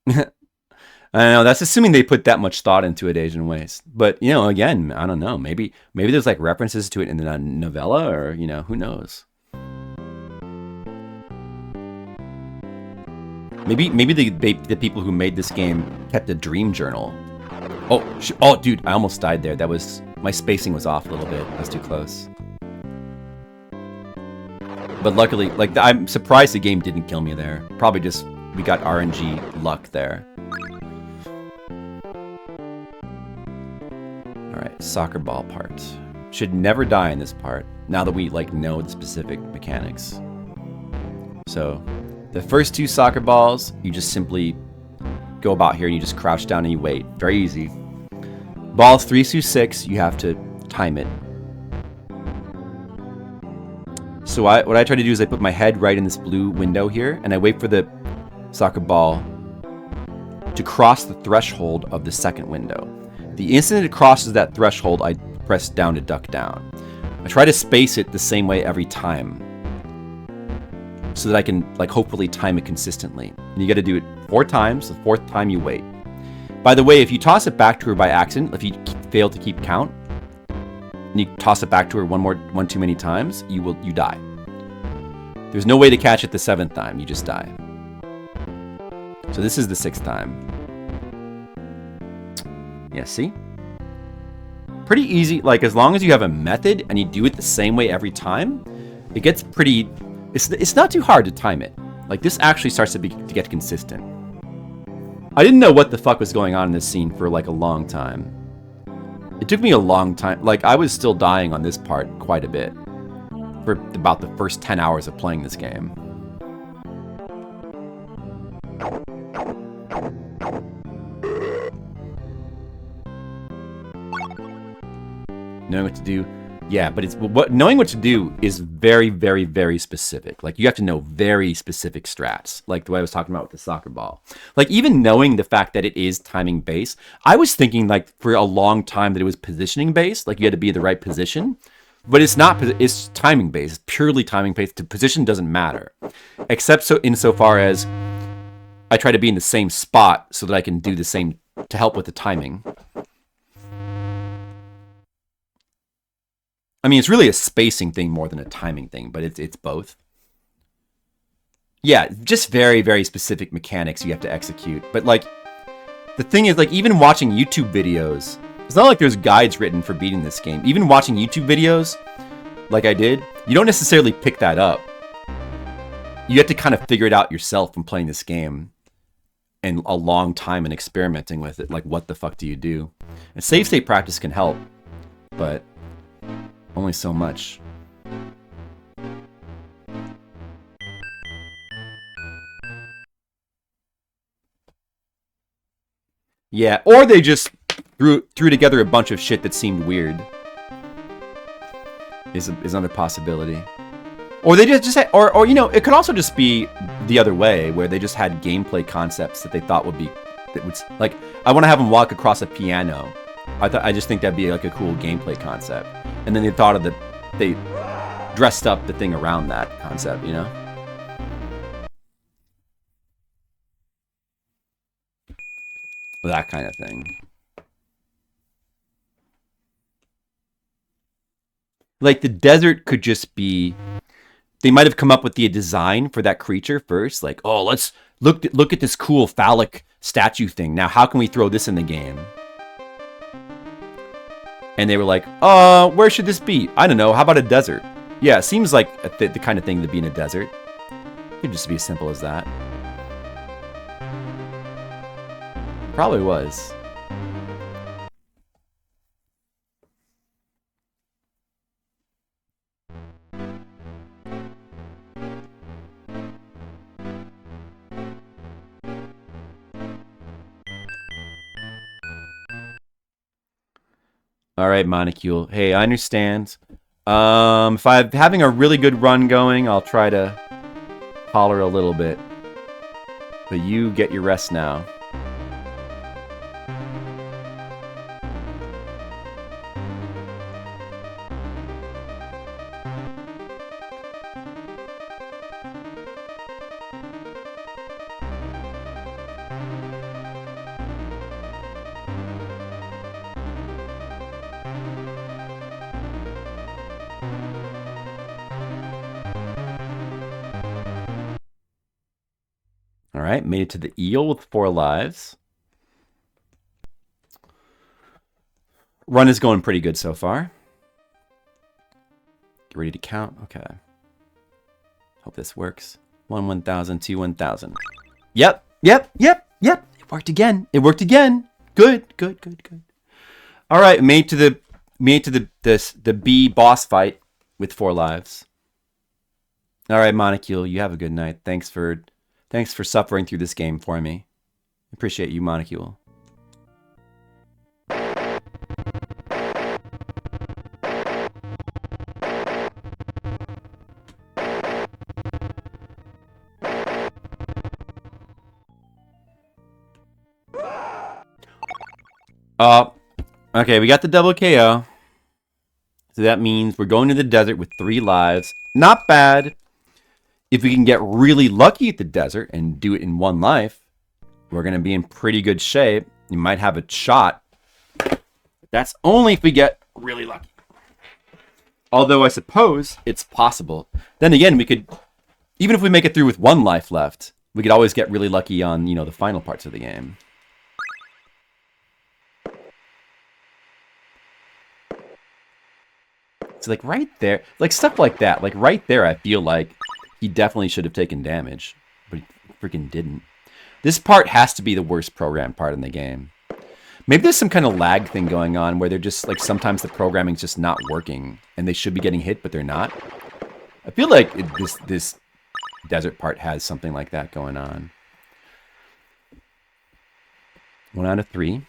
I know that's assuming they put that much thought into it, Asian Waste. But you know, again, I don't know. Maybe there's like references to it in the novella, or you know, who knows? Maybe the people who made this game kept a dream journal. Oh, dude, I almost died there. That was my spacing was off a little bit. I was too close. But luckily, like I'm surprised the game didn't kill me there. Probably just we got RNG luck there. All right, soccer ball part. Should never die in this part. Now that we like know the specific mechanics. So, the first two soccer balls, you just simply go about here and you just crouch down and you wait. Very easy. Balls 3 through 6, you have to time it. So what I try to do is I put my head right in this blue window here, and I wait for the soccer ball to cross the threshold of the second window. The instant it crosses that threshold, I press down to duck down. I try to space it the same way every time, so that I can like hopefully time it consistently. And you got to do it 4 times. The 4th time you wait. By the way, if you toss it back to her by accident, if you fail to keep count, and you toss it back to her one too many times, you die. There's no way to catch it the 7th time. You just die. So this is the 6th time. Yeah, see? Pretty easy. Like as long as you have a method and you do it the same way every time, it gets pretty. It's not too hard to time it. Like this actually starts to get consistent. I didn't know what the fuck was going on in this scene for like a long time. It took me a long time. Like I was still dying on this part quite a bit for about the first 10 hours of playing this game. Knowing what to do. Yeah, but knowing what to do is very, very, very specific. Like you have to know very specific strats, like the way I was talking about with the soccer ball. Like even knowing the fact that it is timing based, I was thinking like for a long time that it was positioning based, like you had to be in the right position, but it's not. It's timing based. It's purely timing based. The position doesn't matter, except so insofar as I try to be in the same spot so that I can do the same to help with the timing. I mean, it's really a spacing thing more than a timing thing, but it's both. Yeah, just very, very specific mechanics you have to execute. But like, The thing is, like, even watching YouTube videos, it's not like there's guides written for beating this game. Even watching YouTube videos, like I did, you don't necessarily pick that up. You have to kind of figure it out yourself from playing this game and a long time and experimenting with it. Like, what the fuck do you do? And save state practice can help, but only so much. Yeah, or they just threw together a bunch of shit that seemed weird. Is another possibility. Or they just had, or you know, it could also just be the other way, where they just had gameplay concepts that they thought would be, that would, like, I want to have them walk across a piano. I just think that'd be like a cool gameplay concept. And then they thought of they dressed up the thing around that concept, you know? That kind of thing. Like, the desert could just be, they might have come up with the design for that creature first. Like, oh, let's look at this cool phallic statue thing. Now, how can we throw this in the game? And they were like, where should this be? I don't know. How about a desert? Yeah, it seems like the kind of thing to be in a desert. It could just be as simple as that. Probably was. All right, Monocule. Hey, I understand. If I'm having a really good run going, I'll try to holler a little bit. But you get your rest now. All right, made it to the eel with 4 lives. Run is going pretty good so far. Get ready to count. Okay. Hope this works. 1, 1,000, 2, 1,000. Yep. It worked again. It worked again. Good. All right, made to the B boss fight with 4 lives. All right, Monocule, you have a good night. Thanks for suffering through this game for me. Appreciate you, Monocule. Okay, we got the double KO. So that means we're going to the desert with 3 lives. Not bad. If we can get really lucky at the desert and do it in 1 life, we're going to be in pretty good shape. You might have a shot. That's only if we get really lucky. Although I suppose it's possible. Then again, we could, even if we make it through with 1 life left, we could always get really lucky on, you know, the final parts of the game. So like right there, like stuff like that, like right there, I feel like he definitely should have taken damage, but he freaking didn't. This part has to be the worst programmed part in the game. Maybe there's some kind of lag thing going on where they're just like, sometimes the programming's just not working and they should be getting hit, but they're not. I feel like this desert part has something like that going on. 1 out of 3.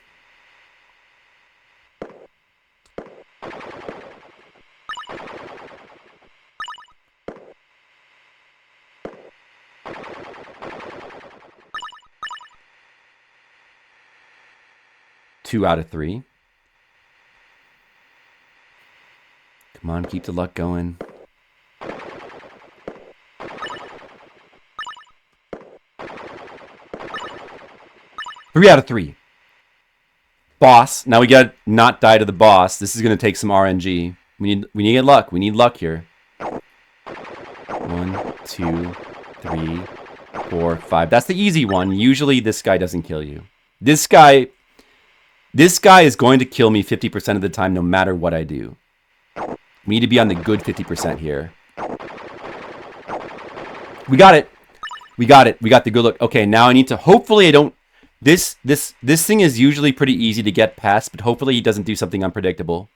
Two out of 3. Come on, keep the luck going. 3 out of 3. Boss. Now we gotta not die to the boss. This is gonna take some RNG. We need luck. We need luck here. 1, 2, 3, 4, 5. That's the easy one. Usually this guy doesn't kill you. This guy is going to kill me 50% of the time no matter what I do. We need to be on the good 50% here. We got it. We got it. We got the good look. Okay, now I need to... Hopefully I don't... This thing is usually pretty easy to get past, but hopefully he doesn't do something unpredictable.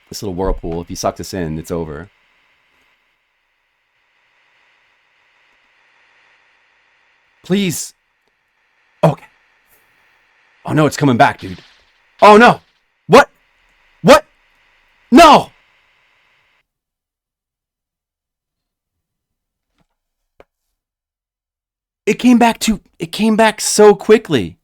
This little whirlpool. If he sucks us in, it's over. Please. Okay. Oh no, it's coming back, dude. Oh no. What? What? No! It came back so quickly.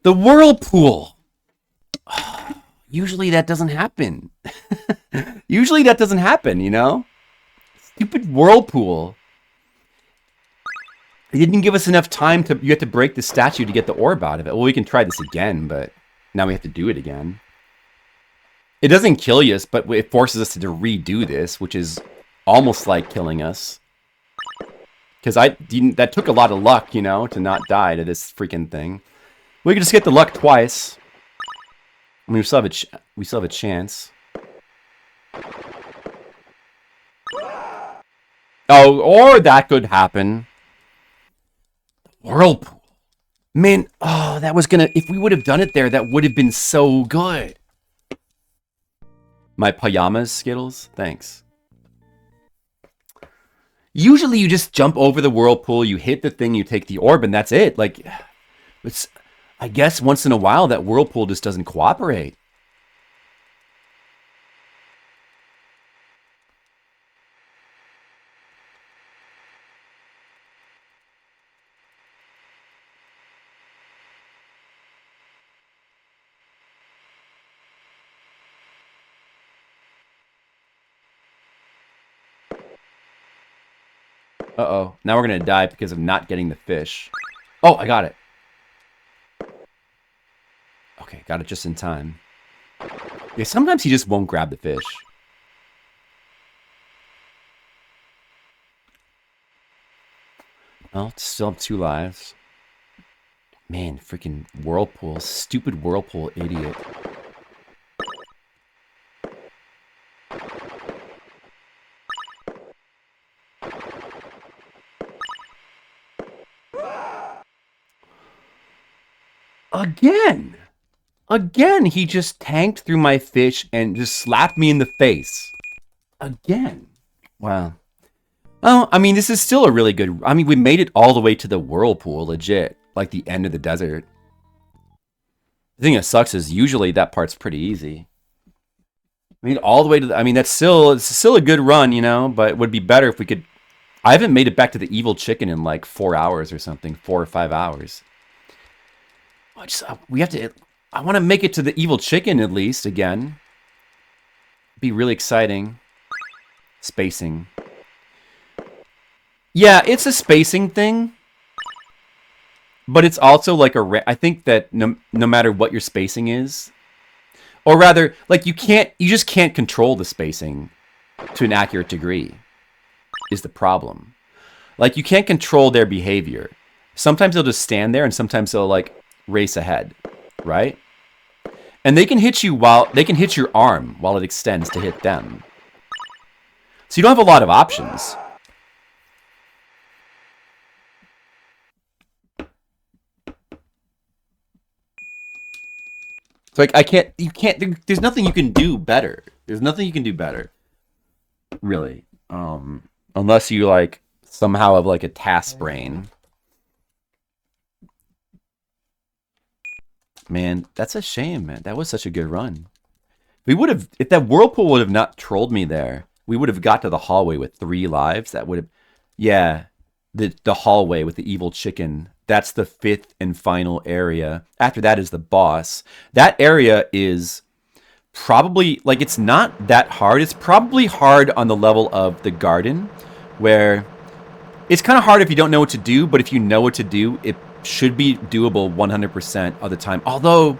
The whirlpool. Usually that doesn't happen. Usually that doesn't happen, you know? Stupid whirlpool. It didn't give us enough time to... You have to break the statue to get the orb out of it. Well, we can try this again, but now we have to do it again. It doesn't kill us, but it forces us to redo this, which is almost like killing us. Because that took a lot of luck, you know, to not die to this freaking thing. We can just get the luck twice. I mean, we still have a chance. Oh, or that could happen. Whirlpool. Man, oh, that was gonna... If we would have done it there, that would have been so good. My pajamas, Skittles? Thanks. Usually you just jump over the whirlpool, you hit the thing, you take the orb, and that's it. Like, it's... I guess once in a while that whirlpool just doesn't cooperate. Uh-oh. Now we're going to die because of not getting the fish. Oh, I got it. Okay, got it just in time. Yeah, sometimes he just won't grab the fish. Well, still have 2 lives. Man, freaking whirlpool. Stupid whirlpool idiot. Again! Again, he just tanked through my fish and just slapped me in the face. Again. Wow. Oh, I mean, this is still a really good... I mean, we made it all the way to the whirlpool, legit. Like the end of the desert. The thing that sucks is usually that part's pretty easy. I mean, all the way to the... I mean, it's still a good run, you know? But it would be better if we could... I haven't made it back to the evil chicken in like 4 hours or something. 4 or 5 hours. We have to... I want to make it to the evil chicken at least again. Be really exciting. Spacing. Yeah, it's a spacing thing. But it's also like a... I think that no matter what your spacing is... Or rather, like you just can't control the spacing to an accurate degree. Is the problem. Like you can't control their behavior. Sometimes they'll just stand there and sometimes they'll like race ahead. Right? And they can hit you they can hit your arm while it extends to hit them. So you don't have a lot of options. So like there's nothing you can do better. There's nothing you can do better. Really. Unless you like somehow have like a task brain. Man, that's a shame, man. That was such a good run. If that whirlpool would have not trolled me there, we would have got to the hallway with 3 lives. That would have, yeah, the hallway with the evil chicken. That's the 5th and final area. After that is the boss. That area is probably, like, it's not that hard. It's probably hard on the level of the garden, where it's kind of hard if you don't know what to do, but if you know what to do, it should be doable 100% of the time. Although,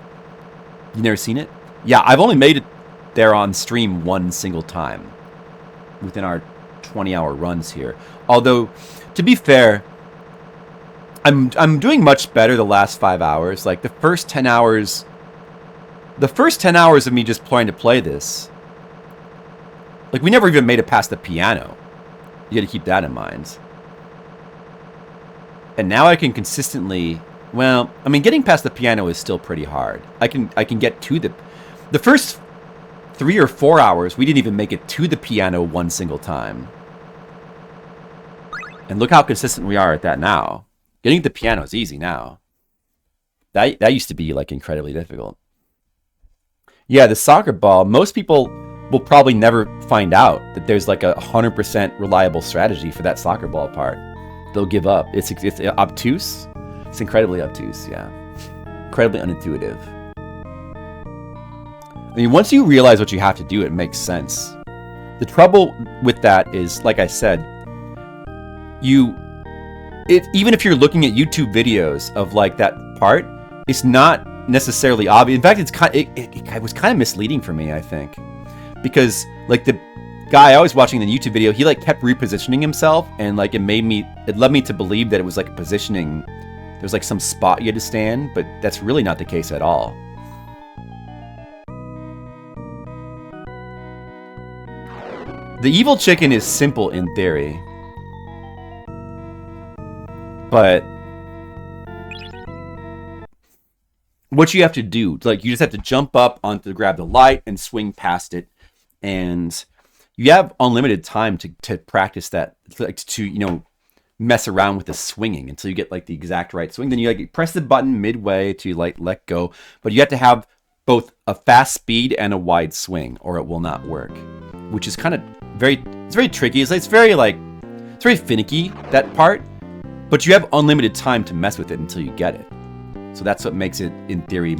you never seen it? Yeah, I've only made it there on stream 1 single time. within our 20-hour runs here. Although, to be fair, I'm doing much better the last 5 hours. Like the first 10 hours of me just trying to play this, like we never even made it past the piano. You got to keep that in mind. And now I can consistently, well, I mean, getting past the piano is still pretty hard. I can get to the first 3 or 4 hours, we didn't even make it to the piano one single time. And look how consistent we are at that now. Getting to the piano is easy now. That used to be like incredibly difficult. Yeah, the soccer ball, most people will probably never find out that there's like a 100% reliable strategy for that soccer ball part. They'll give up. It's obtuse. It's incredibly obtuse, yeah. Incredibly unintuitive. I mean, once you realize what you have to do, it makes sense. The trouble with that is, like I said, even if you're looking at YouTube videos of like that part, it's not necessarily obvious. In fact, it was kind of misleading for me, I think, because like the guy I was watching the YouTube video, he like kept repositioning himself, and like it led me to believe that it was like positioning. There's like some spot you had to stand, but that's really not the case at all. The evil chicken is simple in theory, but what you have to do, like you just have to jump up onto grab the light and swing past it, and you have unlimited time to practice that, like to mess around with the swinging until you get like the exact right swing. Then you like press the button midway to like let go, but you have to have both a fast speed and a wide swing, or it will not work. Which is kind of it's very tricky. It's very finicky, that part, but you have unlimited time to mess with it until you get it. So that's what makes it, in theory,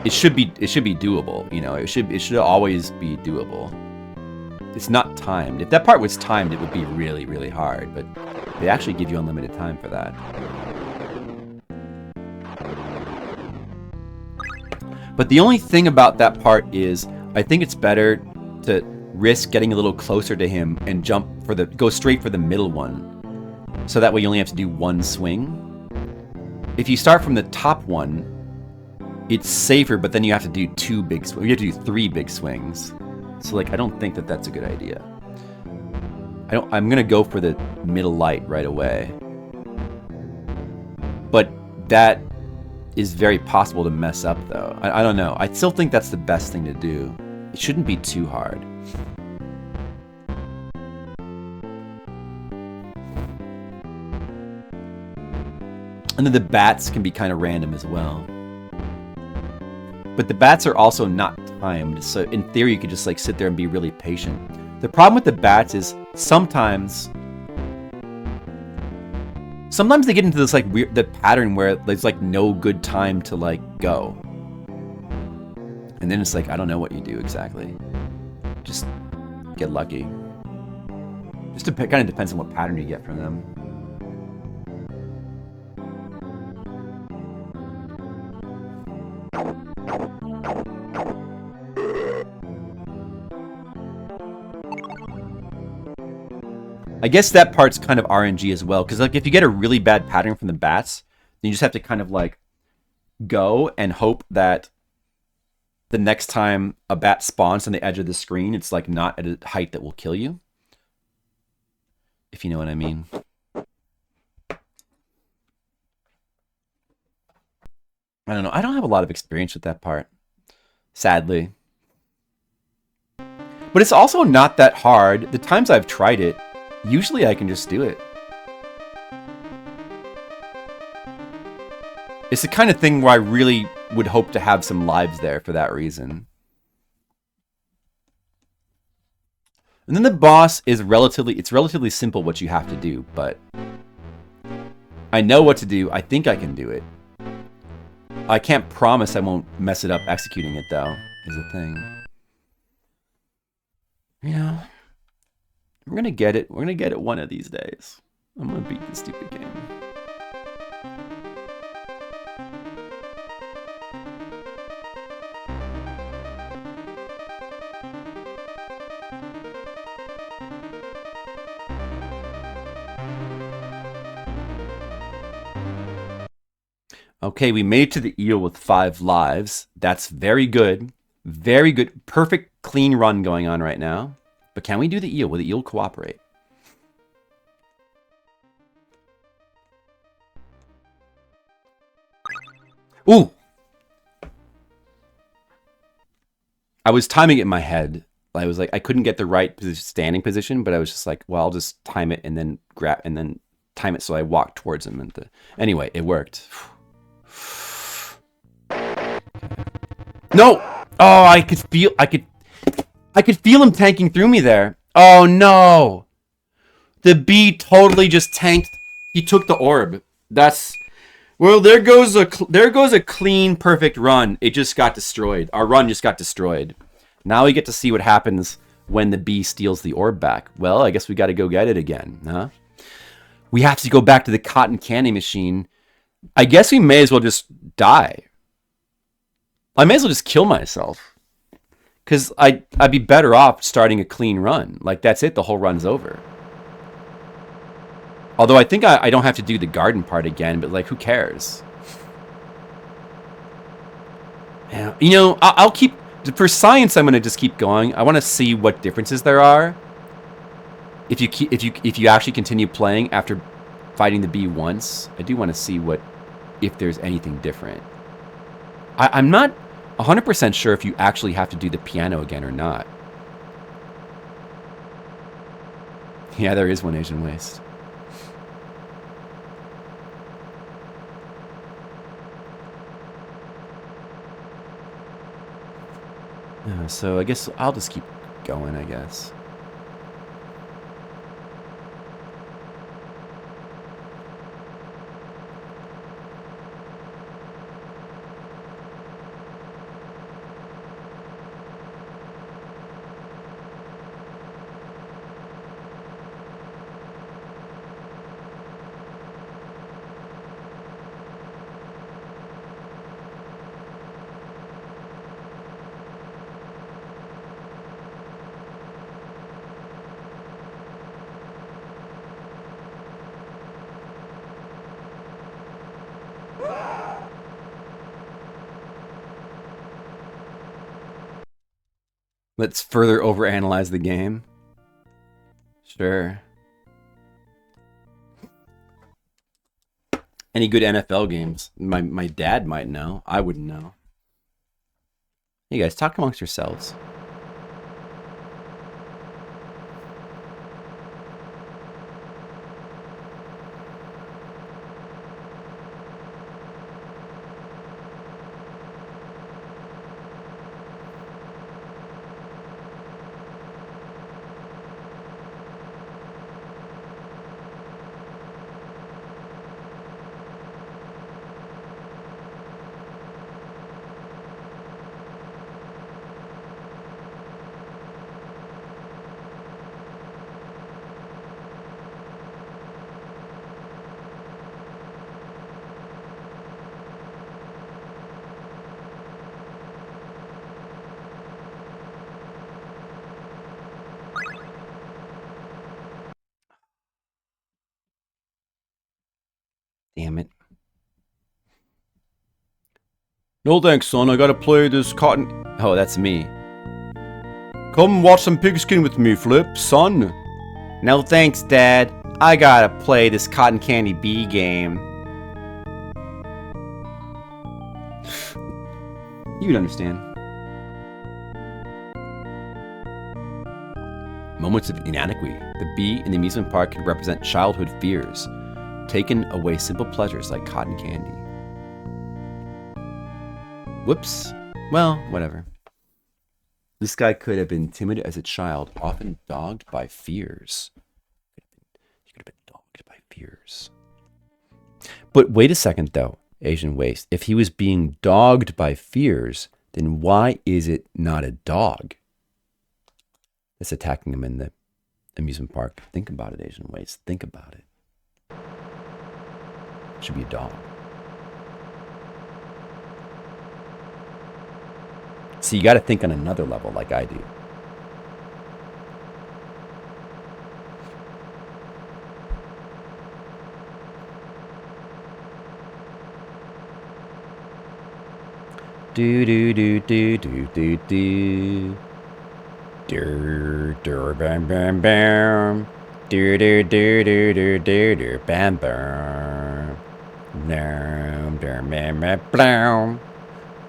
it should be doable. It should always be doable. It's not timed. If that part was timed, it would be really, really hard, but they actually give you unlimited time for that. But the only thing about that part is, I think it's better to risk getting a little closer to him and go straight for the middle one, so that way you only have to do one swing. If you start from the top one, it's safer, but then you have to do 2 big swings. You have to do 3 big swings. So like, I don't think that that's a good idea. I'm gonna go for the middle light right away, but that is very possible to mess up though. I don't know. I still think that's the best thing to do. It shouldn't be too hard. And then the bats can be kind of random as well. But the bats are also not timed, so in theory you could just like sit there and be really patient. The problem with the bats is sometimes they get into this like the pattern where there's like no good time to like go. And then it's like, I don't know what you do exactly. Just get lucky. Just kind of depends on what pattern you get from them. I guess that part's kind of RNG as well, because like if you get a really bad pattern from the bats, then you just have to kind of like go and hope that the next time a bat spawns on the edge of the screen, it's like not at a height that will kill you. If you know what I mean. I don't know. I don't have a lot of experience with that part, sadly. But it's also not that hard. The times I've tried it, usually I can just do it. It's the kind of thing where I really would hope to have some lives there for that reason. And then the boss is relatively simple what you have to do, but I know what to do. I think I can do it. I can't promise I won't mess it up executing it though, is the thing. Yeah. We're gonna get it. We're gonna get it one of these days. I'm gonna beat this stupid game. Okay, we made it to the eel with 5 lives. That's very good. Very good. Perfect clean run going on right now. But can we do the eel? Will the eel cooperate? Ooh! I was timing it in my head. I was like, I couldn't get the right standing position, but I was just like, well, I'll just time it and then grab and then time it so I walked towards him. Anyway, it worked. No! Oh, I could feel him tanking through me there. Oh no! The bee totally just tanked. He took the orb. That's well. There goes a clean, perfect run. It just got destroyed. Our run just got destroyed. Now we get to see what happens when the bee steals the orb back. Well, I guess we got to go get it again, huh? We have to go back to the cotton candy machine. I guess we may as well just die. I may as well just kill myself. Because I'd be better off starting a clean run. Like, that's it. The whole run's over. Although I think I don't have to do the garden part again, but, like, who cares? Yeah, you know, I'll keep... For science, I'm going to just keep going. I want to see what differences there are. If you actually continue playing after fighting the bee once, I do want to see if there's anything different. I'm not 100% sure if you actually have to do the piano again or not. Yeah, there is one Asian waste. So I guess I'll just keep going, I guess. Let's further overanalyze the game. Sure. Any good NFL games? My dad might know. I wouldn't know. Hey guys, talk amongst yourselves. Damn it. No thanks, son. I gotta play this cotton... Oh, that's me. Come watch some pigskin with me, Flip, son. No thanks, Dad. I gotta play this cotton candy bee game. You'd understand. Moments of inadequacy. The bee in the amusement park can represent childhood fears. Taken away simple pleasures like cotton candy. Whoops. Well, whatever. This guy could have been timid as a child, often dogged by fears. He could have been dogged by fears. But wait a second, though, Asian Waste. If he was being dogged by fears, then why is it not a dog that's attacking him in the amusement park? Think about it, Asian Waste. Think about it. It should be a dog. See, you got to think on another level like I do. Do do do do do do do. Do do bam bam bam. Do do do do do do do bam bam. Blam blam blam blam blam.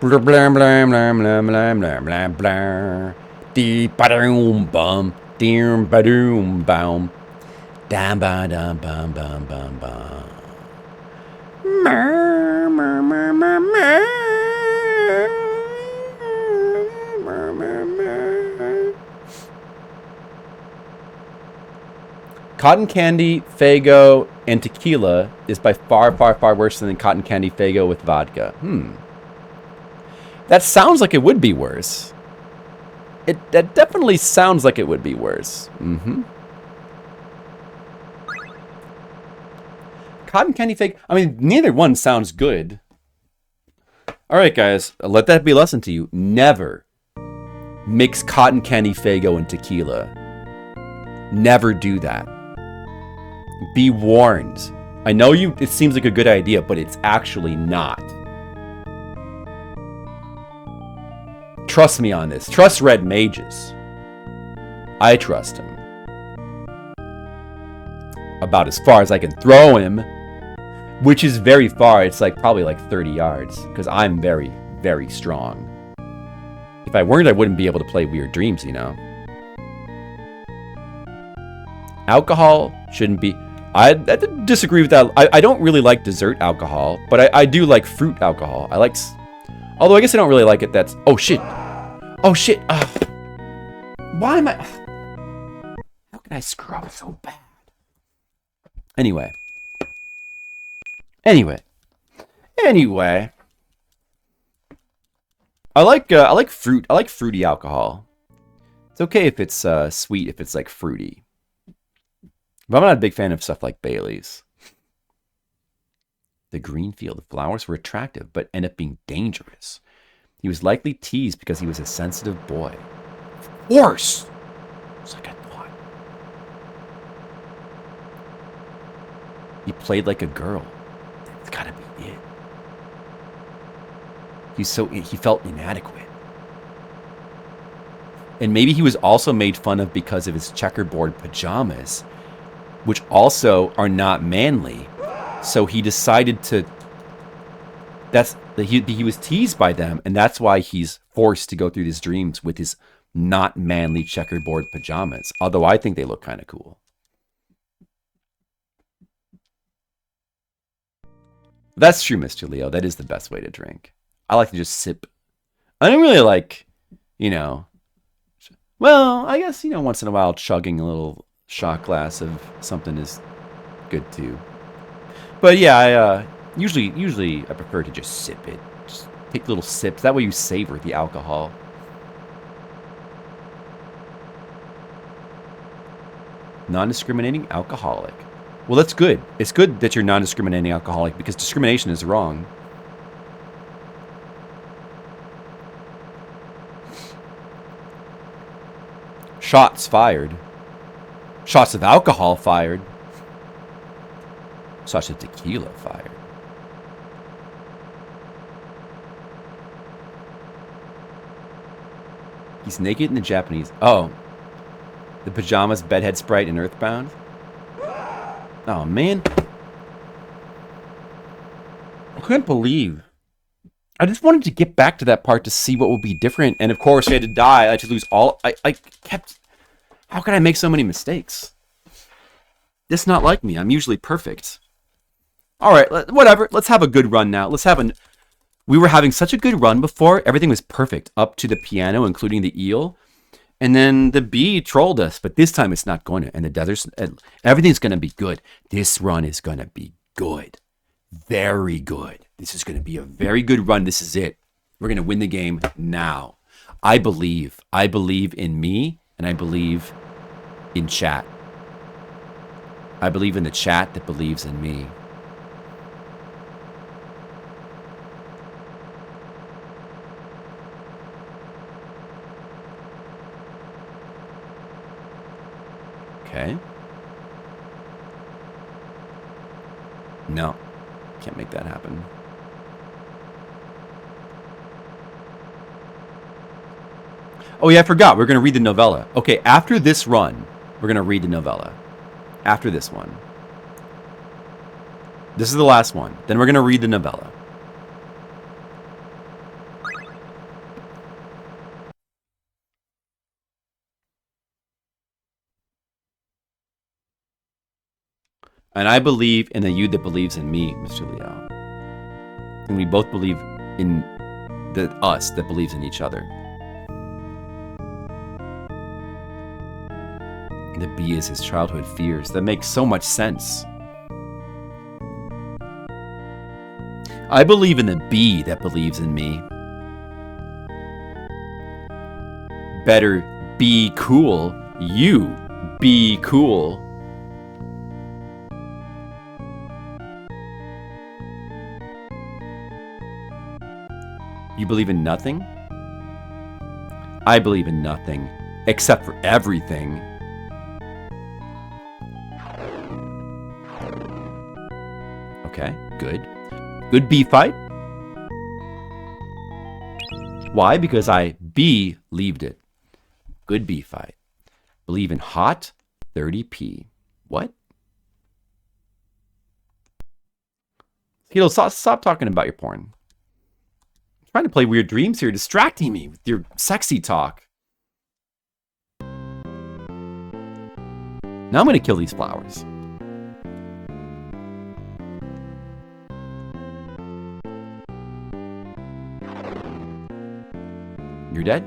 Blam blam blam blam blam blam blam blam blam. Dee ba doom bum. Deem ba doom bum. Dam ba dum bum bum bum bum. Cotton candy, Faygo, and tequila is by far, far, far worse than cotton candy, Faygo with vodka. That sounds like it would be worse. That definitely sounds like it would be worse. Cotton candy fake. I mean, neither one sounds good. All right, guys, let that be a lesson to you. Never mix cotton candy, Faygo, and tequila. Never do that. Be warned. I know it seems like a good idea, but it's actually not. Trust me on this. Trust Red Mages. I trust him. About as far as I can throw him. Which is very far. It's probably 30 yards. Because I'm very, very strong. If I weren't, I wouldn't be able to play Weird Dreams, you know. Alcohol shouldn't be... I disagree with that. I don't really like dessert alcohol. But I do like fruit alcohol. I like... Although I guess I don't really like it. That's... Oh, shit. Oh, shit. Why am I... How can I screw up so bad? Anyway. I like fruit. I like fruity alcohol. It's okay if it's sweet, if it's fruity. But I'm not a big fan of stuff like Bailey's. The green field. The flowers were attractive, but ended up being dangerous. He was likely teased because he was a sensitive boy. Of course! It's like I thought. He played like a girl. That's gotta be it. He felt inadequate. And maybe he was also made fun of because of his checkerboard pajamas, which also are not manly. So he decided to... He was teased by them, and that's why he's forced to go through his dreams with his not manly checkerboard pajamas. Although I think they look kind of cool. That's true, Mr. Leo. That is the best way to drink. I like to just sip. I don't really like, well, I guess, once in a while chugging a little shot glass of something is good too. But yeah, usually I prefer to just sip it. Just take little sips. That way you savor the alcohol. Non-discriminating alcoholic. Well, that's good. It's good that you're non-discriminating alcoholic because discrimination is wrong. Shots fired. Shots of alcohol fired. Shots of tequila fired. He's naked in the Japanese. Oh. The pajamas, bedhead sprite, and Earthbound. Oh, man. I couldn't believe. I just wanted to get back to that part to see what would be different. And of course, I had to die. I had to lose all. I kept. How could I make so many mistakes? This is not like me. I'm usually perfect. All right, whatever. Let's have a good run now. We were having such a good run before. Everything was perfect up to the piano, including the eel. And then the bee trolled us, but this time it's not going to. And the deserts, everything's going to be good. This run is going to be good. Very good. This is going to be a very good run. This is it. We're going to win the game now. I believe. I believe in me, and I believe in chat. I believe in the chat that believes in me. Okay. No. Can't make that happen. Oh yeah, I forgot. We're gonna read the novella. Okay, after this run, we're gonna read the novella. After this one. This is the last one. Then we're gonna read the novella. And I believe in the you that believes in me, Mr. Leo. And we both believe in the us that believes in each other. The B is his childhood fears. That makes so much sense. I believe in the B that believes in me. Better be cool. You be cool. You believe in nothing? I believe in nothing, except for everything. Okay, good. Good B fight. Why? Because I believed it. Good B fight. Believe in hot 30p. What? Skittles, stop talking about your porn. I'm trying to play Weird Dreams here, distracting me with your sexy talk. Now I'm going to kill these flowers. You're dead?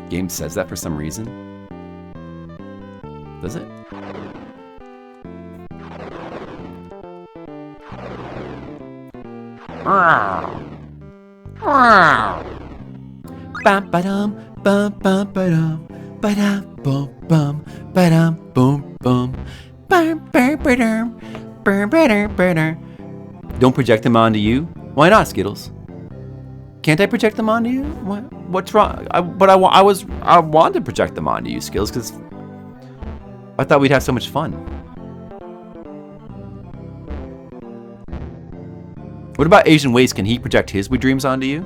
Game says that for some reason. Does it? Bum ba-dum, bum bum ba-dum, ba-dum, bum bum, ba-dum, boom bum, bum ba-dum, ba-dum. Don't project them onto you. Why not, Skittles? Can't I project them onto you? What's wrong? I want to project them onto you, Skittles, because I thought we'd have so much fun. What about Asian Waste? Can he project his weird dreams onto you?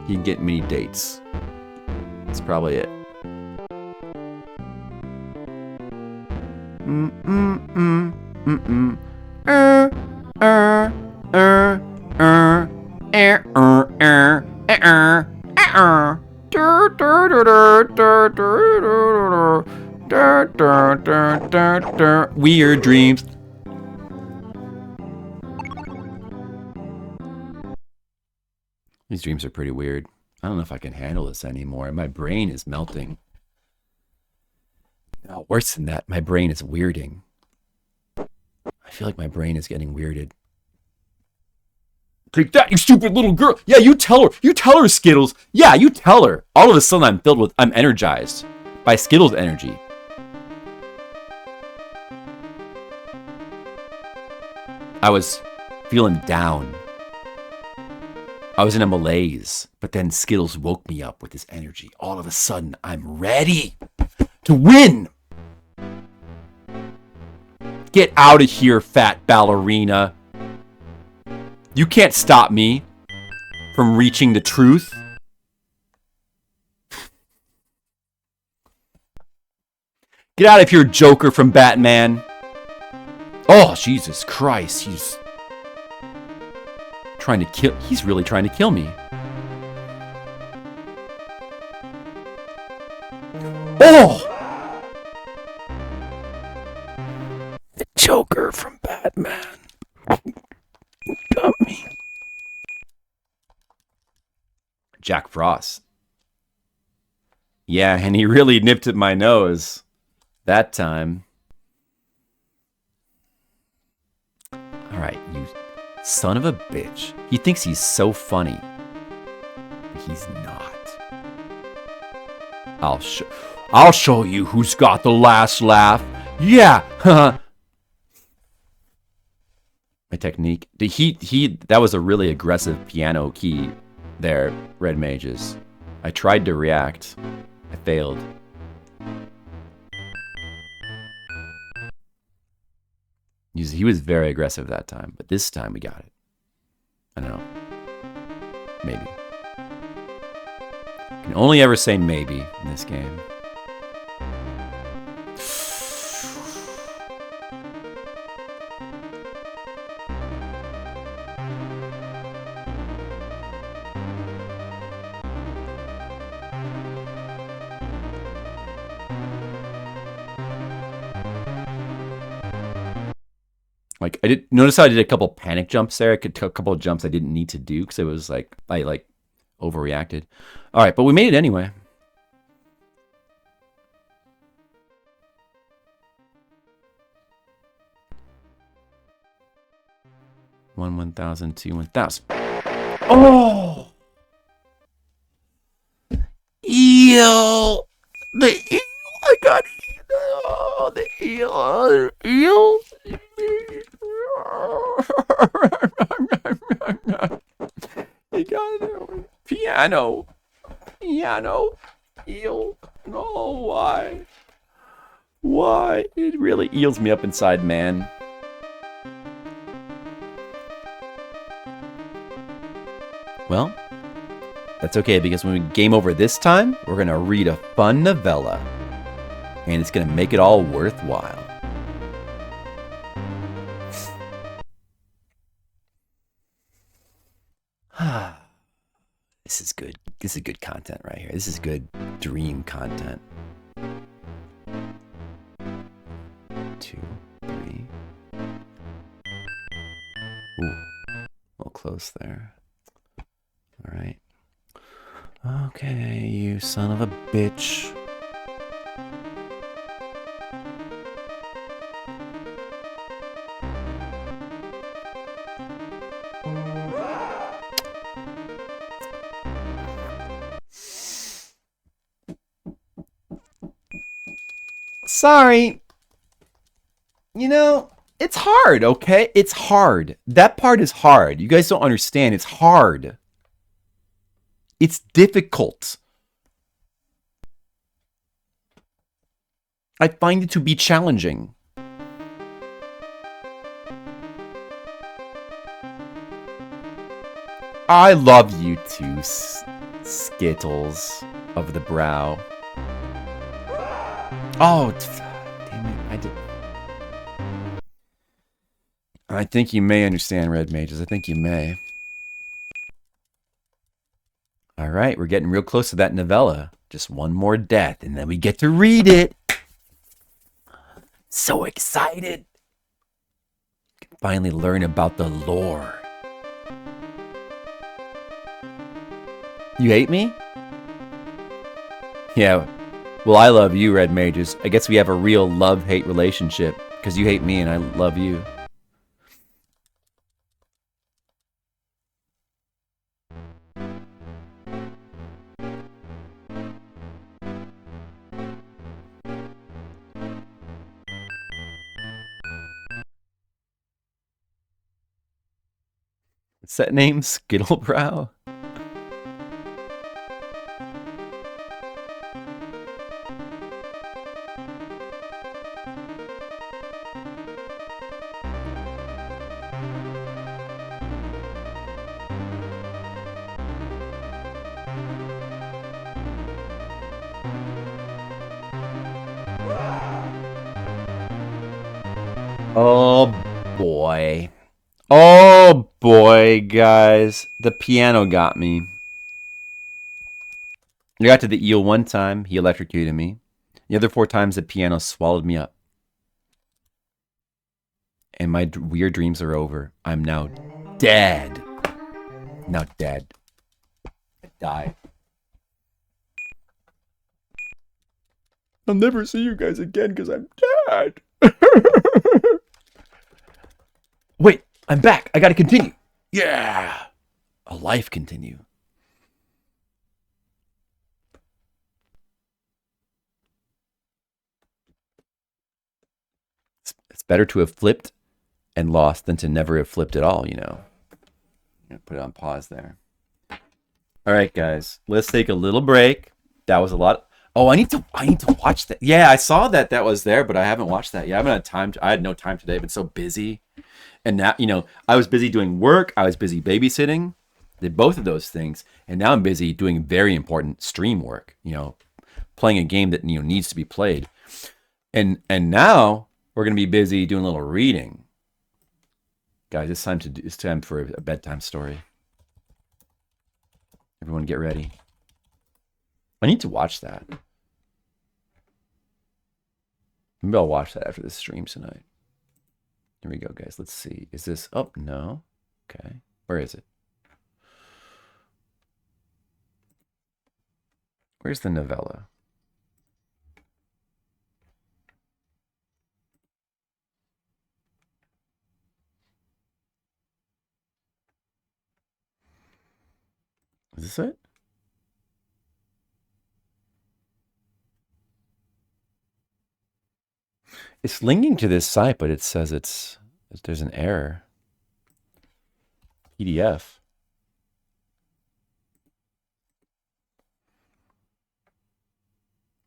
He can get me dates. That's probably it. Weird dreams. These dreams are pretty weird. I don't know if I can handle this anymore. My brain is melting. No, worse than that, my brain is weirding. I feel like my brain is getting weirded. Take that, you stupid little girl. Yeah, you tell her. You tell her, Skittles. Yeah, you tell her. All of a sudden, I'm energized by Skittles' energy. I was feeling down. I was in a malaise, but then Skittles woke me up with his energy. All of a sudden, I'm ready to win. Get out of here, fat ballerina. You can't stop me from reaching the truth. Get out of here, Joker from Batman. Oh, Jesus Christ. He's really trying to kill me. Oh! The Joker from Batman. Got me. Jack Frost. Yeah, and he really nipped at my nose that time. Alright, you son of a bitch. He thinks he's so funny. But he's not. I'll show you who's got the last laugh. Yeah, haha. technique. That was a really aggressive piano key there, Red Mages. I tried to react. I failed. He was very aggressive that time, but this time we got it. I don't know. Maybe. Can only ever say maybe in this game. Like, I did notice how I did a couple panic jumps there. I could take a couple of jumps I didn't need to do because it was like I like overreacted. All right, but we made it anyway. One 1,000, two 1,000. Oh, eel! The eel! I got eel! Oh, the eel! Eel! You got it. Piano. Piano. Eel. Oh, why? Why? It really eels me up inside, man. Well, that's okay, because when we game over this time, we're going to read a fun novella. And it's going to make it all worthwhile. This is good. This is good content right here. This is good dream content. 2, 3. Ooh, a little close there. All right. Okay, you son of a bitch. Sorry. You know, it's hard, okay? It's hard. That part is hard. You guys don't understand. It's hard. It's difficult. I find it to be challenging. I love you too, Skittles of the brow. Oh, damn it. I think you may understand, Red Mages. I think you may. All right, we're getting real close to that novella. Just one more death, and then we get to read it. So excited. Can finally learn about the lore. You hate me? Yeah. Well, I love you, Red Mages. I guess we have a real love-hate relationship, because you hate me and I love you. What's that name? Skittlebrow? Oh boy. Oh boy, guys. The piano got me. I got to the eel one time. He electrocuted me. The other 4 times, the piano swallowed me up. And my weird dreams are over. I'm now dead. Now dead. I died. I'll never see you guys again because I'm dead. Wait, I'm back. I gotta continue. Yeah. A life continue. It's better to have flipped and lost than to never have flipped at all, you know. I'm gonna put it on pause there. All right, guys, let's take a little break. That was a lot. Oh, I need to watch that. Yeah, I saw that was there, but I haven't watched that yet. I haven't had time. I had no time today. I've been so busy, and now I was busy doing work. I was busy babysitting, did both of those things, and now I'm busy doing very important stream work. Playing a game that needs to be played, and now we're gonna be busy doing a little reading, guys. It's time for a bedtime story. Everyone, get ready. I need to watch that. Maybe I'll watch that after this stream tonight. Here we go, guys. Let's see. Is this... Oh, no. Okay. Where is it? Where's the novella? Is this it? It's linking to this site, but it says there's an error. PDF.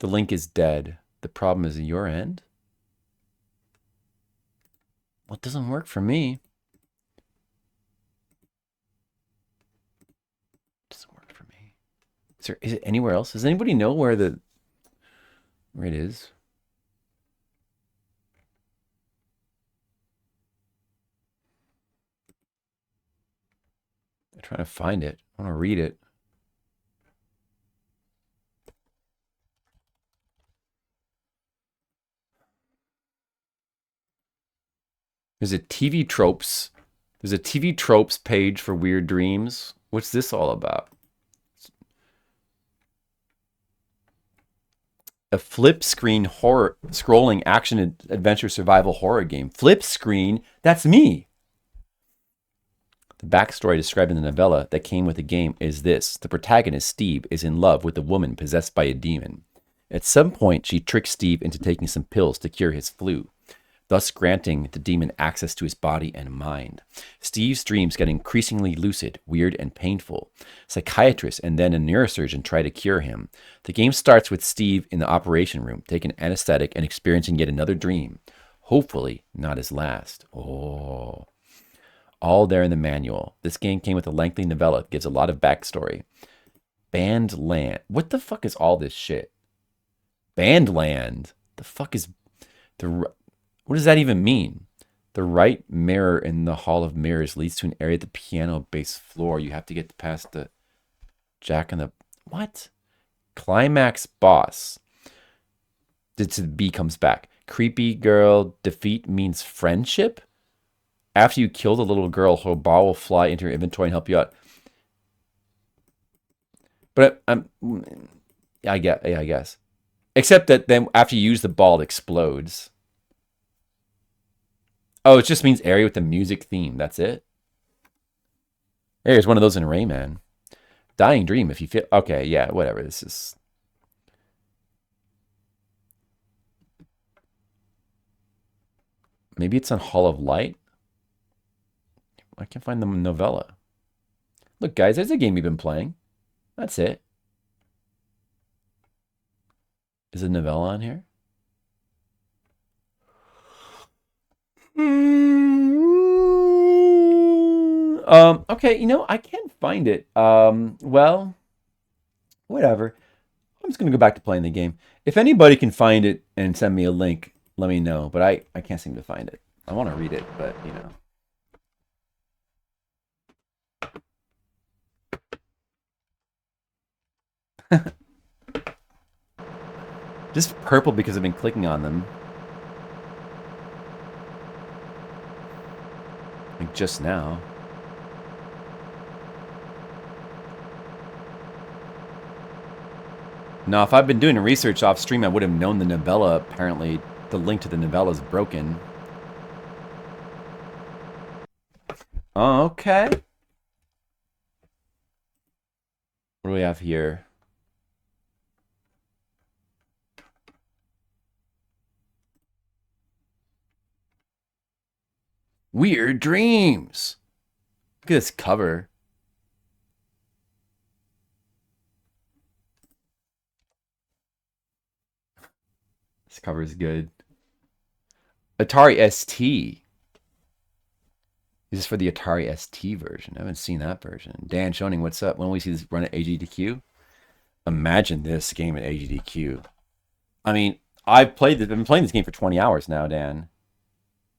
The link is dead. The problem is at your end? Well, it doesn't work for me. It doesn't work for me. Is it anywhere else? Does anybody know where it is? I'm trying to find it. I want to read it. There's a TV tropes. There's a TV tropes page for weird dreams. What's this all about? A flip screen horror scrolling action adventure survival horror game. Flip screen? That's me. The backstory described in the novella that came with the game is this. The protagonist, Steve, is in love with a woman possessed by a demon. At some point, she tricks Steve into taking some pills to cure his flu, thus granting the demon access to his body and mind. Steve's dreams get increasingly lucid, weird, and painful. Psychiatrists and then a neurosurgeon try to cure him. The game starts with Steve in the operation room, taking anesthetic and experiencing yet another dream. Hopefully not his last. Oh. All there in the manual. This game came with a lengthy novella. It gives a lot of backstory. Banned land. What the fuck is all this shit? Banned land. The fuck is... What does that even mean? The right mirror in the Hall of Mirrors leads to an area at the piano bass floor. You have to get past the Jack and the... What? Climax boss. The B comes back. Creepy girl defeat means friendship? After you kill the little girl, her ball will fly into your inventory and help you out. But I guess. Except that then after you use the ball, it explodes. Oh, it just means area with the music theme. That's it. There's one of those in Rayman. Dying Dream, if you feel... Okay, yeah, whatever. This is... Maybe it's on Hall of Light? I can't find the novella. Look, guys, there's a game you've been playing. That's it. Is a novella on here? Okay, I can't find it. Well, whatever. I'm just gonna go back to playing the game. If anybody can find it and send me a link, let me know. But I can't seem to find it. I want to read it, but Just purple because I've been clicking on them. Like just now. No, if I've been doing research off stream, I would have known the novella. Apparently, the link to the novella is broken. Okay. What do we have here? Weird dreams. Look at this cover. This cover is good. Atari ST. This is for the Atari ST version. I haven't seen that version. Dan Schoening, what's up? When will we see this run at AGDQ? Imagine this game at AGDQ. I mean, I've been playing this game for 20 hours now, Dan.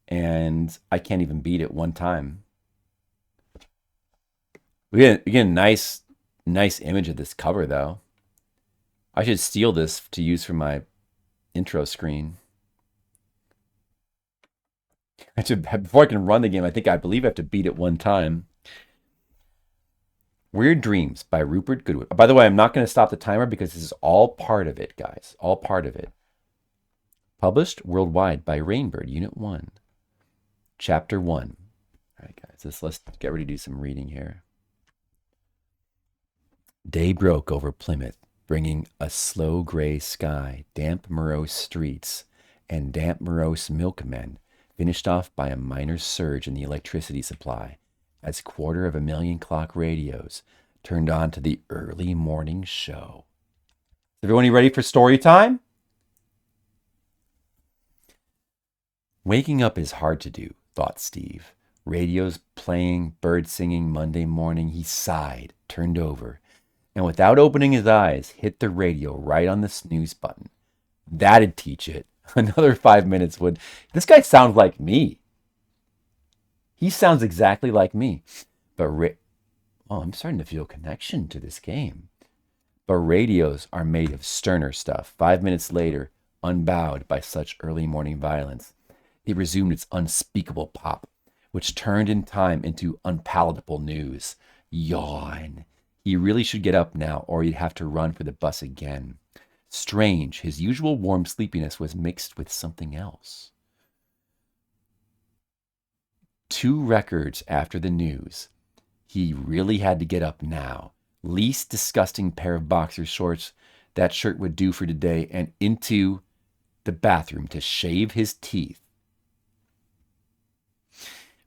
And I can't even beat it one time. We get a nice image of this cover, though. I should steal this to use for my intro screen. Before I can run the game, I believe I have to beat it one time. Weird Dreams by Rupert Goodwin. By the way, I'm not going to stop the timer because this is all part of it, guys. All part of it. Published worldwide by Rainbird, Unit 1. Chapter 1. All right, guys, let's get ready to do some reading here. Day broke over Plymouth, bringing a slow gray sky, damp morose streets, and damp morose milkmen, finished off by a minor surge in the electricity supply as 250,000 clock radios turned on to the early morning show. Everyone, you ready for story time? Waking up is hard to do, thought Steve. Radios playing, birds singing Monday morning. He sighed, turned over, and without opening his eyes, hit the radio right on the snooze button. That'd teach it. Another 5 minutes would. This guy sounds like me. He sounds exactly like me. But I'm starting to feel a connection to this game. But radios are made of sterner stuff. 5 minutes later, unbowed by such early morning violence, it resumed its unspeakable pop, which turned in time into unpalatable news. Yawn. He really should get up now, or he'd have to run for the bus again. Strange, his usual warm sleepiness was mixed with something else. 2 records after the news. He really had to get up now. Least disgusting pair of boxer shorts that shirt would do for today, and into the bathroom to shave his teeth.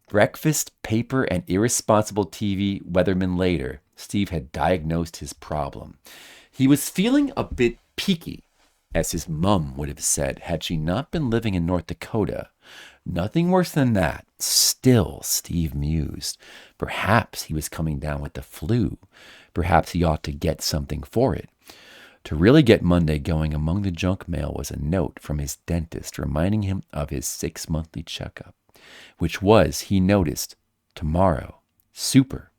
Breakfast, paper, and irresponsible TV weatherman later, Steve had diagnosed his problem. He was feeling a bit peaky, as his mum would have said had she not been living in North Dakota. Nothing worse than that. Still, Steve mused. Perhaps he was coming down with the flu. Perhaps he ought to get something for it. To really get Monday going, among the junk mail was a note from his dentist reminding him of his 6-monthly checkup, which was, he noticed, tomorrow. Super.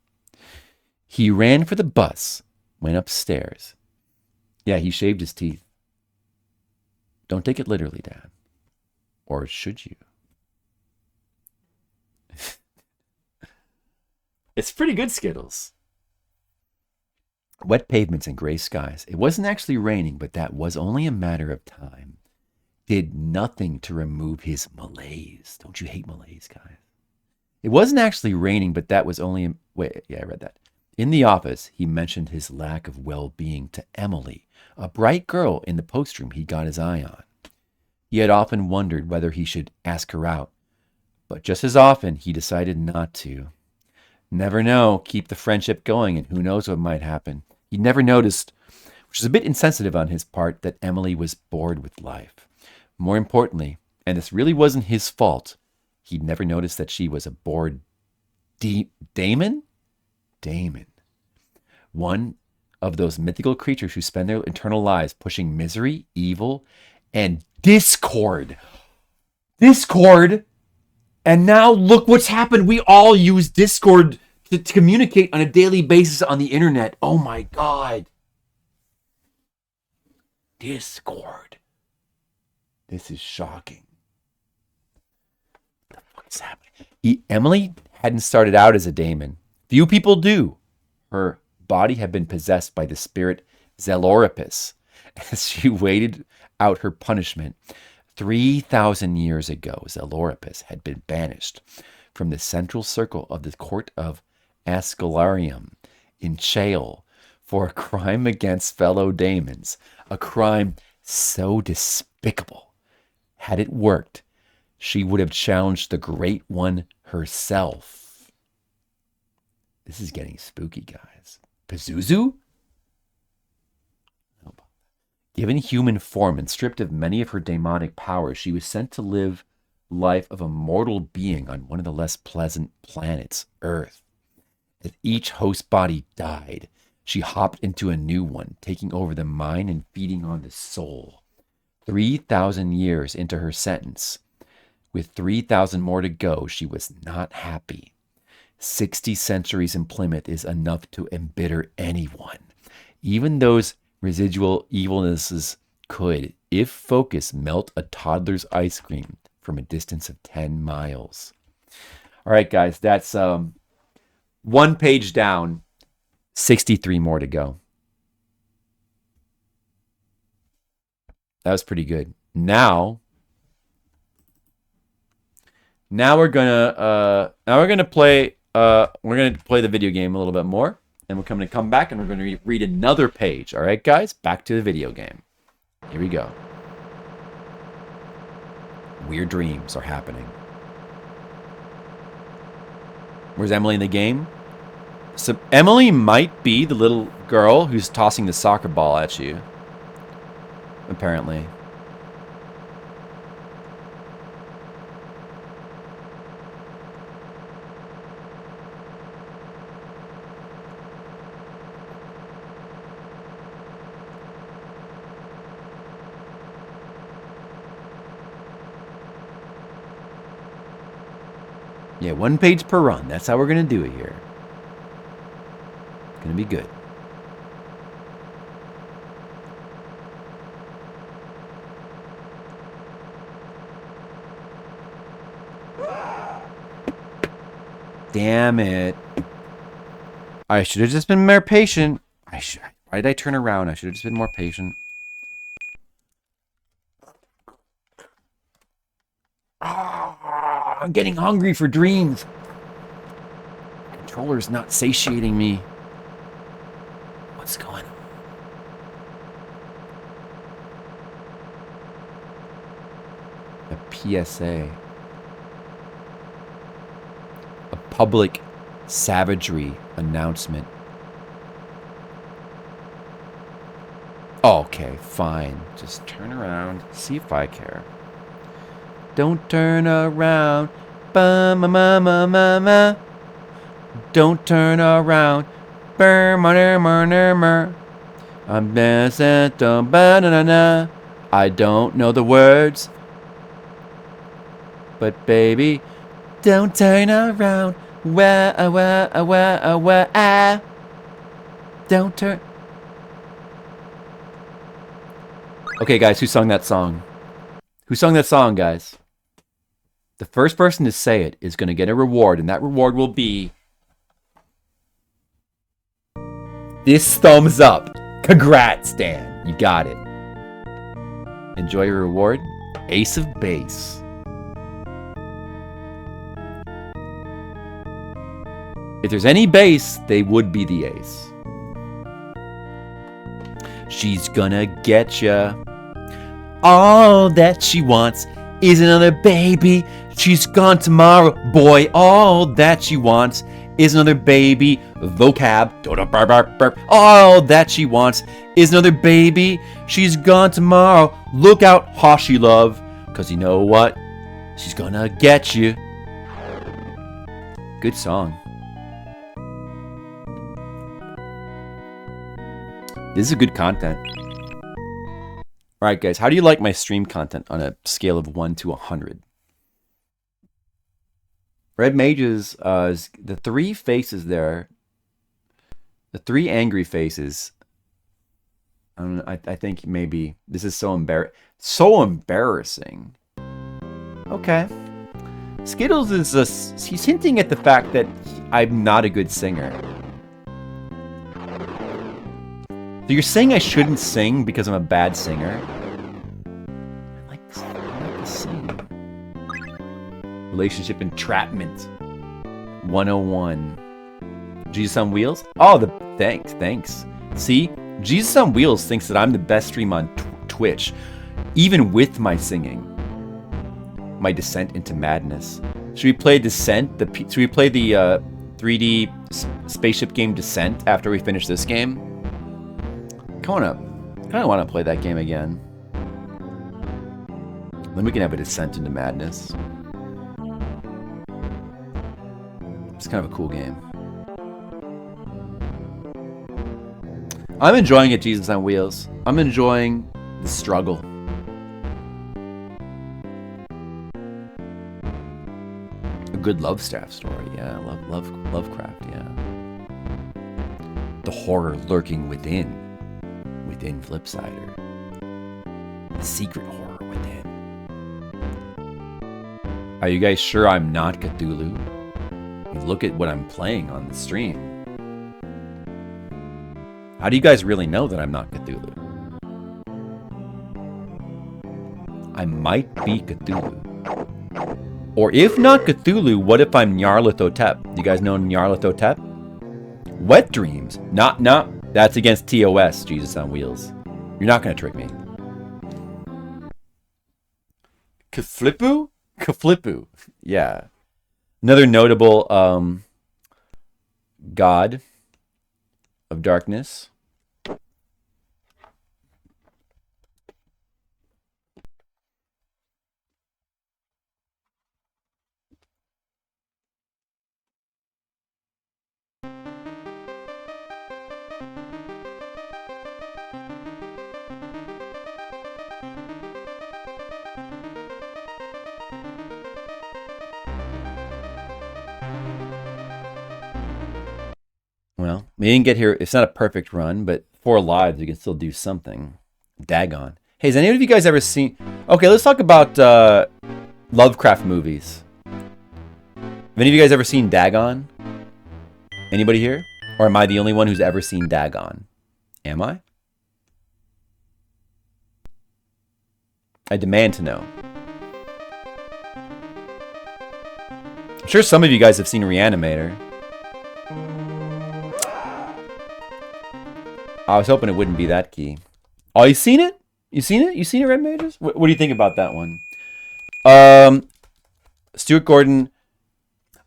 He ran for the bus, went upstairs. Yeah, he shaved his teeth. Don't take it literally, Dad. Or should you? It's pretty good, Skittles. Wet pavements and gray skies. It wasn't actually raining, but that was only a matter of time. Did nothing to remove his malaise. Don't you hate malaise, guys? It wasn't actually raining, but that was only... Wait, yeah, I read that. In the office, he mentioned his lack of well-being to Emily, a bright girl in the postroom he got his eye on. He had often wondered whether he should ask her out, but just as often he decided not to. Never know, keep the friendship going, and who knows what might happen. He never noticed, which is a bit insensitive on his part, that Emily was bored with life. More importantly, and this really wasn't his fault, he'd never noticed that she was a bored Damon? Damon. One of those mythical creatures who spend their eternal lives pushing misery, evil, and discord. Discord! And now look what's happened. We all use Discord to communicate on a daily basis on the internet. Oh my God. Discord. This is shocking. What the fuck is happening? Emily hadn't started out as a daemon. Few people do. Her body had been possessed by the spirit Zelorapis as she waited out her punishment. 3,000 years ago, Zelorapis had been banished from the central circle of the court of Ascalarium in Chael for a crime against fellow daemons, a crime so despicable. Had it worked, she would have challenged the Great One herself. This is getting spooky, guys. Pazuzu? Given human form and stripped of many of her demonic powers, she was sent to live life of a mortal being on one of the less pleasant planets, Earth. As each host body died, she hopped into a new one, taking over the mind and feeding on the soul. 3,000 years into her sentence, with 3,000 more to go, she was not happy. 60 centuries in Plymouth is enough to embitter anyone. Even those residual evilnesses could, if focused, melt a toddler's ice cream from a distance of 10 miles. All right, guys, that's one page down, 63 more to go. That was pretty good. Now we're gonna play the video game a little bit more, and we're going to come back and we're going to read another page. All right, guys, back to the video game. Here we go. Weird dreams are happening. Where's Emily in the game? So Emily might be the little girl who's tossing the soccer ball at you. Apparently. Yeah, 1 page per run. That's how we're going to do it here. It's going to be good. Damn it. I should have just been more patient. Why did I turn around? I should have just been more patient. I'm getting hungry for dreams. The controller's not satiating me. What's going on? A PSA. A public savagery announcement. Okay, fine. Just turn around. See if I care. Don't turn around. Ba-ma-ma-ma-ma-ma. Don't turn around. Burr-ma-ner-ma-ner-ma. I'm dancing. Ba-na-na-na. I don't know the words. But baby, don't turn around. Wah-ah-wah-ah-wah-ah-wah-ah. Don't turn. Okay, guys, who sung that song? Who sung that song, guys? The first person to say it is going to get a reward, and that reward will be this thumbs up. Congrats, Dan. You got it. Enjoy your reward. Ace of Base. If there's any base, they would be the ace. She's gonna get ya. All that she wants is another baby. She's gone tomorrow. Boy, all that she wants is another baby. Vocab. All that she wants is another baby. She's gone tomorrow. Look out, Hoshi love. Because you know what? She's gonna get you. Good song. This is good content. Alright guys, how do you like my stream content on a scale of 1 to 100? Red Mages, the 3 faces there, the 3 angry faces, I think maybe this is so embarrassing. Okay. Skittles is, he's hinting at the fact that I'm not a good singer. So you're saying I shouldn't sing because I'm a bad singer? I like to sing. Relationship entrapment. 101. Jesus on Wheels? Oh, thanks. See? Jesus on Wheels thinks that I'm the best stream on Twitch, even with my singing. my descent into madness. Should we play Descent? Should we play the 3D spaceship game Descent after we finish this game? Kind of want to play that game again. Then we can have a descent into madness. It's kind of a cool game. I'm enjoying it, Jesus on Wheels. I'm enjoying the struggle. A good Lovecraft story, yeah. Lovecraft, yeah. The horror lurking within Flipsider. The secret horror within. Are you guys sure I'm not Cthulhu? I mean, look at what I'm playing on the stream. How do you guys really know that I'm not Cthulhu? I might be Cthulhu. Or if not Cthulhu, what if I'm Nyarlathotep? Do you guys know Nyarlathotep? Wet dreams. Not. That's against TOS, Jesus on Wheels. You're not going to trick me. Kaflipu? Kaflipu. Yeah. Another notable god of darkness. Well, we didn't get here. It's not a perfect run, but 4 lives, we can still do something. Dagon. Hey, has any of you guys ever seen... Okay, let's talk about Lovecraft movies. Have any of you guys ever seen Dagon? Anybody here? Or am I the only one who's ever seen Dagon? Am I? I demand to know. I'm sure some of you guys have seen Reanimator. I was hoping it wouldn't be that key. Oh, you seen it? You seen it? You seen it, Red Mages? What do you think about that one? Stuart Gordon.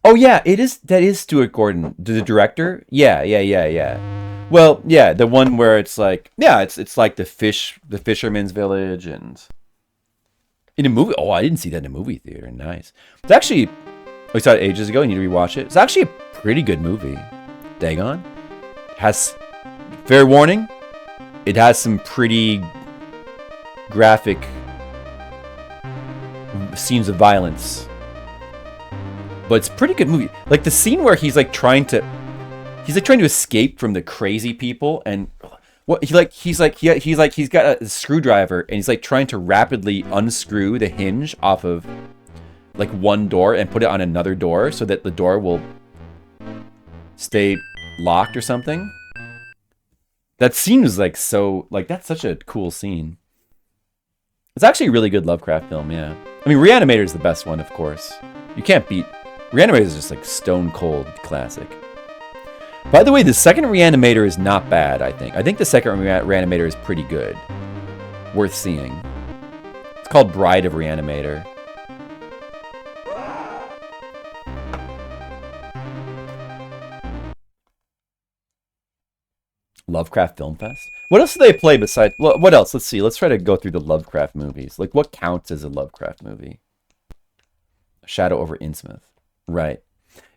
Oh yeah, it is. That is Stuart Gordon, the director. Yeah. Well, yeah, the one where it's like, yeah, it's like the fisherman's village, and in a movie. Oh, I didn't see that in a movie theater. Nice. It's actually, we saw it ages ago. You need to rewatch it. It's actually a pretty good movie. Dagon has. Fair warning, it has some pretty graphic scenes of violence. But it's a pretty good movie. Like the scene where he's trying to escape from the crazy people, and what he's got a screwdriver, and he's like trying to rapidly unscrew the hinge off of like one door and put it on another door so that the door will stay locked or something. That scene was like so, like, that's such a cool scene. It's actually a really good Lovecraft film, yeah. I mean, Reanimator is the best one, of course. You can't beat... Reanimator is just like stone cold classic. By the way, the second Reanimator is not bad, I think. I think the second Reanimator is pretty good. Worth seeing. It's called Bride of Reanimator. Lovecraft Film Fest? What else do they play besides... What else? Let's see. Let's try to go through the Lovecraft movies. Like, what counts as a Lovecraft movie? Shadow over Innsmouth. Right.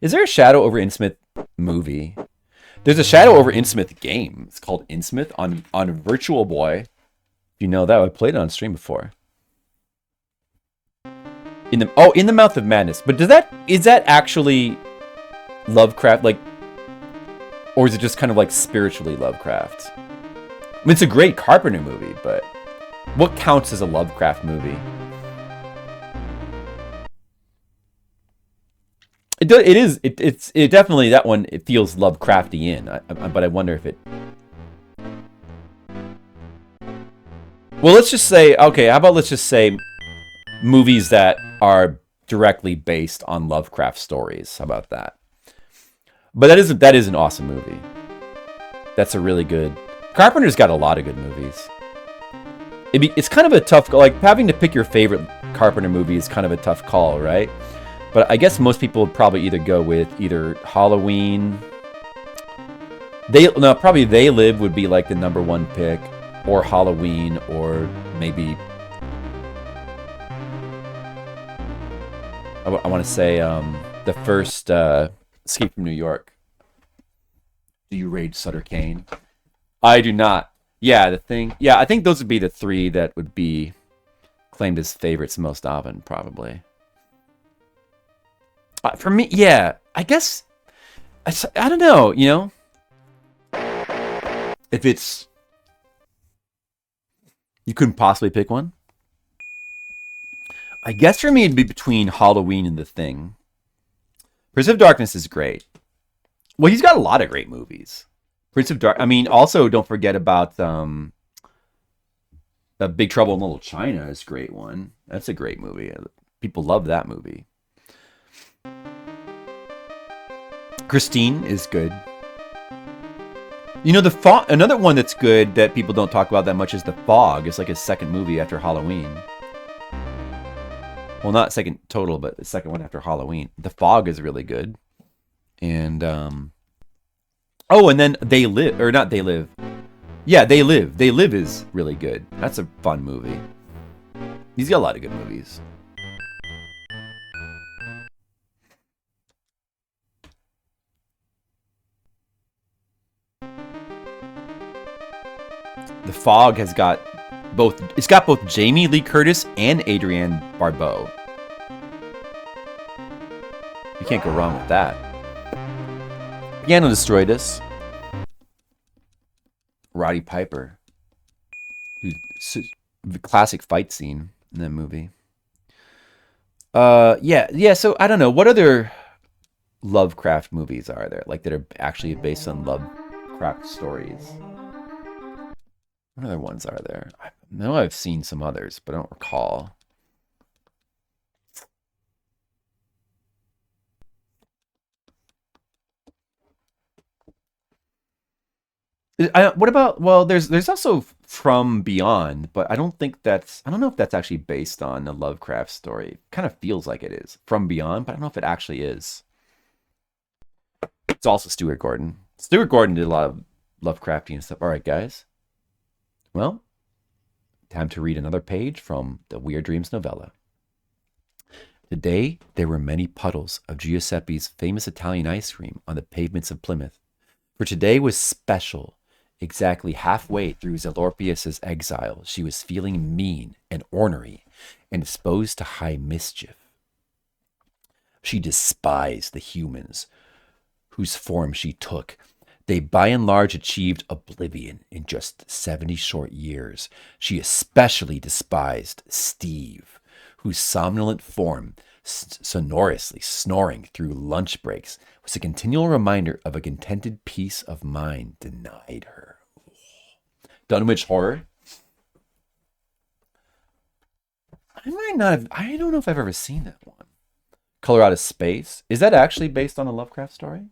Is there a Shadow over Innsmouth movie? There's a Shadow over Innsmouth game. It's called Innsmouth on Virtual Boy. If you know that, I played it on stream before. In the Mouth of Madness. But is that actually Lovecraft? Like... Or is it just kind of like spiritually Lovecraft? I mean, it's a great Carpenter movie, but what counts as a Lovecraft movie? It's definitely, that one, it feels Lovecraftian, but I wonder if it... Well, let's just say, okay, how about let's just say movies that are directly based on Lovecraft stories. How about that? But that is an awesome movie. That's a really good... Carpenter's got a lot of good movies. It's kind of a tough... Like, having to pick your favorite Carpenter movie is kind of a tough call, right? But I guess most people would probably either go with either Halloween. Probably They Live would be like the number one pick, or Halloween, or maybe I want to say the first Escape from New York. Do you rate Sutter Kane? I do not. Yeah, The Thing. Yeah, I think those would be the three that would be claimed as favorites most often, probably. For me, yeah, I guess I don't know. If it's you couldn't possibly pick one. I guess for me it'd be between Halloween and The Thing. Prince of Darkness is great. Well, he's got a lot of great movies. Prince of Dark. I mean, also don't forget about Big Trouble in Little China is a great one. That's a great movie. People love that movie. Christine is good. The Fog. Another one that's good that people don't talk about that much is The Fog. It's like his second movie after Halloween. Well, not second total, but the second one after Halloween. The Fog is really good. And and then They Live, or not They Live. Yeah, They Live. They Live is really good. That's a fun movie. He's got a lot of good movies. The Fog has got both. It's got both Jamie Lee Curtis and Adrienne Barbeau. You can't go wrong with that. Piano Destroyed Us. Roddy Piper. The classic fight scene in that movie. Yeah. So I don't know. What other Lovecraft movies are there? Like that are actually based on Lovecraft stories? What other ones are there? I know I've seen some others, but I don't recall. What about? Well, there's also From Beyond, but I don't know if that's actually based on a Lovecraft story. It kind of feels like it is From Beyond, but I don't know if it actually is. It's also Stuart Gordon. Stuart Gordon did a lot of Lovecraftian stuff. All right, guys. Well, time to read another page from the Weird Dreams novella. Today, there were many puddles of Giuseppe's famous Italian ice cream on the pavements of Plymouth. For today was special. Exactly halfway through Zelorpius's exile, she was feeling mean and ornery and disposed to high mischief. She despised the humans whose form she took. They by and large achieved oblivion in just 70 short years. She especially despised Steve, whose somnolent form, sonorously snoring through lunch breaks, was a continual reminder of a contented peace of mind denied her. Dunwich Horror. I don't know if I've ever seen that one. Color Out of Space. Is that actually based on a Lovecraft story?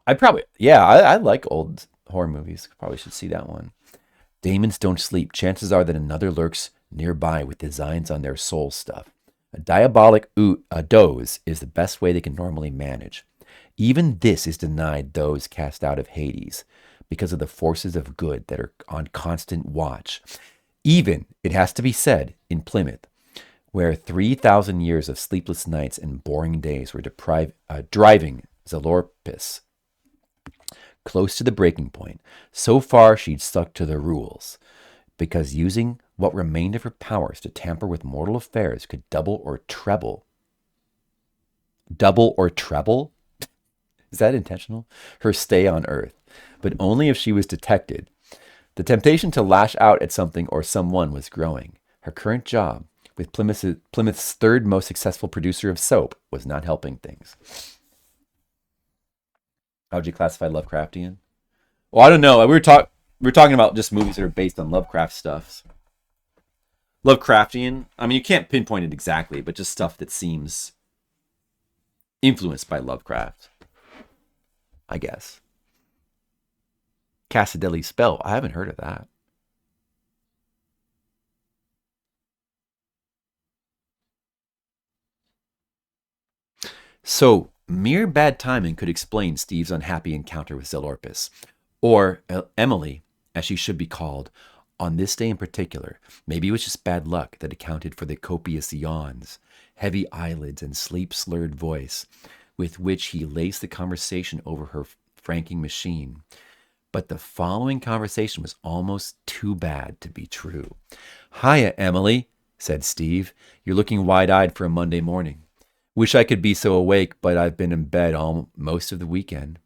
I like old horror movies. Probably should see that one. Demons Don't Sleep. Chances are that another lurks nearby with designs on their soul stuff. A diabolic doze is the best way they can normally manage. Even this is denied those cast out of Hades because of the forces of good that are on constant watch. Even, it has to be said, in Plymouth, where 3,000 years of sleepless nights and boring days were driving Zelorpis close to the breaking point. So far, she'd stuck to the rules, because using what remained of her powers to tamper with mortal affairs could double or treble. Double or treble? Is that intentional? Her stay on Earth, but only if she was detected. The temptation to lash out at something or someone was growing. Her current job, with Plymouth's third most successful producer of soap, was not helping things. How would you classify Lovecraftian? Well, I don't know. We were talking about just movies that are based on Lovecraft stuff. Lovecraftian. I mean, you can't pinpoint it exactly, but just stuff that seems influenced by Lovecraft, I guess. cast a deadly spell. I haven't heard of that. So, mere bad timing could explain Steve's unhappy encounter with Zelorpis, or Emily, as she should be called, on this day in particular. Maybe it was just bad luck that accounted for the copious yawns, heavy eyelids, and sleep-slurred voice with which he laced the conversation over her franking machine. But the following conversation was almost too bad to be true. "Hiya, Emily," said Steve. "You're looking wide-eyed for a Monday morning. Wish I could be so awake, but I've been in bed all most of the weekend."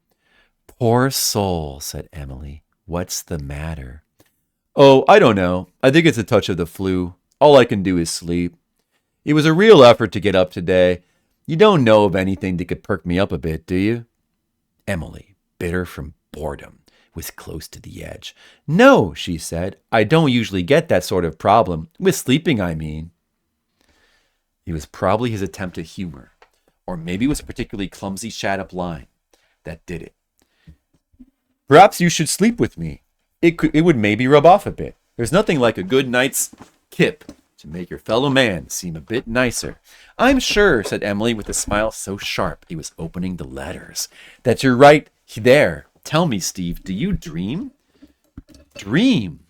"Poor soul," said Emily. "What's the matter?" "Oh, I don't know. I think it's a touch of the flu. All I can do is sleep. It was a real effort to get up today. You don't know of anything that could perk me up a bit, do you?" Emily, bitter from boredom, was close to the edge. "No," she said. "I don't usually get that sort of problem. With sleeping, I mean." It was probably his attempt at humor, or maybe it was a particularly clumsy shut-up line that did it. "Perhaps you should sleep with me. It would maybe rub off a bit. There's nothing like a good night's kip to make your fellow man seem a bit nicer." "I'm sure," said Emily with a smile so sharp it was opening the letters, "that you're right there. Tell me, Steve, do you dream?" "Dream?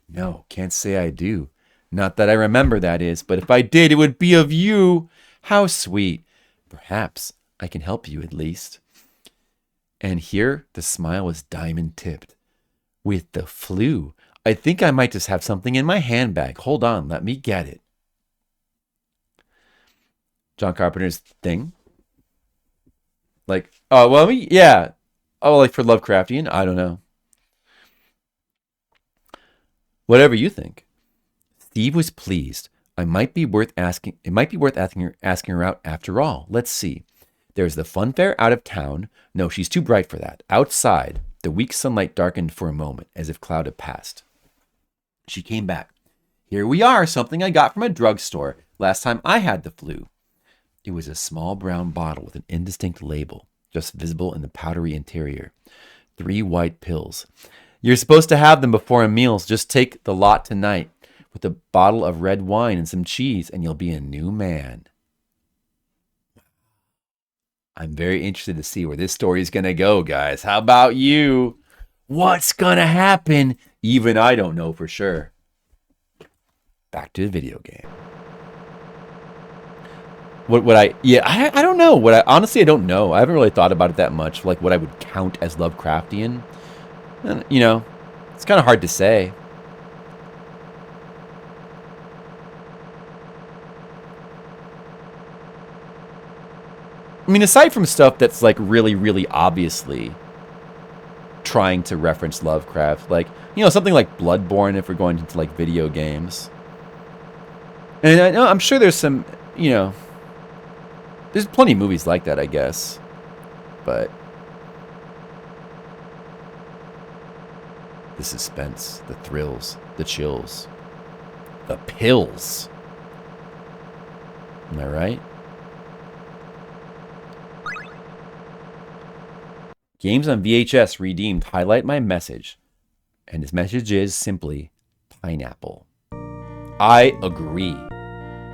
No, can't say I do. Not that I remember, that is. But if I did, it would be of you. How sweet. Perhaps I can help you at least." And here the smile was diamond-tipped. "With the flu, I think I might just have something in my handbag. Hold on, let me get it." John Carpenter's thing? Like, oh, well, yeah. Oh, like for Lovecraftian? I don't know. Whatever you think. Steve was pleased. It might be worth asking her out after all. Let's see. There's the fun fair out of town. No, she's too bright for that. Outside, the weak sunlight darkened for a moment, as if cloud had passed. She came back. "Here we are, something I got from a drugstore last time I had the flu." It was a small brown bottle with an indistinct label, just visible in the powdery interior. 3 white pills. "You're supposed to have them before meals. Just take the lot tonight with a bottle of red wine and some cheese, and you'll be a new man." I'm very interested to see where this story is going to go, guys. How about you? What's going to happen? Even I don't know for sure. Back to the video game. I don't know. Honestly, I don't know. I haven't really thought about it that much, like what I would count as Lovecraftian. And, it's kind of hard to say. I mean, aside from stuff that's like really, really obviously trying to reference Lovecraft, like, something like Bloodborne if we're going into like video games. And I'm sure there's some, there's plenty of movies like that, I guess. But the suspense, the thrills, the chills, the pills. Am I right? Games on VHS redeemed highlight my message. And his message is simply pineapple. I agree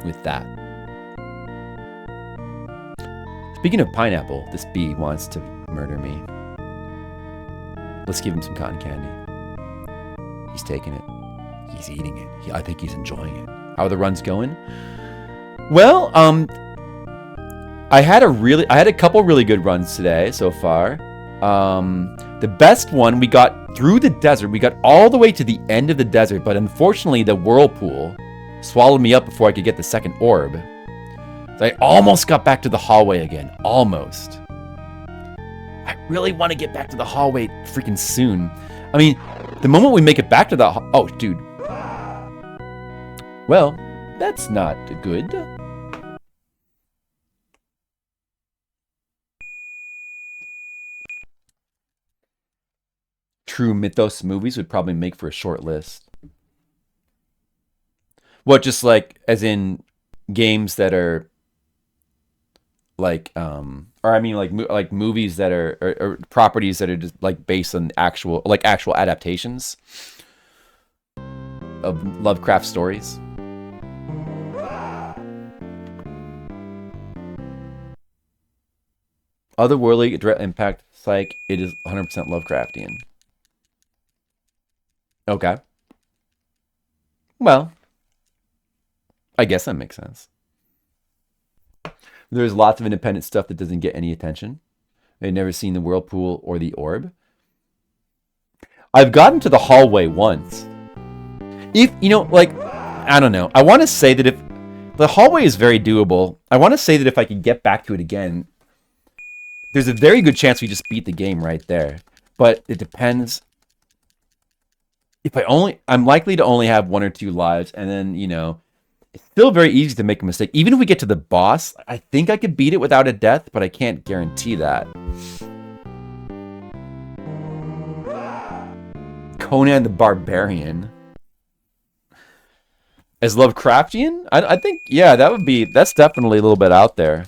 with that. Speaking of pineapple, this bee wants to murder me. Let's give him some cotton candy. He's taking it. He's eating it. I think he's enjoying it. How are the runs going? Well, I had a couple really good runs today so far. The best one, we got through the desert. We got all the way to the end of the desert, but unfortunately the whirlpool swallowed me up before I could get the second orb. So I almost got back to the hallway again. Almost. I really want to get back to the hallway freaking soon. I mean, the moment we make it back to the... Oh, dude. Well, that's not good. True mythos movies would probably make for a short list. What, just like, as in games that are like or I mean like movies that are or properties that are just like based on actual adaptations of Lovecraft stories. Otherworldly direct impact psych. It is 100% Lovecraftian. Okay. Well, I guess that makes sense. There's lots of independent stuff that doesn't get any attention. I've never seen the whirlpool or the orb. I've gotten to the hallway once. If you know, like, I don't know. I want to say that if the hallway is very doable, I want to say that if I could get back to it again, there's a very good chance we just beat the game right there. But it depends. If I'm likely to only have 1 or 2 lives, and then it's still very easy to make a mistake. Even if we get to the boss, I think I could beat it without a death, but I can't guarantee that. Conan the Barbarian. As Lovecraftian? I think, yeah, that's definitely a little bit out there.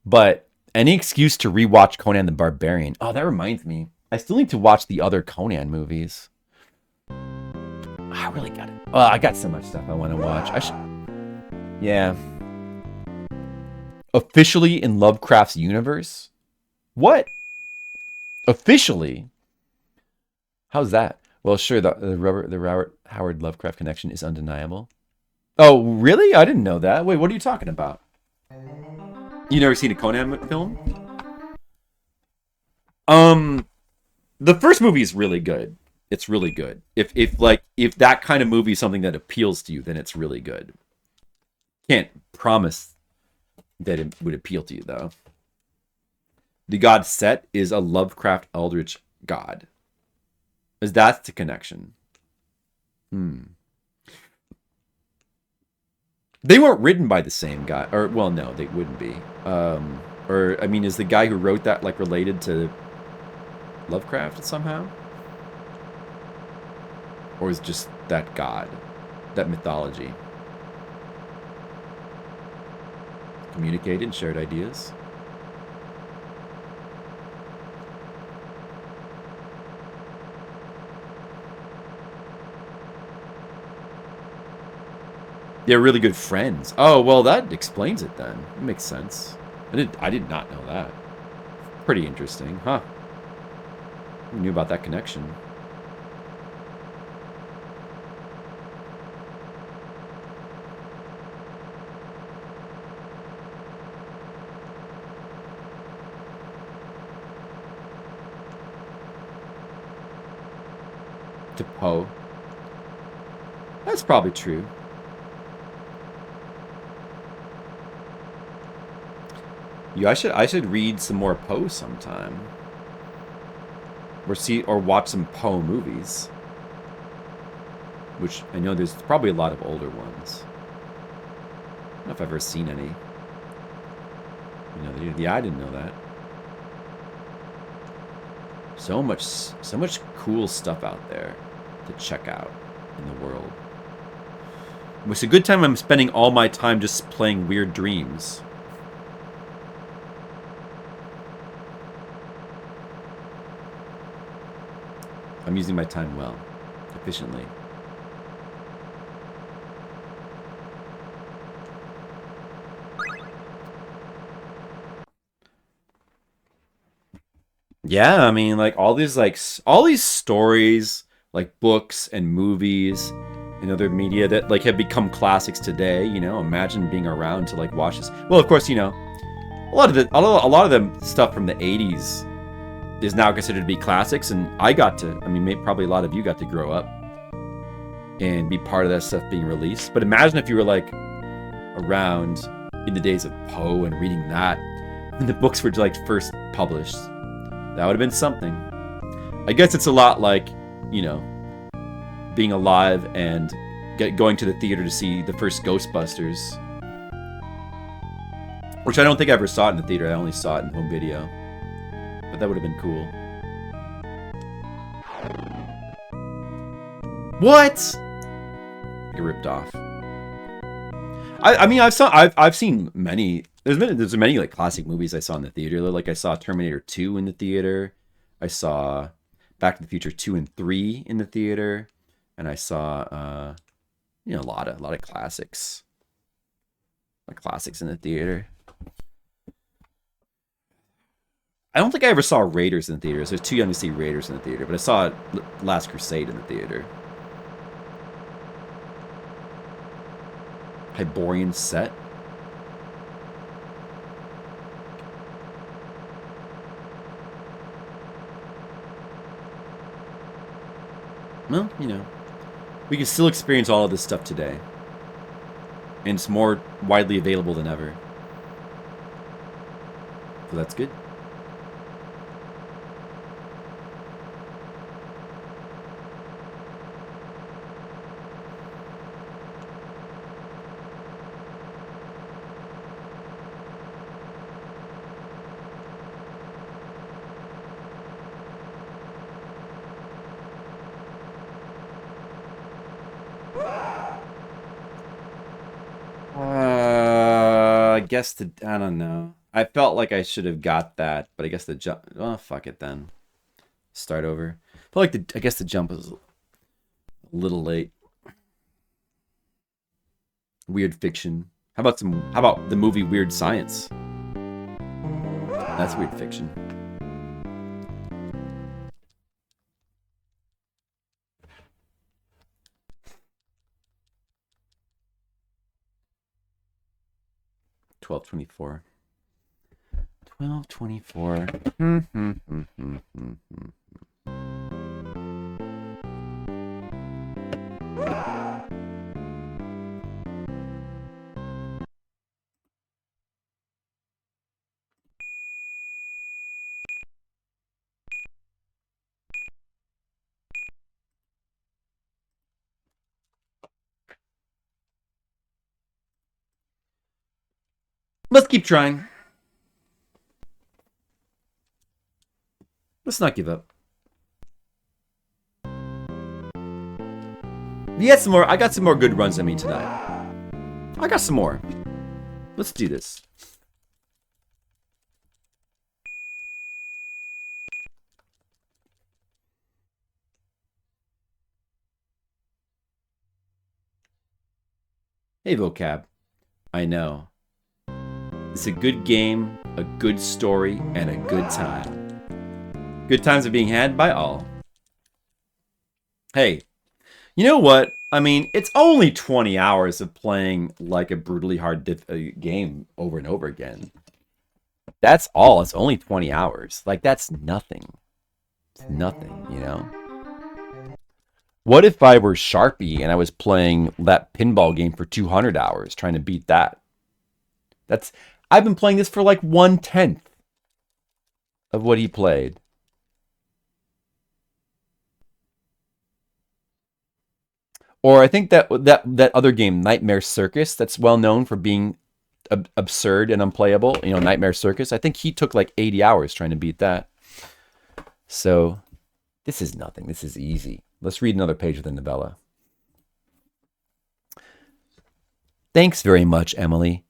But any excuse to rewatch Conan the Barbarian. Oh, that reminds me. I still need to watch the other Conan movies. I really got it. Oh, I got so much stuff I want to watch. I should. Yeah. Officially in Lovecraft's universe? What? Officially? How's that? Well, sure. The Robert Howard Lovecraft connection is undeniable. Oh, really? I didn't know that. Wait, what are you talking about? You never seen a Conan film? The first movie is really good. It's really good. If that kind of movie is something that appeals to you, then it's really good. Can't promise that it would appeal to you though. The god Set is a Lovecraft eldritch god. Is that the connection? They weren't written by the same guy, or well, no, they wouldn't be. Or I mean, is the guy who wrote that like related to Lovecraft somehow? Or is just that god, that mythology? Communicated and shared ideas? They're really good friends. Oh, well, that explains it then. It makes sense. I did not know that. Pretty interesting, huh? Who knew about that connection? To Poe. That's probably true. I should read some more Poe sometime. Or watch some Poe movies. Which I know there's probably a lot of older ones. I don't know if I've ever seen any. Yeah, I didn't know that. So much cool stuff out there to check out in the world. It's a good time I'm spending all my time just playing Weird Dreams. I'm using my time well, efficiently. Yeah, I mean, like all these stories, like books and movies and other media that like have become classics today. Imagine being around to like watch this. Well, of course, a lot of the stuff from the '80s is now considered to be classics, and probably a lot of you got to grow up and be part of that stuff being released. But imagine if you were like around in the days of Poe and reading that when the books were like first published. That would have been something. I guess it's a lot like, being alive and going to the theater to see the first Ghostbusters. Which I don't think I ever saw it in the theater. I only saw it in home video. But that would have been cool. What? Get ripped off. I mean, I've seen many. There's many like classic movies I saw in the theater. Like I saw Terminator 2 in the theater. I saw Back to the Future 2 and 3 in the theater, and I saw a lot of classics, like classics in the theater. I don't think I ever saw Raiders in the theaters. I was too young to see Raiders in the theater, but I saw Last Crusade in the theater. Hyborian set. Well, we can still experience all of this stuff today. And it's more widely available than ever. So that's good. I don't know. I felt like I should have got that, but I guess the jump. Oh, fuck it then. Start over. I guess the jump was a little late. Weird fiction. How about the movie Weird Science? That's weird fiction. $12.24. Let's keep trying. Let's not give up. I got some more good runs on me tonight. I got some more. Let's do this. Hey, vocab. I know. It's a good game, a good story, and a good time. Good times are being had by all. Hey, you know what? I mean, it's only 20 hours of playing like a brutally hard game over and over again. That's all. It's only 20 hours. Like, that's nothing. It's nothing, What if I were Sharpie and I was playing that pinball game for 200 hours trying to beat that? I've been playing this for like 1/10 of what he played. Or I think that other game, Nightmare Circus, that's well known for being absurd and unplayable. Nightmare Circus. I think he took like 80 hours trying to beat that. So this is nothing. This is easy. Let's read another page of the novella. Thanks very much, Emily,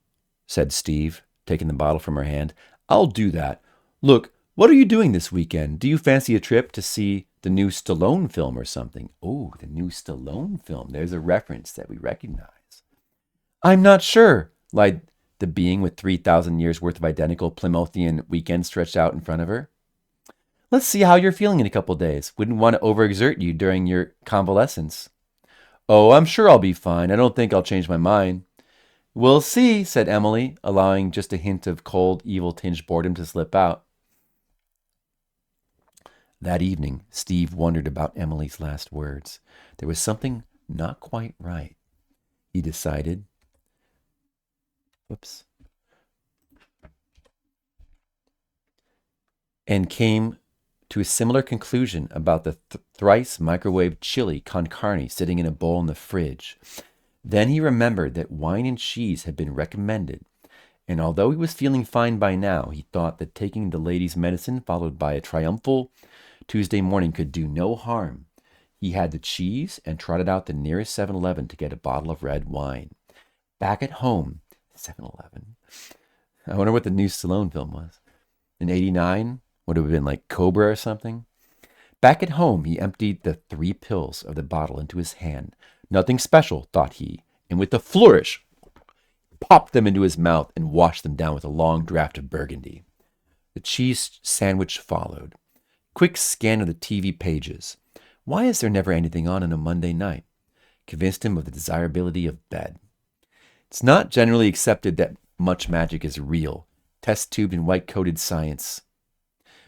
said Steve, taking the bottle from her hand. I'll do that. Look, what are you doing this weekend? Do you fancy a trip to see the new Stallone film or something? Oh, the new Stallone film. There's a reference that we recognize. I'm not sure, lied the being with 3,000 years worth of identical Plymouthian weekends stretched out in front of her. Let's see how you're feeling in a couple days. Wouldn't want to overexert you during your convalescence. Oh, I'm sure I'll be fine. I don't think I'll change my mind. We'll see, said Emily, allowing just a hint of cold, evil-tinged boredom to slip out. That evening, Steve wondered about Emily's last words. There was something not quite right. He decided. And came to a similar conclusion about the thrice microwaved chili con carne sitting in a bowl in the fridge. Then he remembered that wine and cheese had been recommended, and although he was feeling fine by now, he thought that taking the lady's medicine followed by a triumphal Tuesday morning could do no harm. He had the cheese and trotted out the nearest 7-Eleven to get a bottle of red wine. Back at home, 7-Eleven. I wonder what the new Stallone film was. In 89? Would it have been like Cobra or something? Back at home, he emptied the 3 pills of the bottle into his hand. Nothing special, thought he, and with a flourish, popped them into his mouth and washed them down with a long draught of burgundy. The cheese sandwich followed. Quick scan of the TV pages. Why is there never anything on a Monday night? Convinced him of the desirability of bed. It's not generally accepted that much magic is real, test tubed in white-coated science.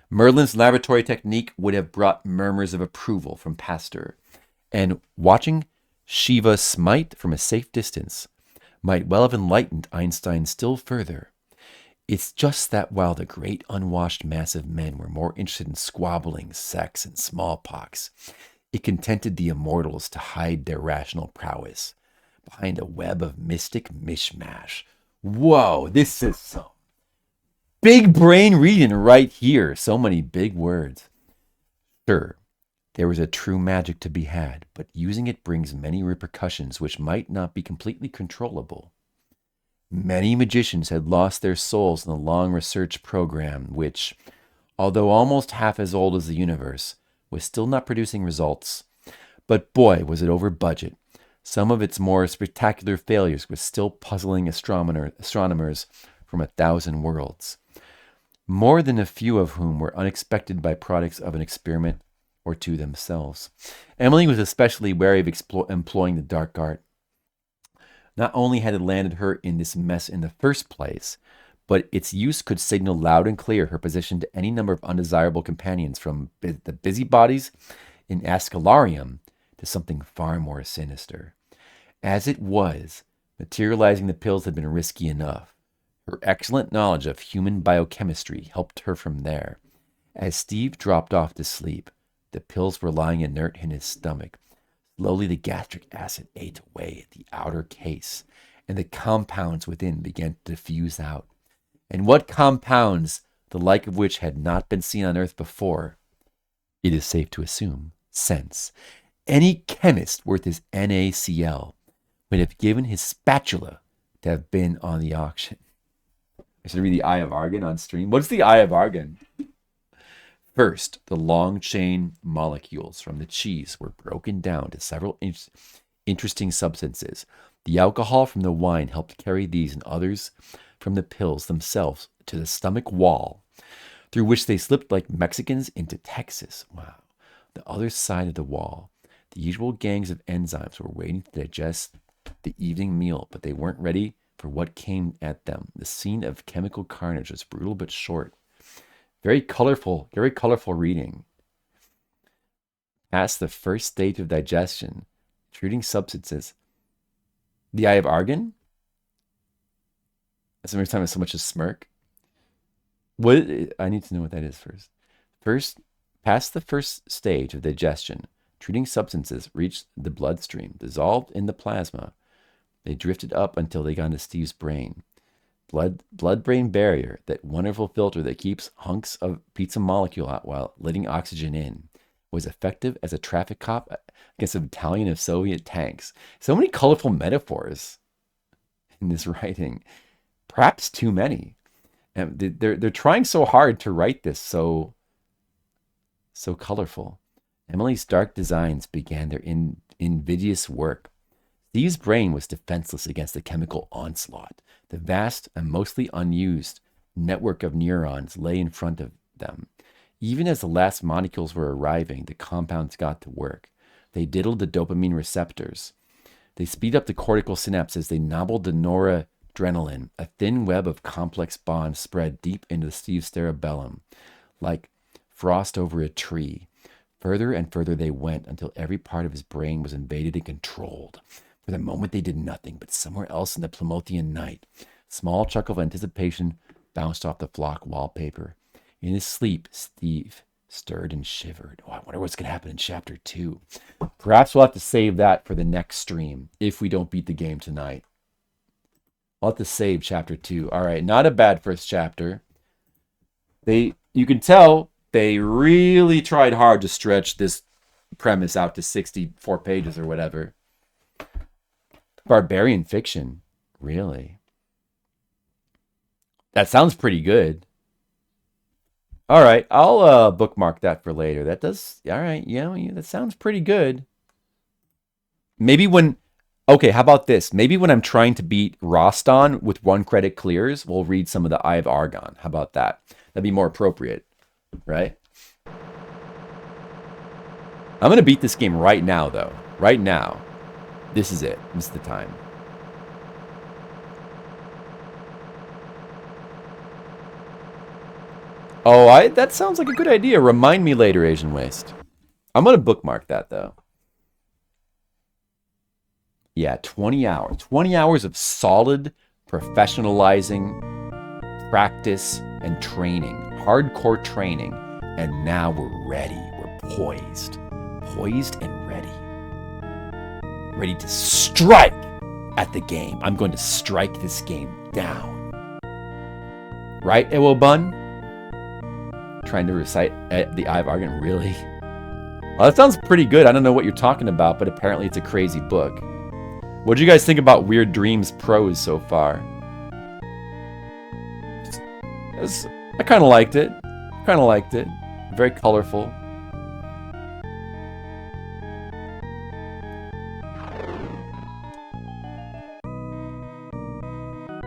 Merlin's laboratory technique would have brought murmurs of approval from Pasteur, and watching Shiva smite from a safe distance might well have enlightened Einstein still further. It's just that while the great unwashed mass of men were more interested in squabbling, sex, and smallpox, it contented the immortals to hide their rational prowess behind a web of mystic mishmash. Whoa, this is some big brain reading right here. So many big words. Sure, there was a true magic to be had, but using it brings many repercussions which might not be completely controllable. Many magicians had lost their souls in the long research program, which, although almost half as old as the universe, was still not producing results. But boy, was it over budget. Some of its more spectacular failures were still puzzling astronomers from 1,000 worlds, more than a few of whom were unexpected byproducts of an experiment or two themselves. Emily was especially wary of employing the dark art. Not only had it landed her in this mess in the first place, but its use could signal loud and clear her position to any number of undesirable companions, from the busybodies in Ascalarium to something far more sinister. As it was, materializing the pills had been risky enough. Her excellent knowledge of human biochemistry helped her from there. As Steve dropped off to sleep, the pills were lying inert in his stomach. Slowly the gastric acid ate away at the outer case, and the compounds within began to diffuse out. And what compounds, the like of which had not been seen on Earth before? It is safe to assume, sense. Any chemist worth his NaCl would have given his spatula to have been on the auction. I should read the Eye of Argon on stream. What's the Eye of Argon? First, the long chain molecules from the cheese were broken down to several interesting substances. The alcohol from the wine helped carry these and others from the pills themselves to the stomach wall, through which they slipped like Mexicans into Texas. Wow. The other side of the wall, the usual gangs of enzymes were waiting to digest the evening meal, but they weren't ready for what came at them. The scene of chemical carnage was brutal but short. Very colorful reading. Past the first stage of digestion, treating substances. The Eye of Argon? Every time so much as smirk. I need to know what that is first. Past the first stage of digestion, treating substances reached the bloodstream, dissolved in the plasma. They drifted up until they got into Steve's brain. Blood-brain barrier, that wonderful filter that keeps hunks of pizza molecule out while letting oxygen in, was effective as a traffic cop against a battalion of Soviet tanks. So many colorful metaphors in this writing. Perhaps too many. And they're trying so hard to write this so colorful. Emily's dark designs began their invidious work. Steve's brain was defenseless against the chemical onslaught. The vast and mostly unused network of neurons lay in front of them. Even as the last molecules were arriving, the compounds got to work. They diddled the dopamine receptors. They speed up the cortical synapses. They nobbled the noradrenaline. A thin web of complex bonds spread deep into Steve's cerebellum, like frost over a tree. Further and further they went until every part of his brain was invaded and controlled. For the moment they did nothing, but somewhere else in the Plymothian night, small chuckle of anticipation bounced off the flock wallpaper. In his sleep, Steve stirred and shivered. Oh, I wonder what's going to happen in chapter 2. Perhaps we'll have to save that for the next stream if we don't beat the game tonight. I'll have to save chapter 2. All right, not a bad first chapter. You can tell they really tried hard to stretch this premise out to 64 pages or whatever. Barbarian fiction. Really? That sounds pretty good. All right, I'll bookmark that for later. That does. All right, yeah, that sounds pretty good. Maybe when. Okay, how about this? Maybe when I'm trying to beat Roston with 1 credit clears, we'll read some of the Eye of Argon. How about that? That'd be more appropriate, right? I'm gonna beat this game right now, though. Right now. This is it. This is the time. Oh, that sounds like a good idea. Remind me later, Asian Waste. I'm gonna bookmark that though. Yeah, 20 hours. 20 hours of solid professionalizing, practice, and training. Hardcore training. And now we're ready. We're poised. Poised and ready. Ready to strike at the game. I'm going to strike this game down. Right, Ewo Bun? Trying to recite the Eye of Argon, really? Well, that sounds pretty good. I don't know what you're talking about, but apparently it's a crazy book. What do you guys think about Weird Dreams prose so far? I kind of liked it. Kind of liked it. Very colorful.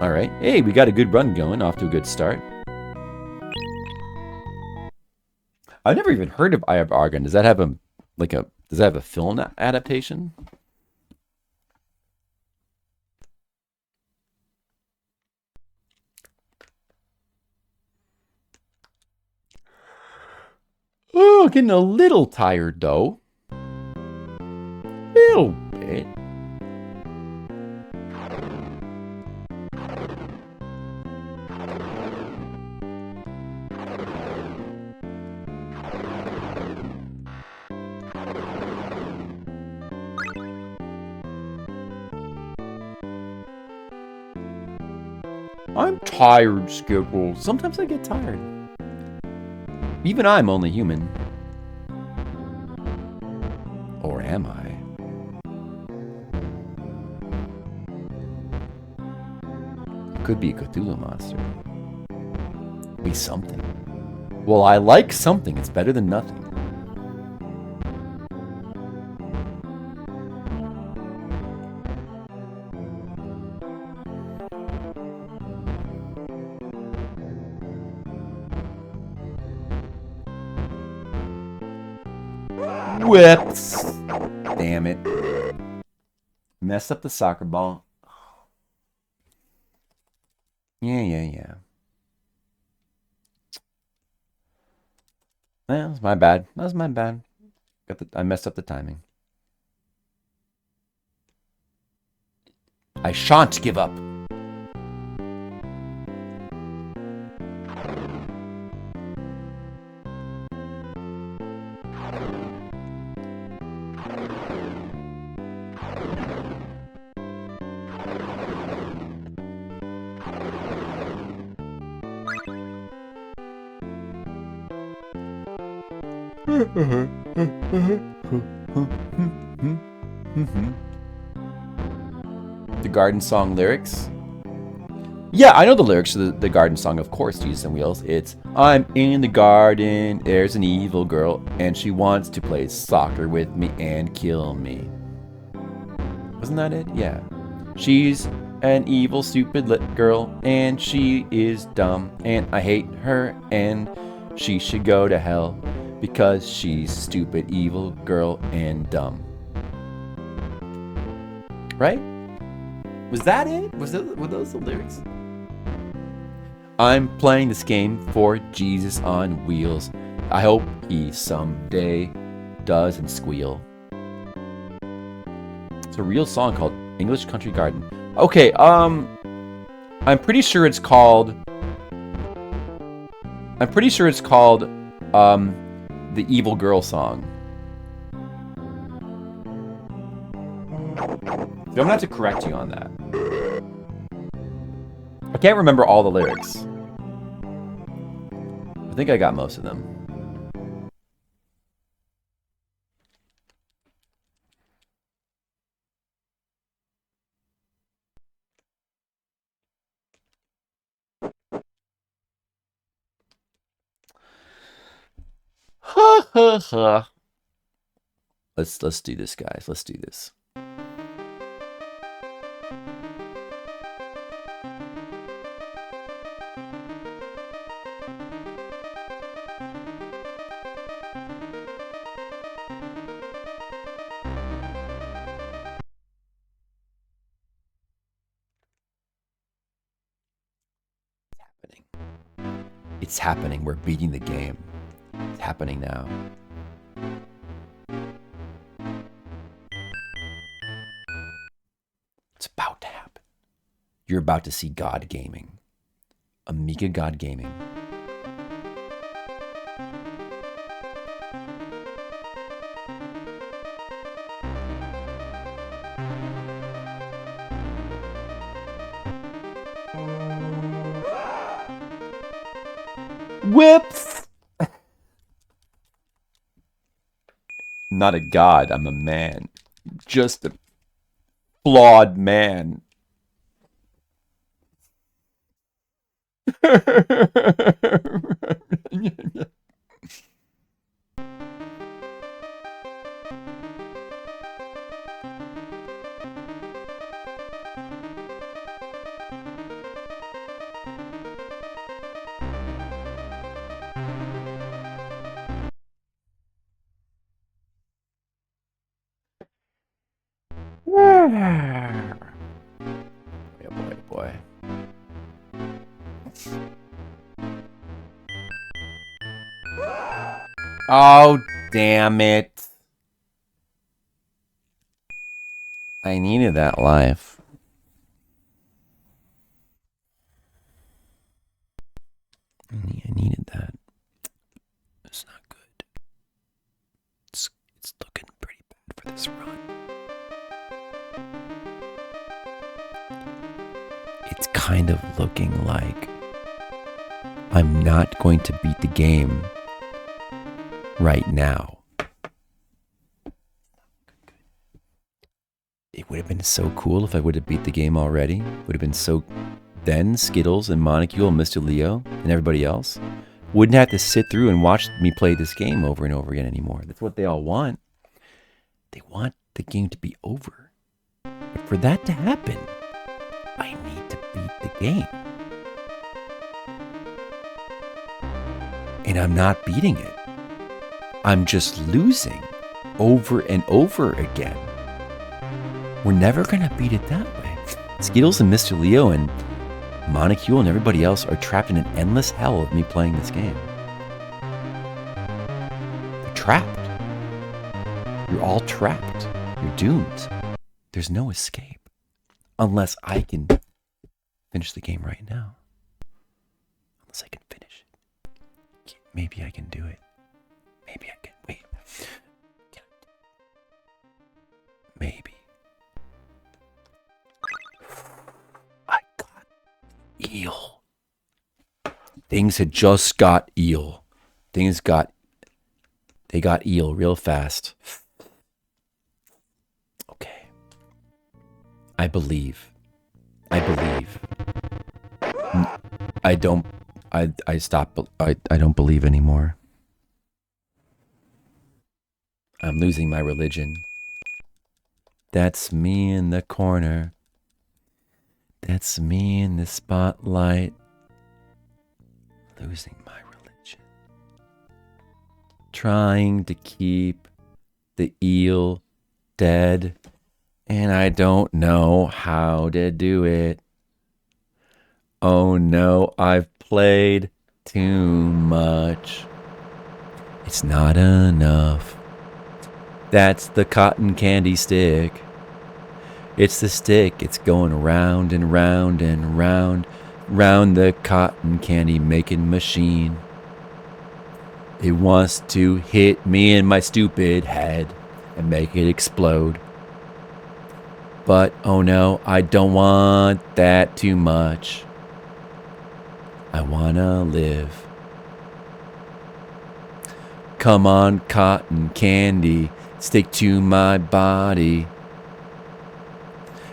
All right. Hey, we got a good run going. Off to a good start. I've never even heard of Eye of Argon. Does that have does that have a film adaptation? Oh, getting a little tired though. Little bit. I'm tired, Skipple. Sometimes I get tired. Even I'm only human. Or am I? Could be a Cthulhu monster. Be something. Well, I like something. It's better than nothing. Whips. Damn it. Messed up the soccer ball. Yeah. That was my bad. That was my bad. I messed up the timing. I shan't give up. The Garden Song lyrics? Yeah, I know the lyrics to the Garden Song, of course, Jesus and Wheels. It's, I'm in the garden, there's an evil girl, and she wants to play soccer with me and kill me. Wasn't that it? Yeah. She's an evil, stupid girl, and she is dumb, and I hate her, and she should go to hell, because she's stupid, evil girl, and dumb. Right? Was that it? Were those the lyrics? I'm playing this game for Jesus on wheels. I hope he someday doesn't squeal. It's a real song called English Country Garden. Okay, I'm pretty sure it's called The Evil Girl Song. So I'm gonna have to correct you on that. I can't remember all the lyrics. I think I got most of them. Let's do this, guys. Let's do this. It's happening. We're beating the game. It's happening now. It's about to happen. You're about to see God Gaming. Amiga God Gaming. Whips! Not a god, I'm a man. Just a flawed man. Boy. Oh, damn it. I needed that life. I needed that. It's not good. It's looking pretty bad for this run. It's kind of looking like I'm not going to beat the game right now. It would have been so cool if I would have beat the game already. Would have been so... Then Skittles and Monocule and Mr. Leo and everybody else wouldn't have to sit through and watch me play this game over and over again anymore. That's what they all want. They want the game to be over. But for that to happen, I need to beat the game. And I'm not beating it. I'm just losing over and over again. We're never going to beat it that way. Skittles and Mr. Leo and Monocule and everybody else are trapped in an endless hell of me playing this game. They're trapped. You're all trapped. You're doomed. There's no escape. Unless I can finish the game right now. Unless I can finish it. Maybe I can do it. Maybe I can. Wait. Maybe. I got eel. Things had just got eel. They got eel real fast. Okay. I believe. I don't believe anymore. I'm losing my religion. That's me in the corner. That's me in the spotlight. Losing my religion. Trying to keep the eel dead. And I don't know how to do it. Oh no, I've played too much. It's not enough. That's the cotton candy stick. It's the stick. It's going round and round and round, round the cotton candy making machine. It wants to hit me in my stupid head and make it explode. But oh no, I don't want that too much. I wanna live. Come on, cotton candy, stick to my body.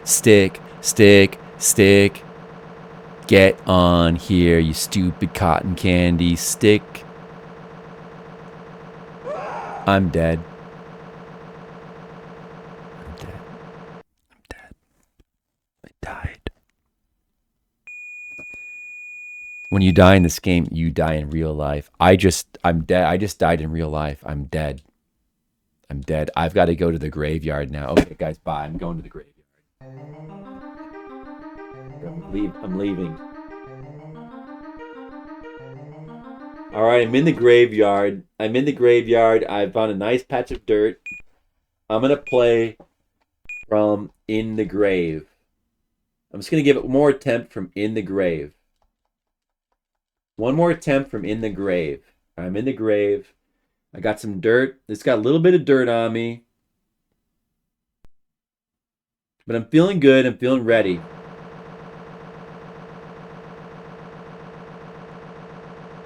Stick, stick, stick. Get on here, you stupid cotton candy stick. I'm dead. I'm dead. I'm dead. I died. When you die in this game, you die in real life. I'm dead. I just died in real life. I'm dead. I'm dead. I've got to go to the graveyard now. Okay, guys, bye. I'm going to the graveyard. I'm leaving. All right, I'm in the graveyard. I found a nice patch of dirt. I'm going to play from In the Grave. I'm just going to give it one more attempt from In the Grave. One more attempt from In the Grave. I'm in the grave. I got some dirt. It's got a little bit of dirt on me. But I'm feeling good. I'm feeling ready.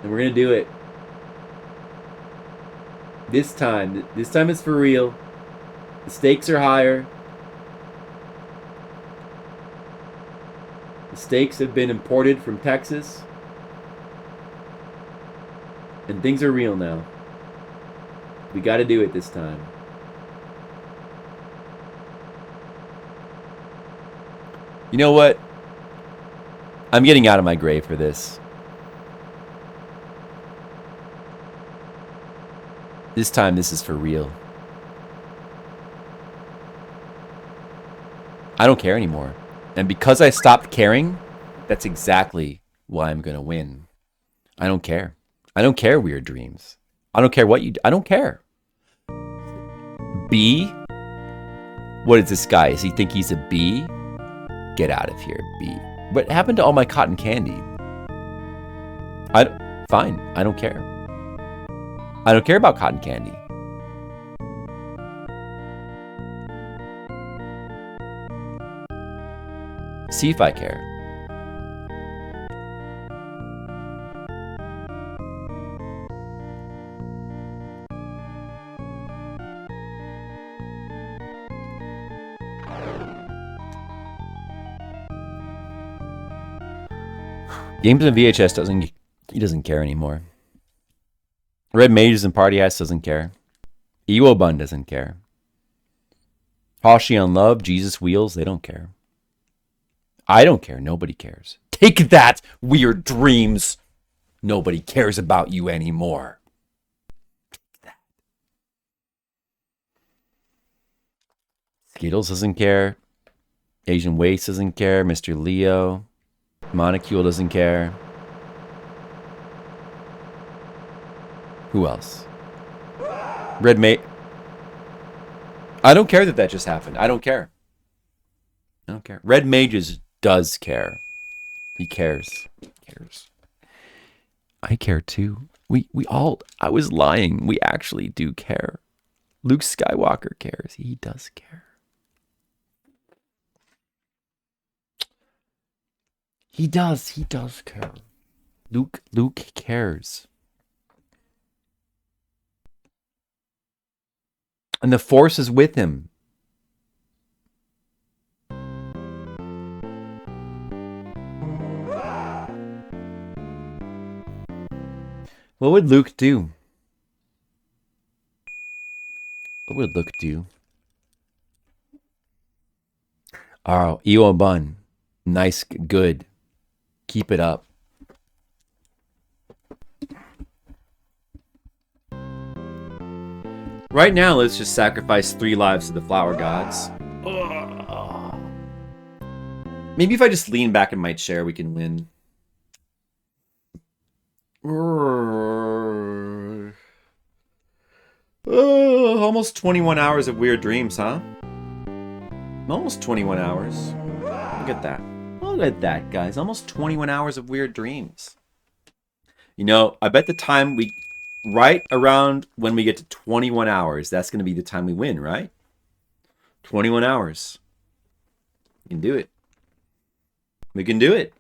And we're going to do it. This time it's for real. The stakes are higher. The stakes have been imported from Texas. And things are real now. We got to do it this time. You know what? I'm getting out of my grave for this. This time, this is for real. I don't care anymore. And because I stopped caring, that's exactly why I'm going to win. I don't care. I don't care, Weird Dreams. I don't care what you do. I don't care. B? What is this guy? Does he think he's a bee? Get out of here, B. What happened to all my cotton candy? Fine. I don't care. I don't care about cotton candy. See if I care. Games on VHS he doesn't care anymore. Red Mages and Party Ass doesn't care. Ewo Bun doesn't care. Hoshi on Love, Jesus Wheels, they don't care. I don't care. Nobody cares. Take that, Weird Dreams. Nobody cares about you anymore. Take that. Skittles doesn't care. Asian Waste doesn't care. Mr. Leo. Monocule doesn't care. Who else? Red Mate. I don't care that just happened. I don't care. I don't care. Red Mages does care. He cares. He cares. I care too. We all, I was lying. We actually do care. Luke Skywalker cares. He does care. He does care. Luke cares. And the Force is with him. What would Luke do? What would Luke do? Oh, Ewo Bun. Nice, good. Keep it up. Right now, let's just sacrifice 3 lives to the flower gods. Ugh. Maybe if I just lean back in my chair, we can win. Almost 21 hours of Weird Dreams, huh? Almost 21 hours. Look at that. Look at that, guys. Almost 21 hours of Weird Dreams. You know, I bet the time we... Right around when we get to 21 hours, that's going to be the time we win, right? 21 hours. We can do it. We can do it.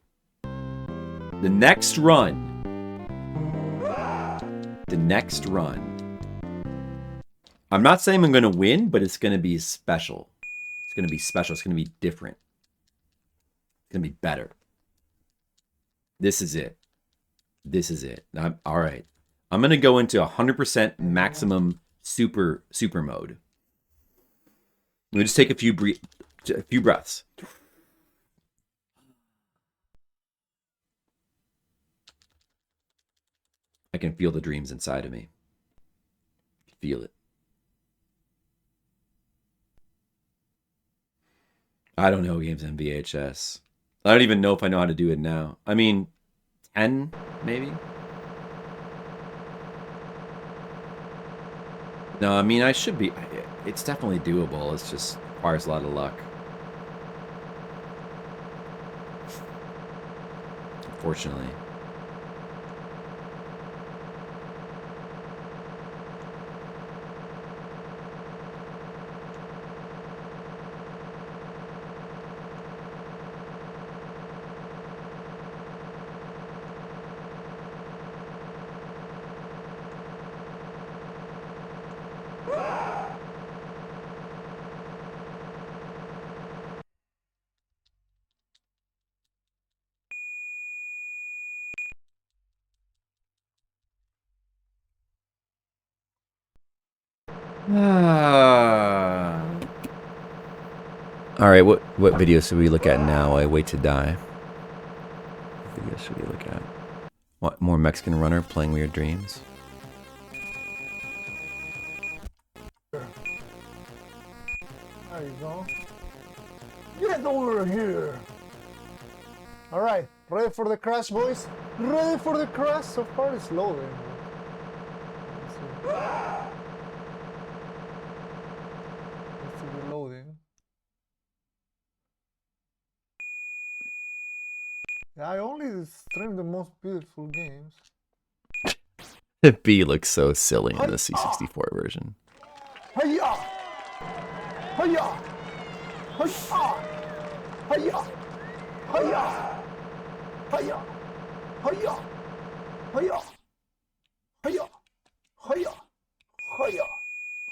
The next run. The next run. I'm not saying I'm going to win, but it's going to be special. It's going to be special. It's going to be different. It's going to be better. This is it. This is it. All right. I'm going to go into 100% maximum super mode. Let me just take a few breaths. I can feel the dreams inside of me. Feel it. I don't know games on VHS. I don't even know if I know how to do it now. I mean, 10 maybe? No, I mean, I should be. It's definitely doable. It's just requires a lot of luck. Unfortunately. All right, what video should we look at now? I wait to die. What video should we look at? What, more Mexican runner playing weird dreams? There you go. Get over here! Alright, ready for the crash, boys? Ready for the crash? So far it's loading. It's to be loading. Yeah, I only stream the most beautiful games. The B looks so silly in the C64 version. Hiya! Hiya! Hiya! Hiya! Hiya! Hiya! Hiya! Hiya! Hiya! Hiya! Hiya!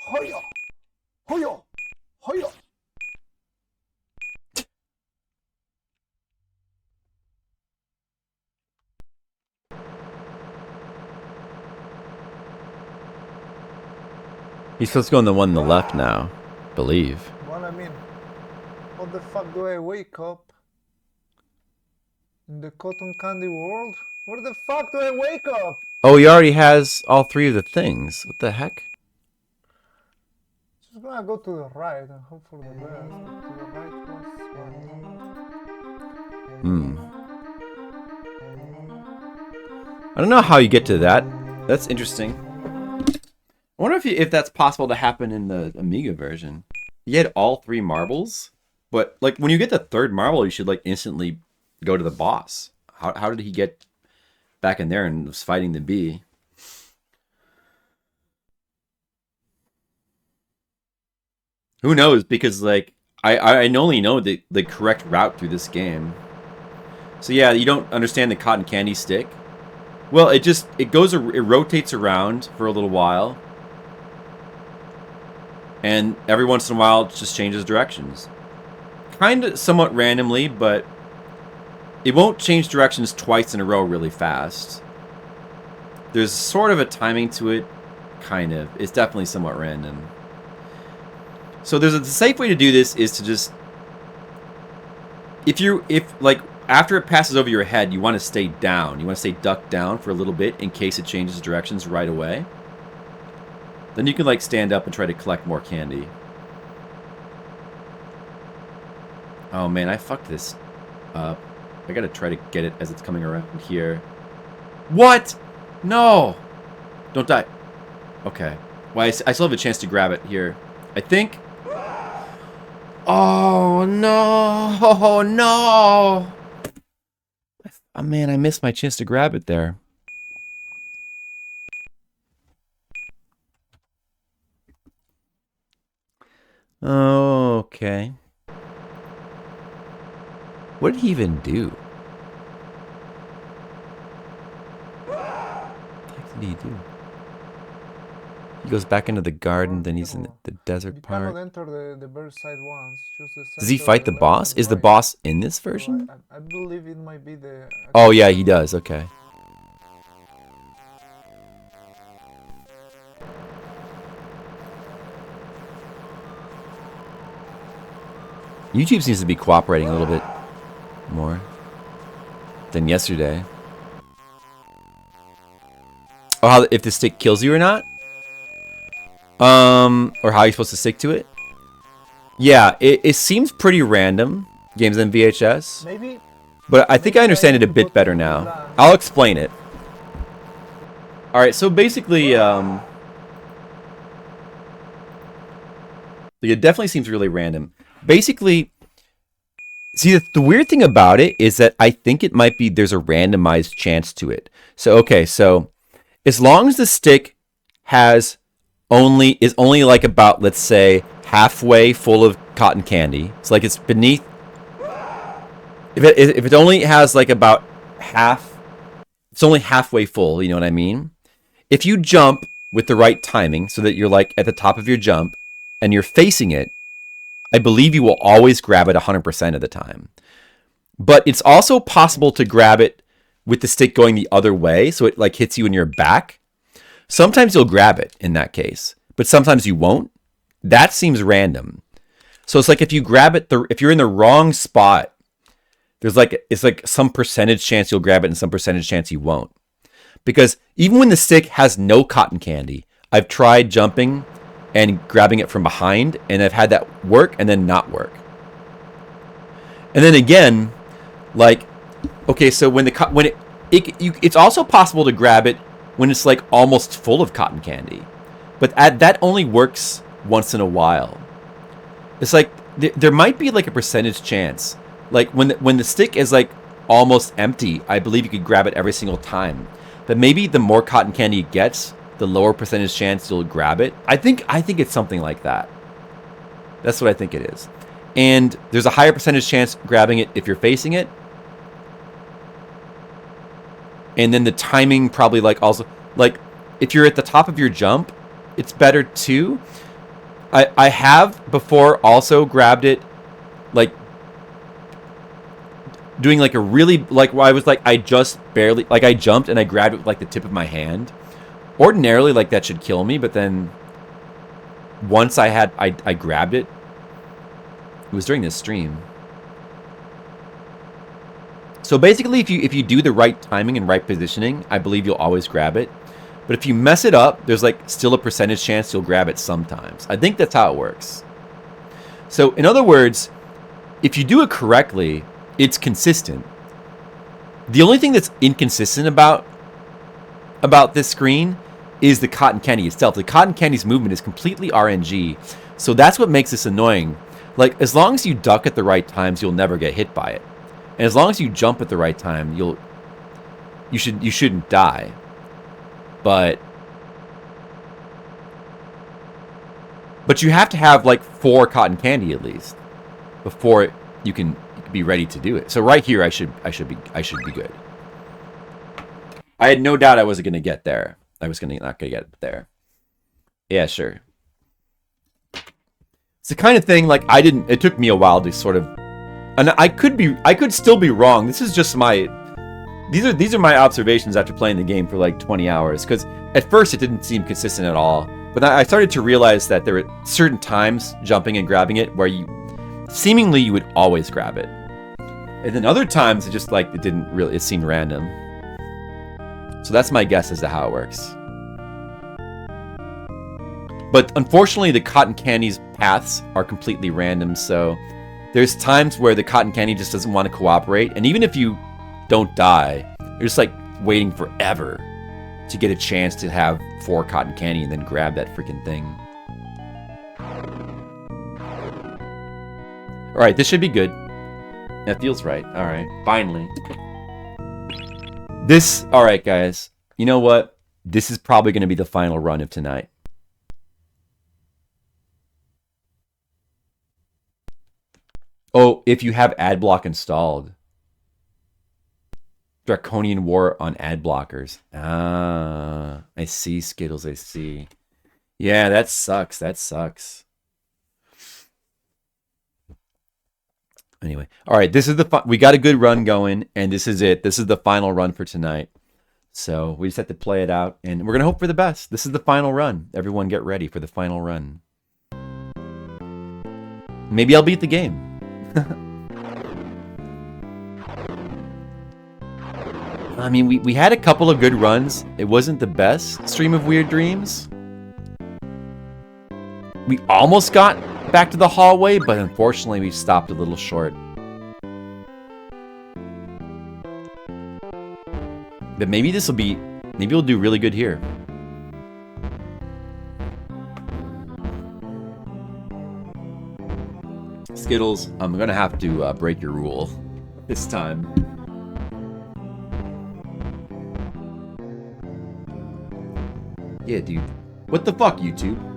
Hiya! Hiya! Hiya! He's supposed to go on the one on the left now, believe. Well, I mean, what the fuck do I wake up? In the cotton candy world? Where the fuck do I wake up? Oh, he already has all three of the things. What the heck? Just gonna go to the right and hope for the best. To the right was I don't know how you get to that. That's interesting. I wonder if that's possible to happen in the Amiga version. You had all three marbles, but like when you get the third marble, you should like instantly go to the boss. How did he get back in there and was fighting the bee? Who knows? Because like I only know the correct route through this game. So yeah, you don't understand the cotton candy stick. Well, it rotates around for a little while. And every once in a while, it just changes directions. Kind of somewhat randomly, but it won't change directions twice in a row really fast. There's sort of a timing to it, kind of. It's definitely somewhat random. So the safe way to do this is to just... If like, after it passes over your head, you want to stay down. You want to stay ducked down for a little bit in case it changes directions right away. Then you can like stand up and try to collect more candy. Oh man, I fucked this up. I gotta try to get it as it's coming around here. What? No! Don't die. Okay. Well, I still have a chance to grab it here. I think. Oh no! Oh no! Oh man, I missed my chance to grab it there. Okay. What did he even do? What did he do? He goes back into the garden, then he's in the desert part. You cannot enter the very side once. Just the Does he center, fight the left, boss? and Is the right. boss in this version? I believe it might be the... Oh yeah, he does. Okay. YouTube seems to be cooperating a little bit more than yesterday. Oh, how, if the stick kills you or not? Or how you're supposed to stick to it? Yeah, it seems pretty random, games on VHS. Maybe. But I think I understand it a bit better now. I'll explain it. Alright, so basically, it definitely seems really random. Basically, see, the weird thing about it is that I think it might be there's a randomized chance to it. So, okay, so as long as the stick is only like about, let's say, halfway full of cotton candy. It's like it's beneath. If it only has like about half, it's only halfway full. You know what I mean? If you jump with the right timing, so that you're like at the top of your jump and you're facing it, I believe you will always grab it 100% of the time. But it's also possible to grab it with the stick going the other way, so it like hits you in your back. Sometimes you'll grab it in that case, but sometimes you won't. That seems random. So it's like if you grab it, if you're in the wrong spot, it's like some percentage chance you'll grab it and some percentage chance you won't. Because even when the stick has no cotton candy, I've tried jumping and grabbing it from behind, and I've had that work and then not work. And then again, like, okay, so it's also possible to grab it when it's like almost full of cotton candy, but that only works once in a while. It's like there might be like a percentage chance, like when the stick is like almost empty, I believe you could grab it every single time. But maybe the more cotton candy it gets, the lower percentage chance you'll grab it. I think it's something like that. That's what I think it is. And there's a higher percentage chance grabbing it if you're facing it. And then the timing probably like also, like if you're at the top of your jump, it's better too. I have before also grabbed it like doing like a really, like where I was like, I just barely, like I jumped and I grabbed it with like the tip of my hand. Ordinarily, like that should kill me, but then once I grabbed it, it was during this stream. So basically, if you do the right timing and right positioning, I believe you'll always grab it. But if you mess it up, there's like still a percentage chance you'll grab it sometimes. I think that's how it works. So in other words, if you do it correctly, it's consistent. The only thing that's inconsistent about this screen is the cotton candy itself. The cotton candy's movement is completely RNG. So that's what makes this annoying. Like, as long as you duck at the right times, you'll never get hit by it. And as long as you jump at the right time, you shouldn't die. But you have to have like 4 cotton candy at least before you can be ready to do it. So right here I should be good. I had no doubt I wasn't going to get there. I was not going to get there. Yeah, sure. It's the kind of thing like it took me a while to sort of, and I could still be wrong. This is just these are my observations after playing the game for like 20 hours. Because at first it didn't seem consistent at all. But I started to realize that there were certain times jumping and grabbing it where you would always grab it. And then other times it just like it seemed random. So that's my guess as to how it works. But unfortunately the cotton candy's paths are completely random, so there's times where the cotton candy just doesn't want to cooperate, and even if you don't die, you're just like waiting forever to get a chance to have 4 cotton candy and then grab that freaking thing. Alright, this should be good. That feels right. Alright, finally. Alright guys, you know what? This is probably going to be the final run of tonight. Oh, if you have adblock installed. Draconian War on ad blockers. Ah, I see, Skittles, I see. Yeah, that sucks. That sucks. Anyway, all right, this is we got a good run going, and this is it. This is the final run for tonight. So we just have to play it out, and we're going to hope for the best. This is the final run. Everyone get ready for the final run. Maybe I'll beat the game. I mean, we had a couple of good runs. It wasn't the best stream of weird dreams. We almost got back to the hallway, but unfortunately we stopped a little short. But maybe this will be... Maybe we'll do really good here. Skittles, I'm gonna have to break your rule this time. Yeah, dude. What the fuck, YouTube?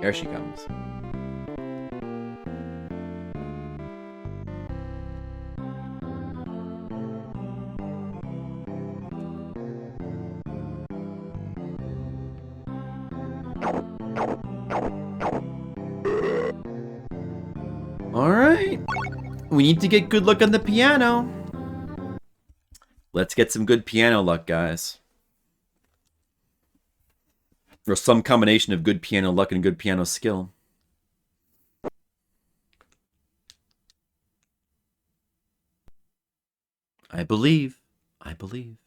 There she comes. All right. We need to get good luck on the piano. Let's get some good piano luck, guys. Or some combination of good piano luck and good piano skill. I believe. I believe.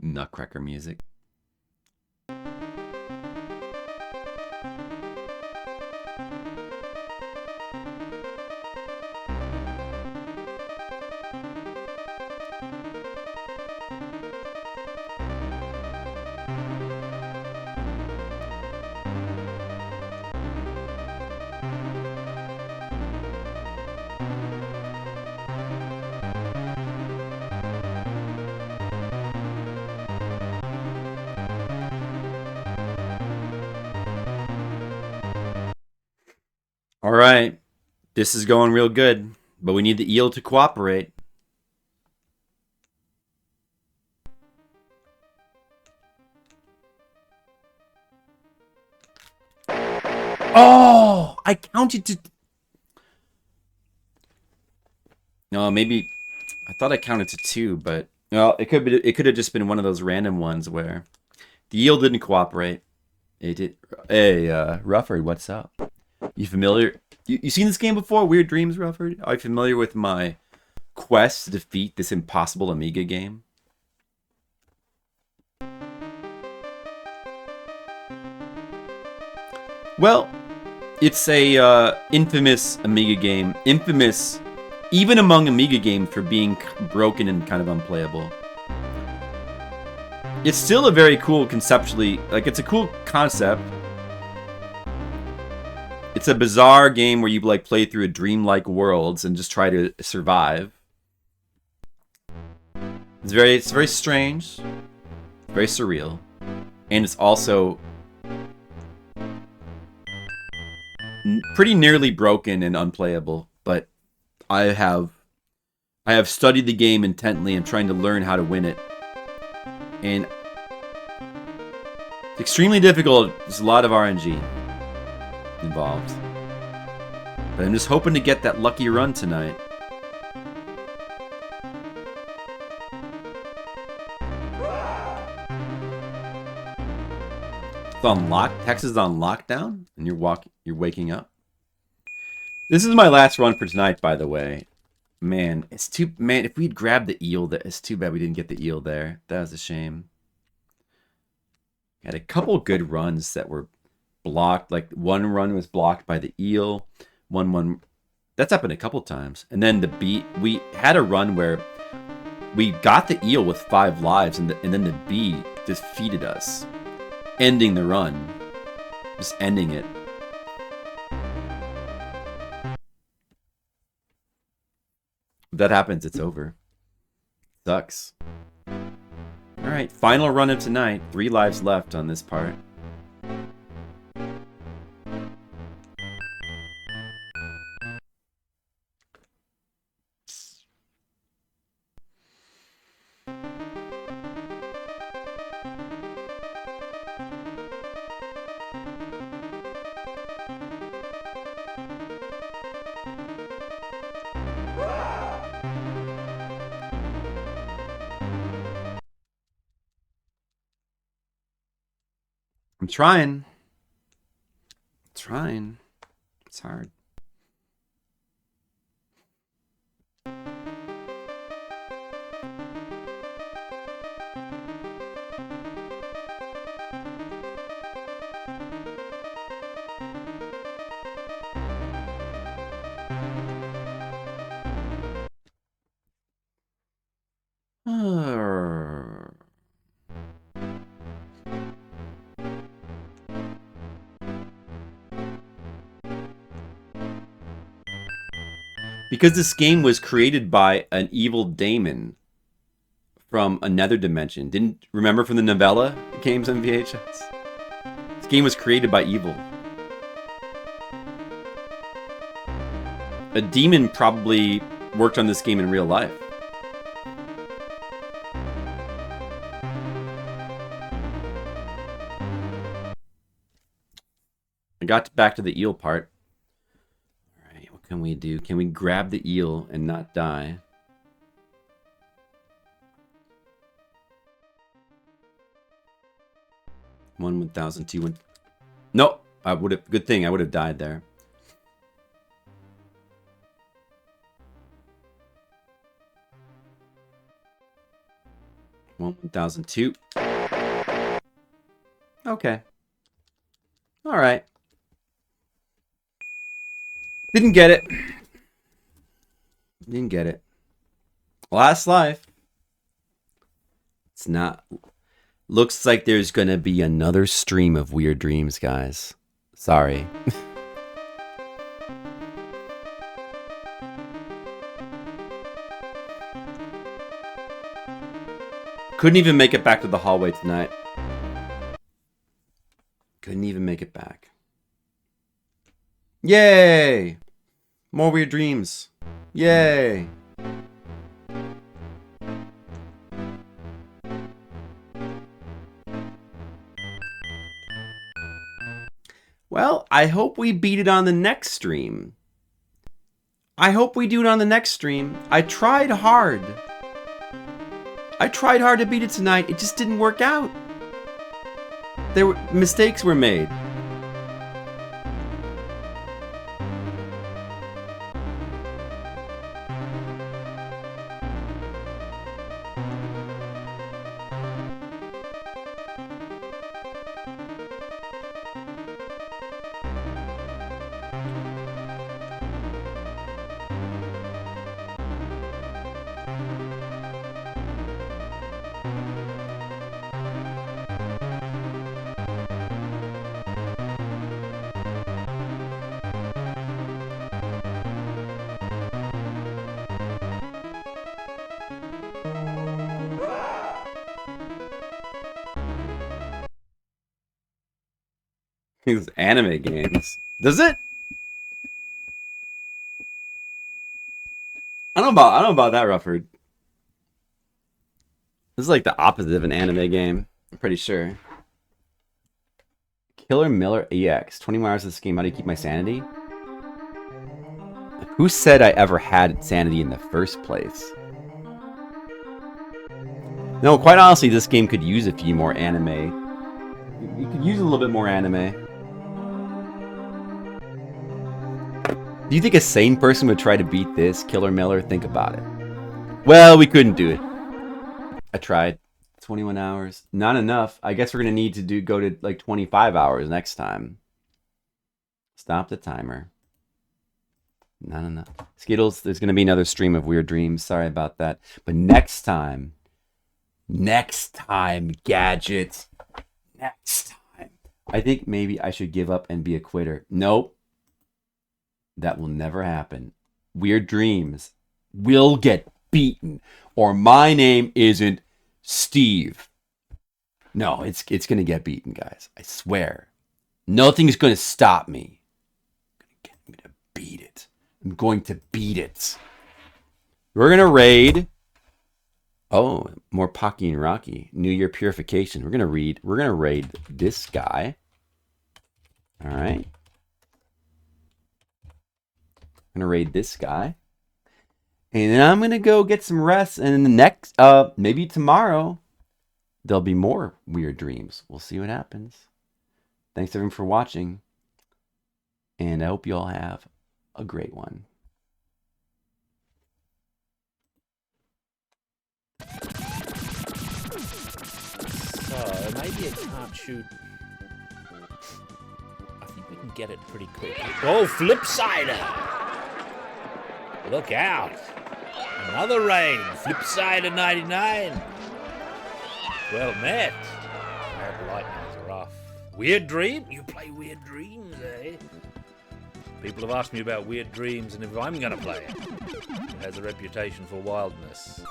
Nutcracker music. All right, this is going real good, but we need the eel to cooperate. Oh, I counted to... No, maybe... I thought I counted to 2, but... Well, it could have just been one of those random ones where the eel didn't cooperate. It did... Hey, Rufford, what's up? You familiar? You seen this game before? Weird Dreams, Rufford? Are you familiar with my quest to defeat this impossible Amiga game? Well, it's a infamous Amiga game. Infamous even among Amiga games for being broken and kind of unplayable. It's still a very cool conceptually... Like, it's a cool concept. It's a bizarre game where you like play through a dreamlike worlds and just try to survive. It's very strange, very surreal, and it's also pretty nearly broken and unplayable. But I have studied the game intently and trying to learn how to win it, and it's extremely difficult. There's a lot of RNG involved. But I'm just hoping to get that lucky run tonight. It's on Texas is on lockdown, and you're waking up. This is my last run for tonight, by the way. Man, it's too... Man, if we'd grabbed the eel, it's too bad we didn't get the eel there. That was a shame. Had a couple good runs that were blocked. Like, one run was blocked by the eel. One... That's happened a couple times. And then the bee... We had a run where we got the eel with 5 lives, and then the bee defeated us. Ending the run. Just ending it. If that happens, it's over. Sucks. Alright, final run of tonight. 3 lives left on this part. I'm trying. It's hard. Because this game was created by an evil daemon from another dimension. Didn't remember from the novella games on VHS? This game was created by evil. A demon probably worked on this game in real life. I got back to the eel part. Alright, what can we do? Can we grab the eel and not die? One 1,000, two one. No, I would have. Good thing I would have died there. One 1,002. Okay. All right. Didn't get it. Didn't get it. Last life. It's not. Looks like there's gonna be another stream of weird dreams, guys. Sorry. Couldn't even make it back to the hallway tonight. Couldn't even make it back. Yay! More weird dreams. Yay! Well, I hope we beat it on the next stream. I hope we do it on the next stream. I tried hard. I tried hard to beat it tonight. It just didn't work out. Mistakes were made. These anime games. Does it? I don't know about that, Rufford. This is like the opposite of an anime game. I'm pretty sure. Killer Miller EX. 20 hours of this game. How do you keep my sanity? Who said I ever had sanity in the first place? No, quite honestly, this game could use a few more anime. You could use a little bit more anime. Do you think a sane person would try to beat this? Killer Miller, think about it. Well, we couldn't do it. I tried. 21 hours. Not enough. I guess we're going to need to go to like 25 hours next time. Stop the timer. Not enough. Skittles, there's going to be another stream of weird dreams. Sorry about that. But next time, gadgets. Next time. I think maybe I should give up and be a quitter. Nope. That will never happen. Weird dreams will get beaten. Or my name isn't Steve. No, it's going to get beaten, guys. I swear. Nothing's going to stop me. I'm going to beat it. I'm going to beat it. We're going to raid. Oh, more Pocky and Rocky. New Year Purification. We're going to raid this guy. All right. I'm going to raid this guy. And then I'm going to go get some rest. And then the next, maybe tomorrow, there'll be more weird dreams. We'll see what happens. Thanks everyone for watching. And I hope you all have a great one. So, maybe it can't shoot. I think we can get it pretty quick. Oh, Flipsider! Look out! Another raid. Flipsider 99. Well met. Bad lightning's rough. Weird dream? You play weird dreams, eh? People have asked me about weird dreams and if I'm gonna play it. It has a reputation for wildness.